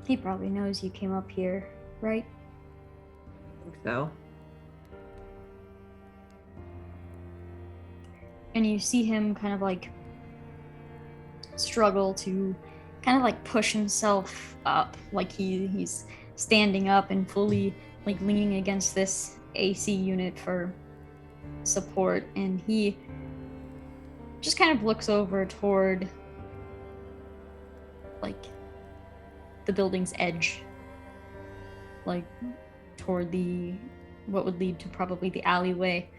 He probably knows you came up here, right? I think so. And you see him kind of like struggle to kind of like push himself up, like he's standing up and fully like leaning against this AC unit for support, and he just kind of looks over toward like the building's edge, like toward the what would lead to probably the alleyway.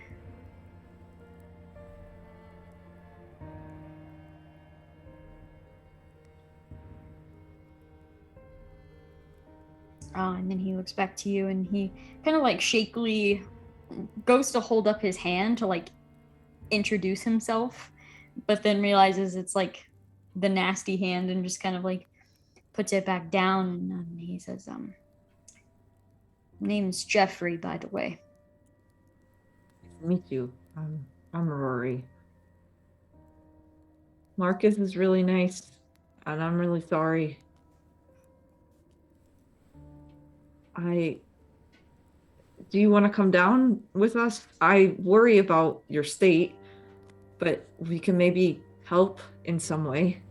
And then he looks back to you, and he kind of like shakily goes to hold up his hand to like introduce himself, but then realizes it's like the nasty hand and just kind of like puts it back down. And he says, name's Jeffrey, by the way. Nice to meet you. I'm Rory. Marcus is really nice, and I'm really sorry. Do you want to come down with us? I worry about your state, but we can maybe help in some way.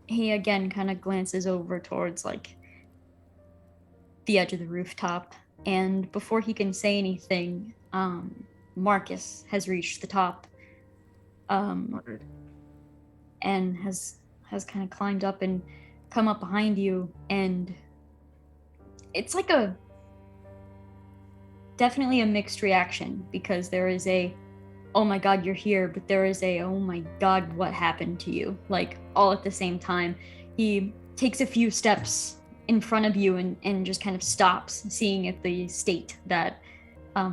He again kind of glances over towards like the edge of the rooftop, and before he can say anything, Marcus has reached the top, and has kind of climbed up and come up behind you, and it's like definitely a mixed reaction, because there is a oh my god you're here, but there is a oh my god what happened to you, like all at the same time. He takes a few steps in front of you and just kind of stops, seeing at the state that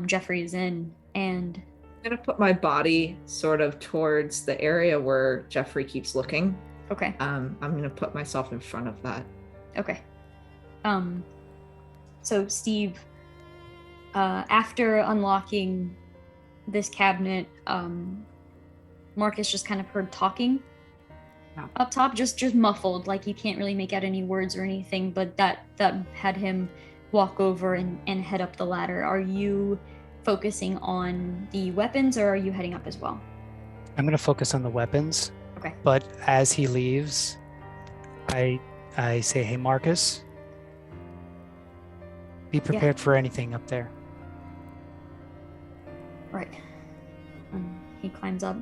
Jeffrey is in, and I'm gonna put my body sort of towards the area where Jeffrey keeps looking. okay. I'm gonna put myself in front of that. Okay. So Steve, after unlocking this cabinet, Marcus just kind of heard talking up top, just muffled, like you can't really make out any words or anything, but that had him walk over and head up the ladder. Are you focusing on the weapons, or are you heading up as well? I'm going to focus on the weapons. Okay. But as he leaves, I say, hey, Marcus, be prepared for anything up there. Right. He climbs up.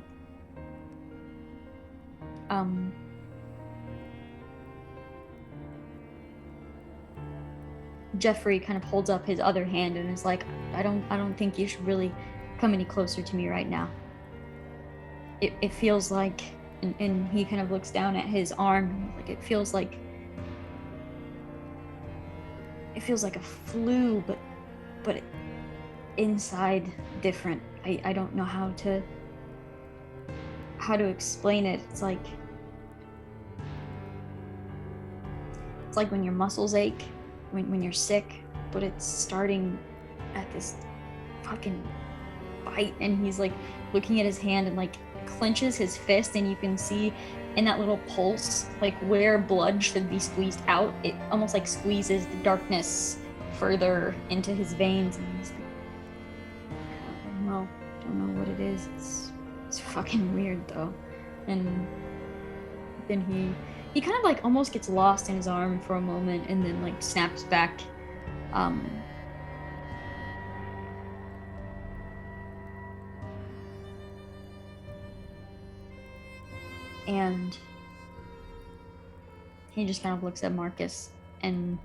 Jeffrey kind of holds up his other hand and is like, I don't think you should really come any closer to me right now. It feels like, and he kind of looks down at his arm, like it feels like a flu, but inside different. I don't know how to explain it. It's like when your muscles ache when you're sick, but it's starting at this fucking bite. And he's like looking at his hand and like clenches his fist, and you can see in that little pulse like where blood should be squeezed out, it almost like squeezes the darkness further into his veins. And he's like, I don't know what it is. It's fucking weird though. And then he kind of like almost gets lost in his arm for a moment, and then like snaps back. And he just kind of looks at Marcus, and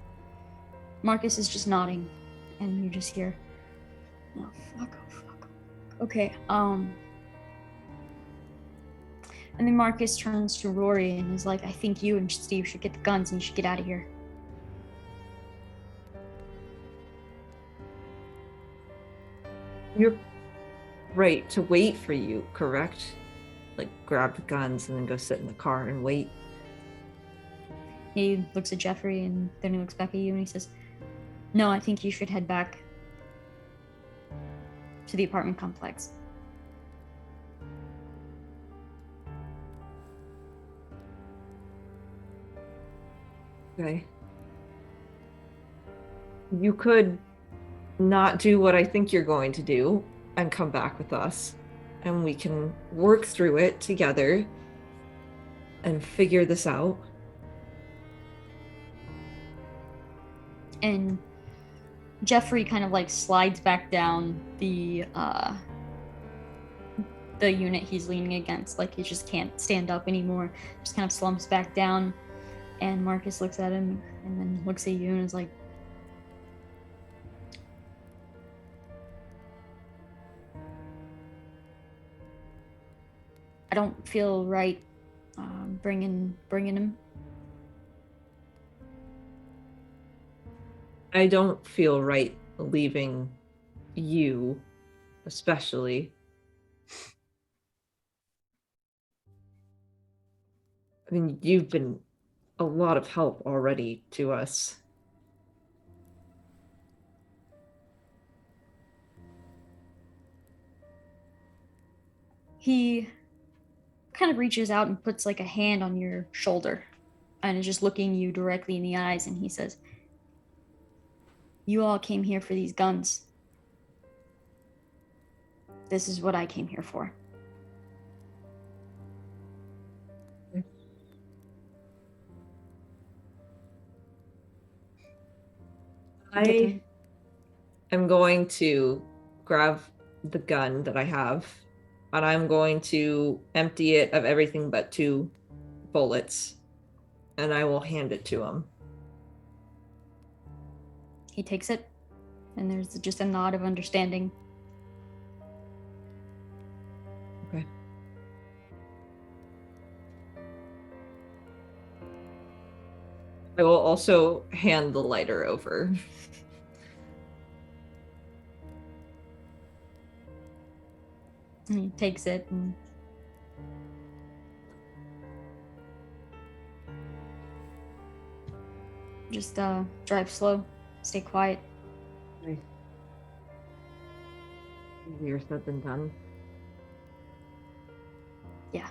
Marcus is just nodding, and you just hear, "Oh fuck, oh fuck." Okay, and then Marcus turns to Rory and is like, I think you and Steve should get the guns and you should get out of here. You're right to wait for you, correct? Like grab the guns and then go sit in the car and wait. He looks at Jeffrey and then he looks back at you and he says, no, I think you should head back to the apartment complex. Okay. You could not do what I think you're going to do and come back with us, and we can work through it together and figure this out. And Jeffrey kind of like slides back down the unit he's leaning against, like he just can't stand up anymore, just kind of slumps back down. And Marcus looks at him and then looks at you and is like, I don't feel right bringing him. I don't feel right leaving you, especially. I mean, you've been a lot of help already to us. He kind of reaches out and puts like a hand on your shoulder and is just looking you directly in the eyes, and he says, you all came here for these guns. This is what I came here for. I am going to grab the gun that I have, and I'm going to empty it of everything but 2 bullets, and I will hand it to him. He takes it, and there's just a nod of understanding. Okay. I will also hand the lighter over. And he takes it and just drive slow, stay quiet. Nice. Easier said than done. Yeah.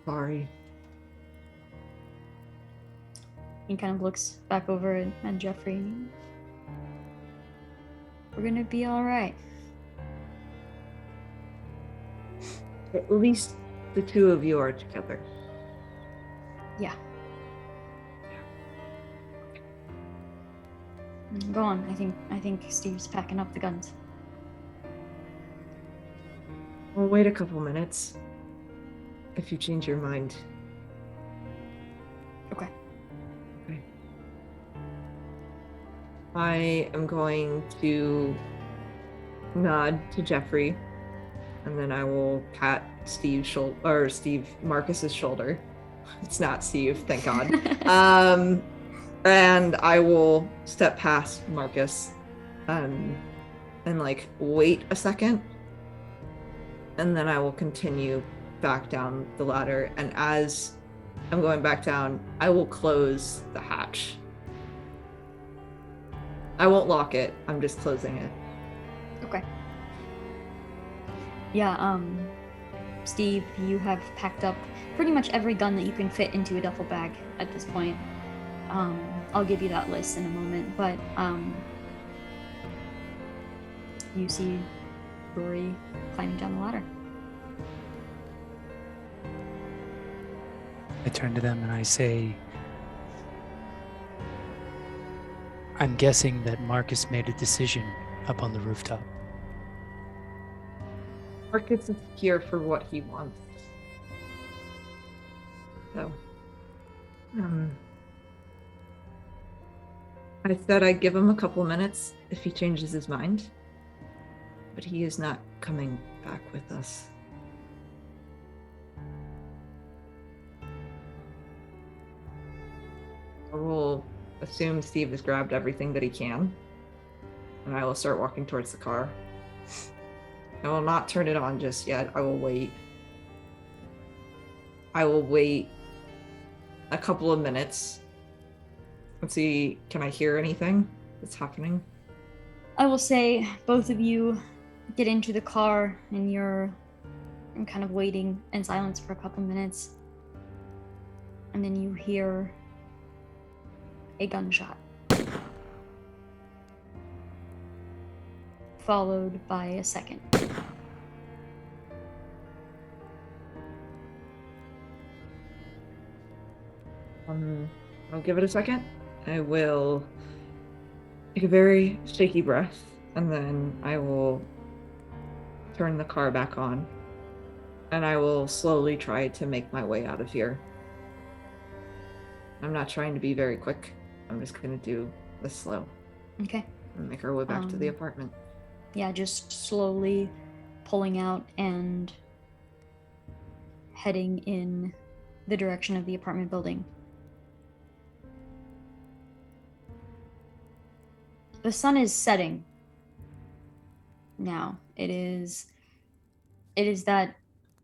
Sorry. He kind of looks back over at Jeffrey. We're gonna be all right. At least the 2 of you are together. Yeah. Go on. I think Steve's packing up the guns. We'll wait a couple minutes. If you change your mind. Okay. Okay. I am going to nod to Jeffrey, and then I will pat Steve Marcus's shoulder. It's not Steve, thank God. And I will step past Marcus, and like wait a second, and then I will continue back down the ladder. And as I'm going back down, I will close the hatch. I won't lock it. I'm just closing it. Okay. Yeah, Steve, you have packed up pretty much every gun that you can fit into a duffel bag at this point. I'll give you that list in a moment, but you see Rory climbing down the ladder. I turn to them and I say, I'm guessing that Marcus made a decision up on the rooftop. Marcus is here for what he wants. So, I said I'd give him a couple minutes if he changes his mind, but he is not coming back with us. I will assume Steve has grabbed everything that he can, and I will start walking towards the car. I will not turn it on just yet. I will wait. I will wait a couple of minutes. Let's see, can I hear anything that's happening? I will say both of you get into the car and you're kind of waiting in silence for a couple minutes. And then you hear a gunshot. Followed by a second. I'll give it a second. I will take a very shaky breath, and then I will turn the car back on, and I will slowly try to make my way out of here. I'm not trying to be very quick. I'm just going to do this slow. Okay. And make our way back to the apartment. Yeah, just slowly pulling out and heading in the direction of the apartment building. The sun is setting now. It is that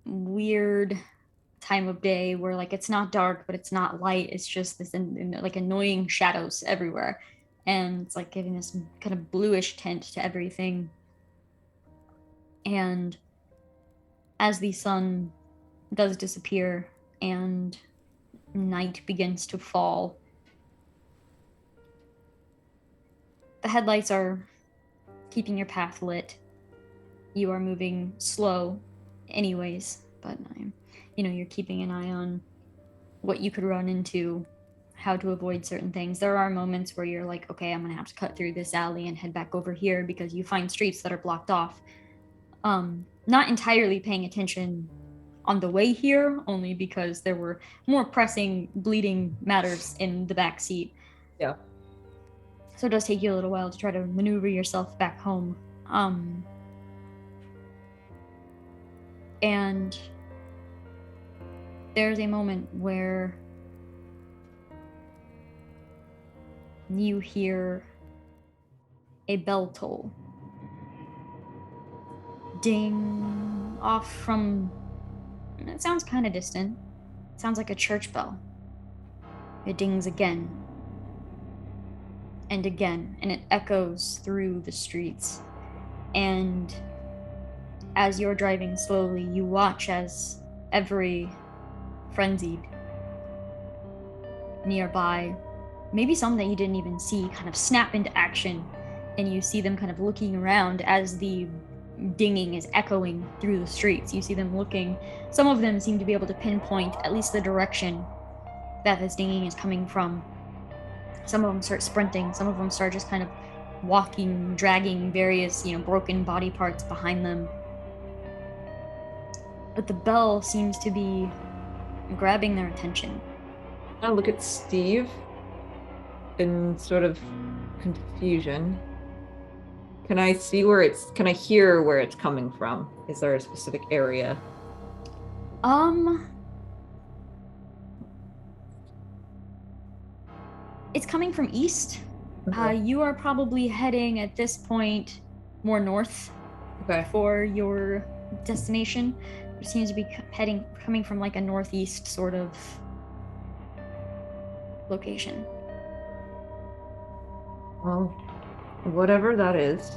weird time of day where like it's not dark but it's not light. It's just this like annoying shadows everywhere, and it's like giving this kind of bluish tint to everything. And as the sun does disappear and night begins to fall, the headlights are keeping your path lit. You are moving slow anyways, but you're keeping an eye on what you could run into, how to avoid certain things. There are moments where you're like, okay, I'm gonna have to cut through this alley and head back over here because you find streets that are blocked off. Not entirely paying attention on the way here, only because there were more pressing, bleeding matters in the back seat. Yeah. So it does take you a little while to try to maneuver yourself back home. And there's a moment where you hear a bell toll. Ding off from... It sounds kind of distant. It sounds like a church bell. It dings again. And again, and it echoes through the streets. And as you're driving slowly, you watch as every frenzied nearby, maybe some that you didn't even see, kind of snap into action, and you see them kind of looking around as the dinging is echoing through the streets. You see them looking. Some of them seem to be able to pinpoint at least the direction that this dinging is coming from. Some of them start sprinting. Some of them start just kind of walking, dragging various, broken body parts behind them. But the bell seems to be grabbing their attention. I look at Steve and sort of confusion. Can I see where can I hear where it's coming from? Is there a specific area? It's coming from east. Okay. You are probably heading at this point more north Okay. for your destination. It seems to be coming from like a northeast sort of location. Well, whatever that is,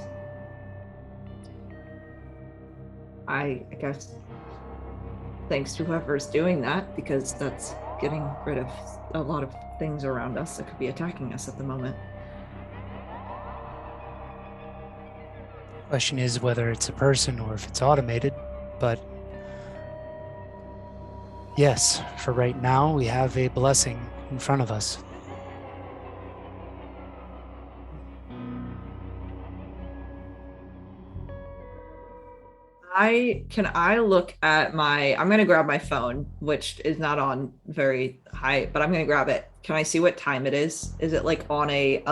I guess thanks to whoever's doing that, because that's getting rid of a lot of things around us that could be attacking us at the moment. Question is whether it's a person or if it's automated, but yes, for right now, we have a blessing in front of us. Can I look at I'm gonna grab my phone, which is not on very high, but I'm gonna grab it. Can I see what time it is? Is it like on a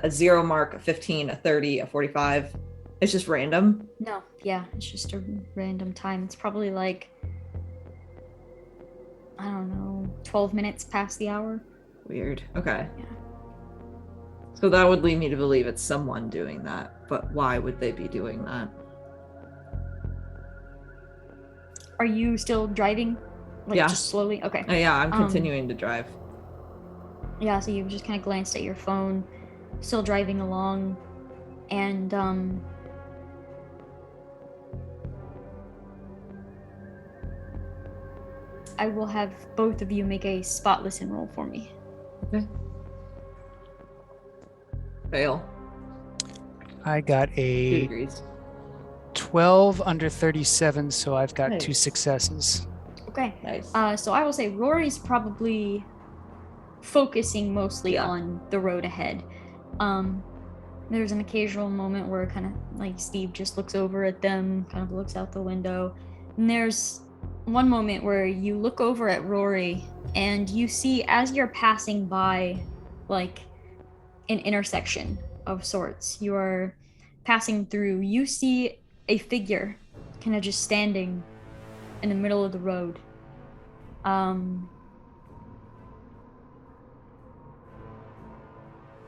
0 mark, a 15, a 30, a 45? It's just random? No, yeah, it's just a random time. It's probably like, I don't know, 12 minutes past the hour. Weird. Okay. Yeah. So that would lead me to believe it's someone doing that, but why would they be doing that? Are you still driving? Like Yeah. just slowly? Okay. Yeah, I'm continuing to drive. Yeah, so you've just kind of glanced at your phone, still driving along, and I will have both of you make a spot listen roll for me. Okay. Fail. I got 2 a degrees. 12 under 37, so I've got 2 Nice. successes. Okay. Nice. So I will say Rory's probably focusing mostly on the road ahead. There's an occasional moment where kind of like Steve just looks over at them, kind of looks out the window. And there's one moment where you look over at Rory and you see, as you're passing by like an intersection of sorts, you are passing through, you see a figure kind of just standing in the middle of the road.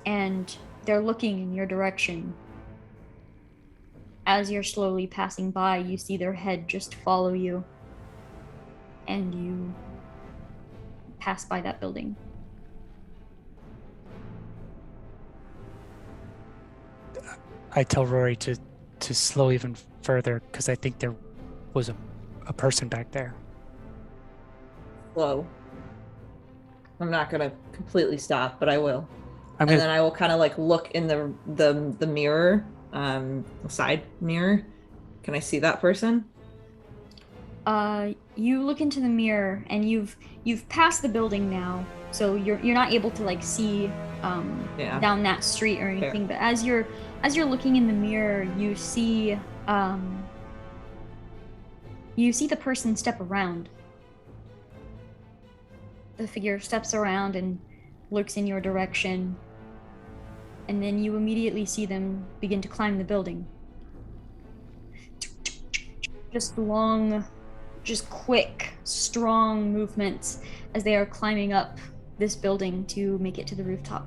And they're looking in your direction. As you're slowly passing by, you see their head just follow you, and you pass by that building. I tell Rory to slow even further because I think there was a person back there. Slow. I'm not gonna completely stop, but I will. And then I will kind of like look in the mirror, the side mirror. Can I see that person? You look into the mirror and you've passed the building now, so you're not able to like see down that street or anything. Fair. But as you're looking in the mirror, you see the person step around. The figure steps around and looks in your direction, and then you immediately see them begin to climb the building. Just quick, strong movements as they are climbing up this building to make it to the rooftop.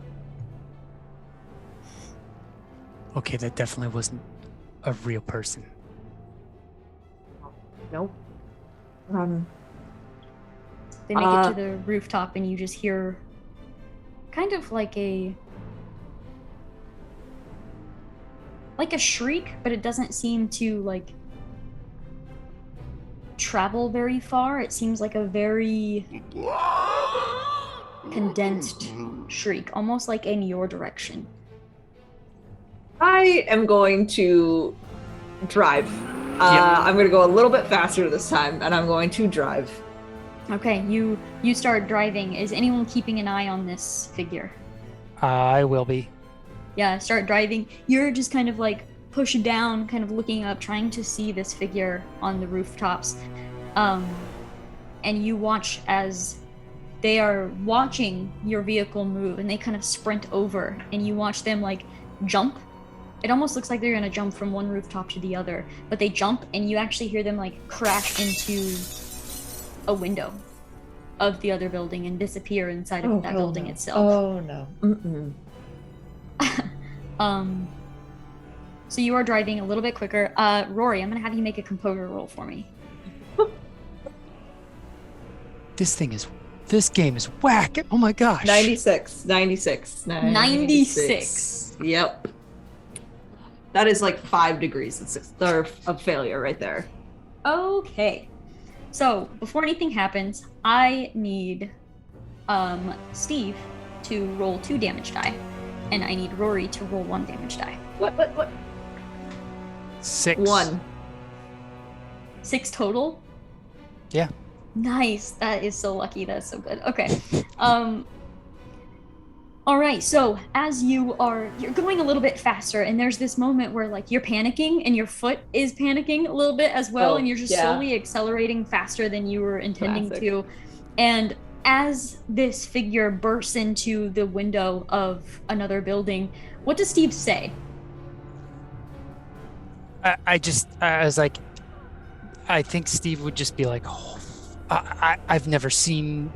Okay, that definitely wasn't a real person. Nope. They make it to the rooftop and you just hear kind of like a shriek, but it doesn't seem to like travel very far. It seems like a very condensed shriek, almost like in your direction. I am going to drive. I'm going to go a little bit faster this time, and I'm going to drive. Okay, you start driving. Is anyone keeping an eye on this figure? I will be. Yeah, start driving. You're just kind of like pushed down, kind of looking up, trying to see this figure on the rooftops. And you watch as they are watching your vehicle move, and they kind of sprint over, and you watch them like jump. It almost looks like they're gonna jump from one rooftop to the other, but they jump, and you actually hear them like crash into a window of the other building and disappear inside of that building itself. Oh no. Mm-mm. So you are driving a little bit quicker. Rory, I'm gonna have you make a composure roll for me. This game is whack. Oh my gosh. 96. Yep. That is like 5 degrees of failure right there. Okay. So before anything happens, I need Steve to roll 2 damage die, and I need Rory to roll 1 damage die. What? 6. 1. 6 total? Yeah. Nice. That is so lucky. That's so good. Okay. All right. So as you're going a little bit faster, and there's this moment where like you're panicking and your foot is panicking a little bit as well, and you're just slowly accelerating faster than you were intending to. And as this figure bursts into the window of another building, what does Steve say? I was like, I think Steve would just be like, oh, I've never seen.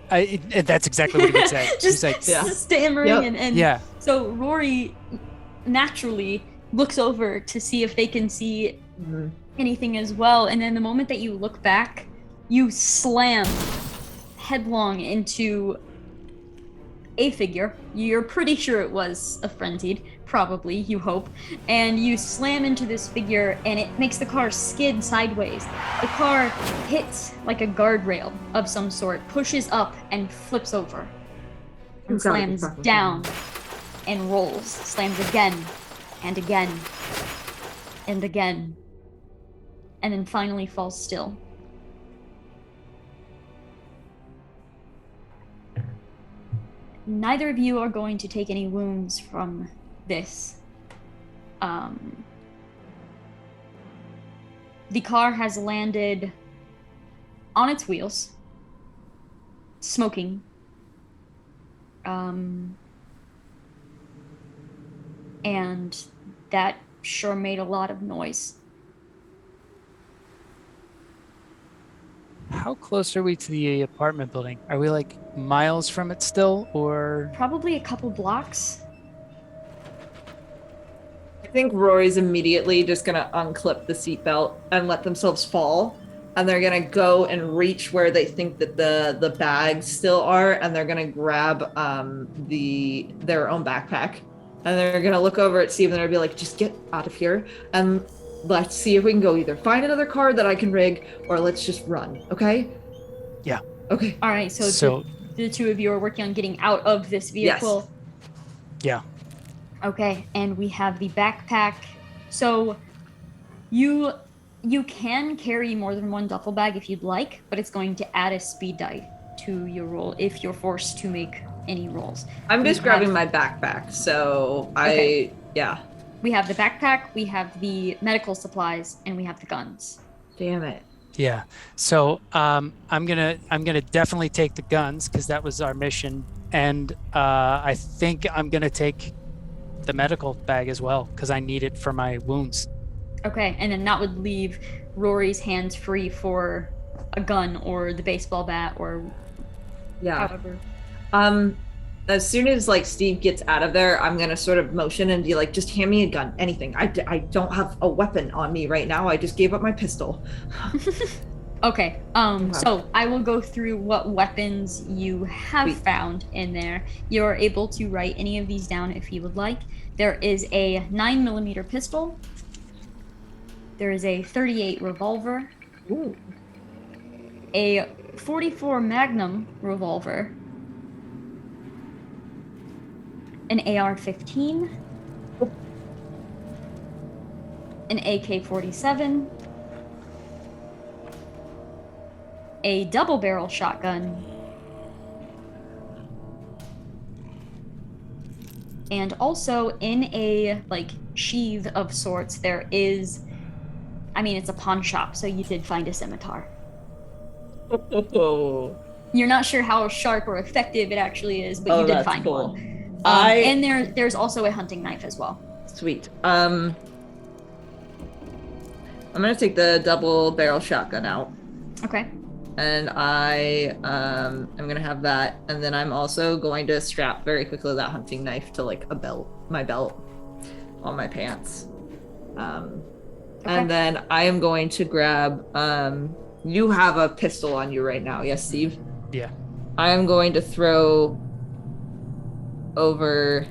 That's exactly what he would say. Just like, stammering and yeah. So Rory naturally looks over to see if they can see anything as well, and then the moment that you look back, you slam headlong into a figure. You're pretty sure it was a frenzied, probably, you hope, and you slam into this figure, and it makes the car skid sideways. The car hits like a guardrail of some sort, pushes up and flips over, and slams down and rolls, slams again and again and again, and then finally falls still. Neither of you are going to take any wounds from this. The car has landed on its wheels, smoking. And that sure made a lot of noise. How close are we to the apartment building? Are we like miles from it still, or? Probably a couple blocks. I think Rory's immediately just gonna unclip the seatbelt and let themselves fall, and they're gonna go and reach where they think that the bags still are, and they're gonna grab their own backpack, and they're gonna look over at Steve and they're gonna be like, just get out of here, and let's see if we can go either find another car that I can rig, or let's just run, okay? Yeah. Okay. All right, so the two of you are working on getting out of this vehicle. Yes. Yeah. Okay, and we have the backpack. So you can carry more than one duffel bag if you'd like, but it's going to add a speed die to your roll if you're forced to make any rolls. I'm just grabbing my backpack, so yeah. We have the backpack, we have the medical supplies, and we have the guns. Damn it. Yeah. So I'm gonna definitely take the guns because that was our mission, and I think I'm gonna take the medical bag as well because I need it for my wounds. Okay, and then that would leave Rory's hands free for a gun or the baseball bat or however. As soon as like Steve gets out of there, I'm gonna sort of motion and be like, just hand me a gun, anything. I don't have a weapon on me right now. I just gave up my pistol. Okay, so I will go through what weapons you have found in there. You're able to write any of these down if you would like. There is a 9mm pistol. There is a .38 revolver. Ooh. A .44 Magnum revolver. An AR-15. An AK-47. A double-barrel shotgun. And also in a like sheath of sorts, there is, I mean, it's a pawn shop, so you did find a scimitar. Oh, You're not sure how sharp or effective it actually is, but you did that's find cool. one. I And there's also a hunting knife as well. Sweet. I'm gonna take the double barrel shotgun out. Okay. And I'm gonna have that, and then I'm also going to strap very quickly that hunting knife to like my belt on my pants. And then I am going to grab you have a pistol on you right now, yes, Steve? Yeah. I am going to throw over.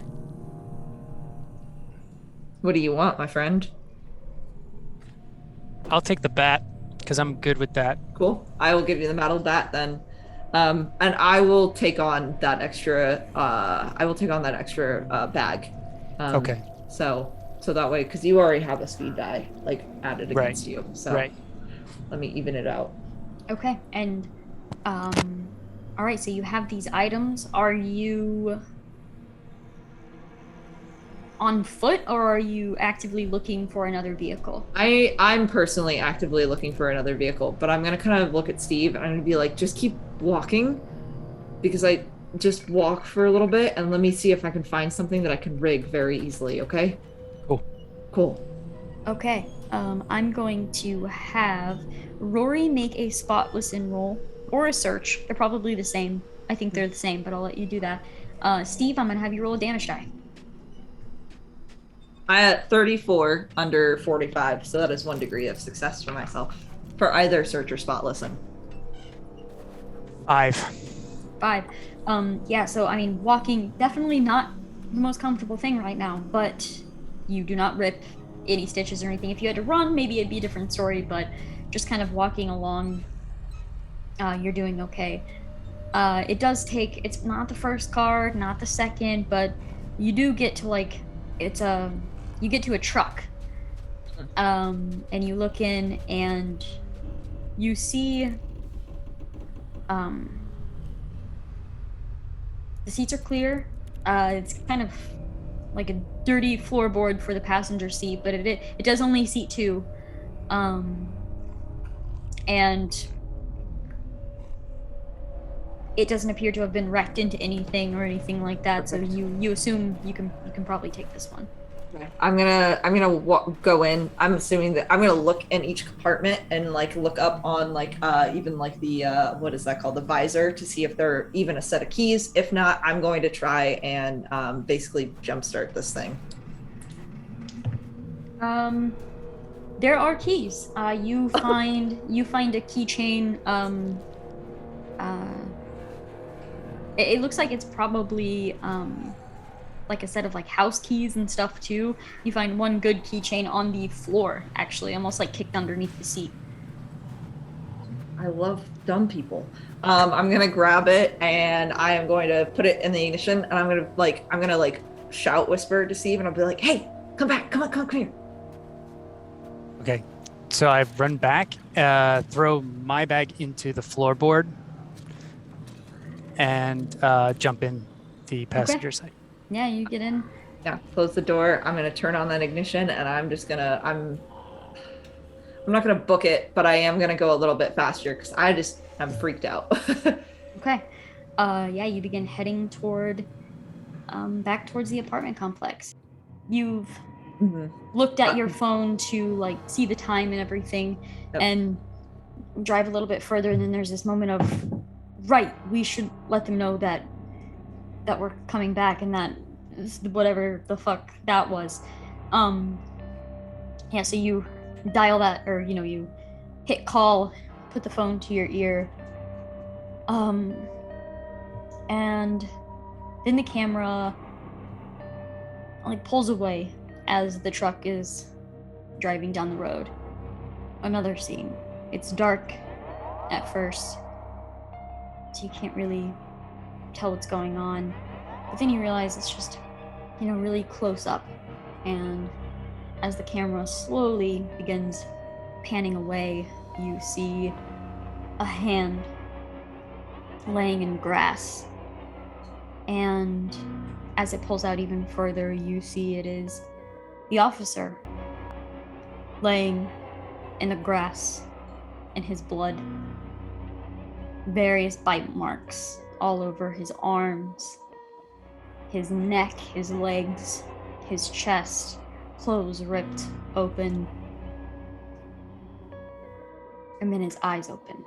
What do you want, my friend? I'll take the bat because I'm good with that. Cool. I will give you the metal bat then. And I will take on that extra bag. Okay. So that way, because you already have a speed die like added against you. So let me even it out. Okay. And all right, so you have these items. Are you on foot or are you actively looking for another vehicle? I'm personally actively looking for another vehicle, but I'm gonna kind of look at Steve and I'm gonna be like, just keep walking, because I just walk for a little bit and let me see if I can find something that I can rig very easily. Okay. Cool. Okay. I'm going to have Rory make a spot listen roll or a search. They're probably the same. I think they're the same, but I'll let you do that. Steve, I'm gonna have you roll a damage die. I had 34 under 45, so that is 1 degree of success for myself for either search or spot listen. 5. Yeah, so I mean, walking definitely not the most comfortable thing right now, but you do not rip any stitches or anything. If you had to run, maybe it'd be a different story, but just kind of walking along, you're doing okay. It does take, it's not the first card, not the second, but you do get to like, you get to a truck, and you look in and you see, the seats are clear. It's kind of like a dirty floorboard for the passenger seat, but it does only seat 2. And it doesn't appear to have been wrecked into anything or anything like that. Perfect. So you assume you can probably take this one. Okay. I'm gonna go in. I'm assuming that I'm gonna look in each compartment and like look up on like even like the what is that called, the visor, to see if there are even a set of keys. If not, I'm going to try and basically jumpstart this thing. There are keys. You find a keychain. It looks like it's probably like a set of like house keys and stuff too. You find one good keychain on the floor, actually, almost like kicked underneath the seat. I love dumb people. I'm gonna grab it and I am going to put it in the ignition, and I'm gonna shout whisper to Steve, and I'll be like, "Hey, come back, come here." Okay, so I run back, throw my bag into the floorboard, and jump in the passenger side. Yeah, you get in. Yeah, close the door. I'm gonna turn on that ignition, and I'm not gonna book it, but I am gonna go a little bit faster because I'm freaked out. Okay. Yeah, you begin heading toward back towards the apartment complex. You've looked at your phone to like see the time and everything, and drive a little bit further, and then there's this moment of, right, we should let them know that we're coming back, and that whatever the fuck that was. Yeah, so you dial that, or you hit call, put the phone to your ear, and then the camera like pulls away as the truck is driving down the road. Another scene. It's dark at first, so you can't really tell what's going on, but then you realize it's just really close up, and as the camera slowly begins panning away, you see a hand laying in grass, and as it pulls out even further, you see it is the officer laying in the grass in his blood. various bite marks all over his arms, his neck, his legs, his chest, clothes ripped open. And then his eyes open.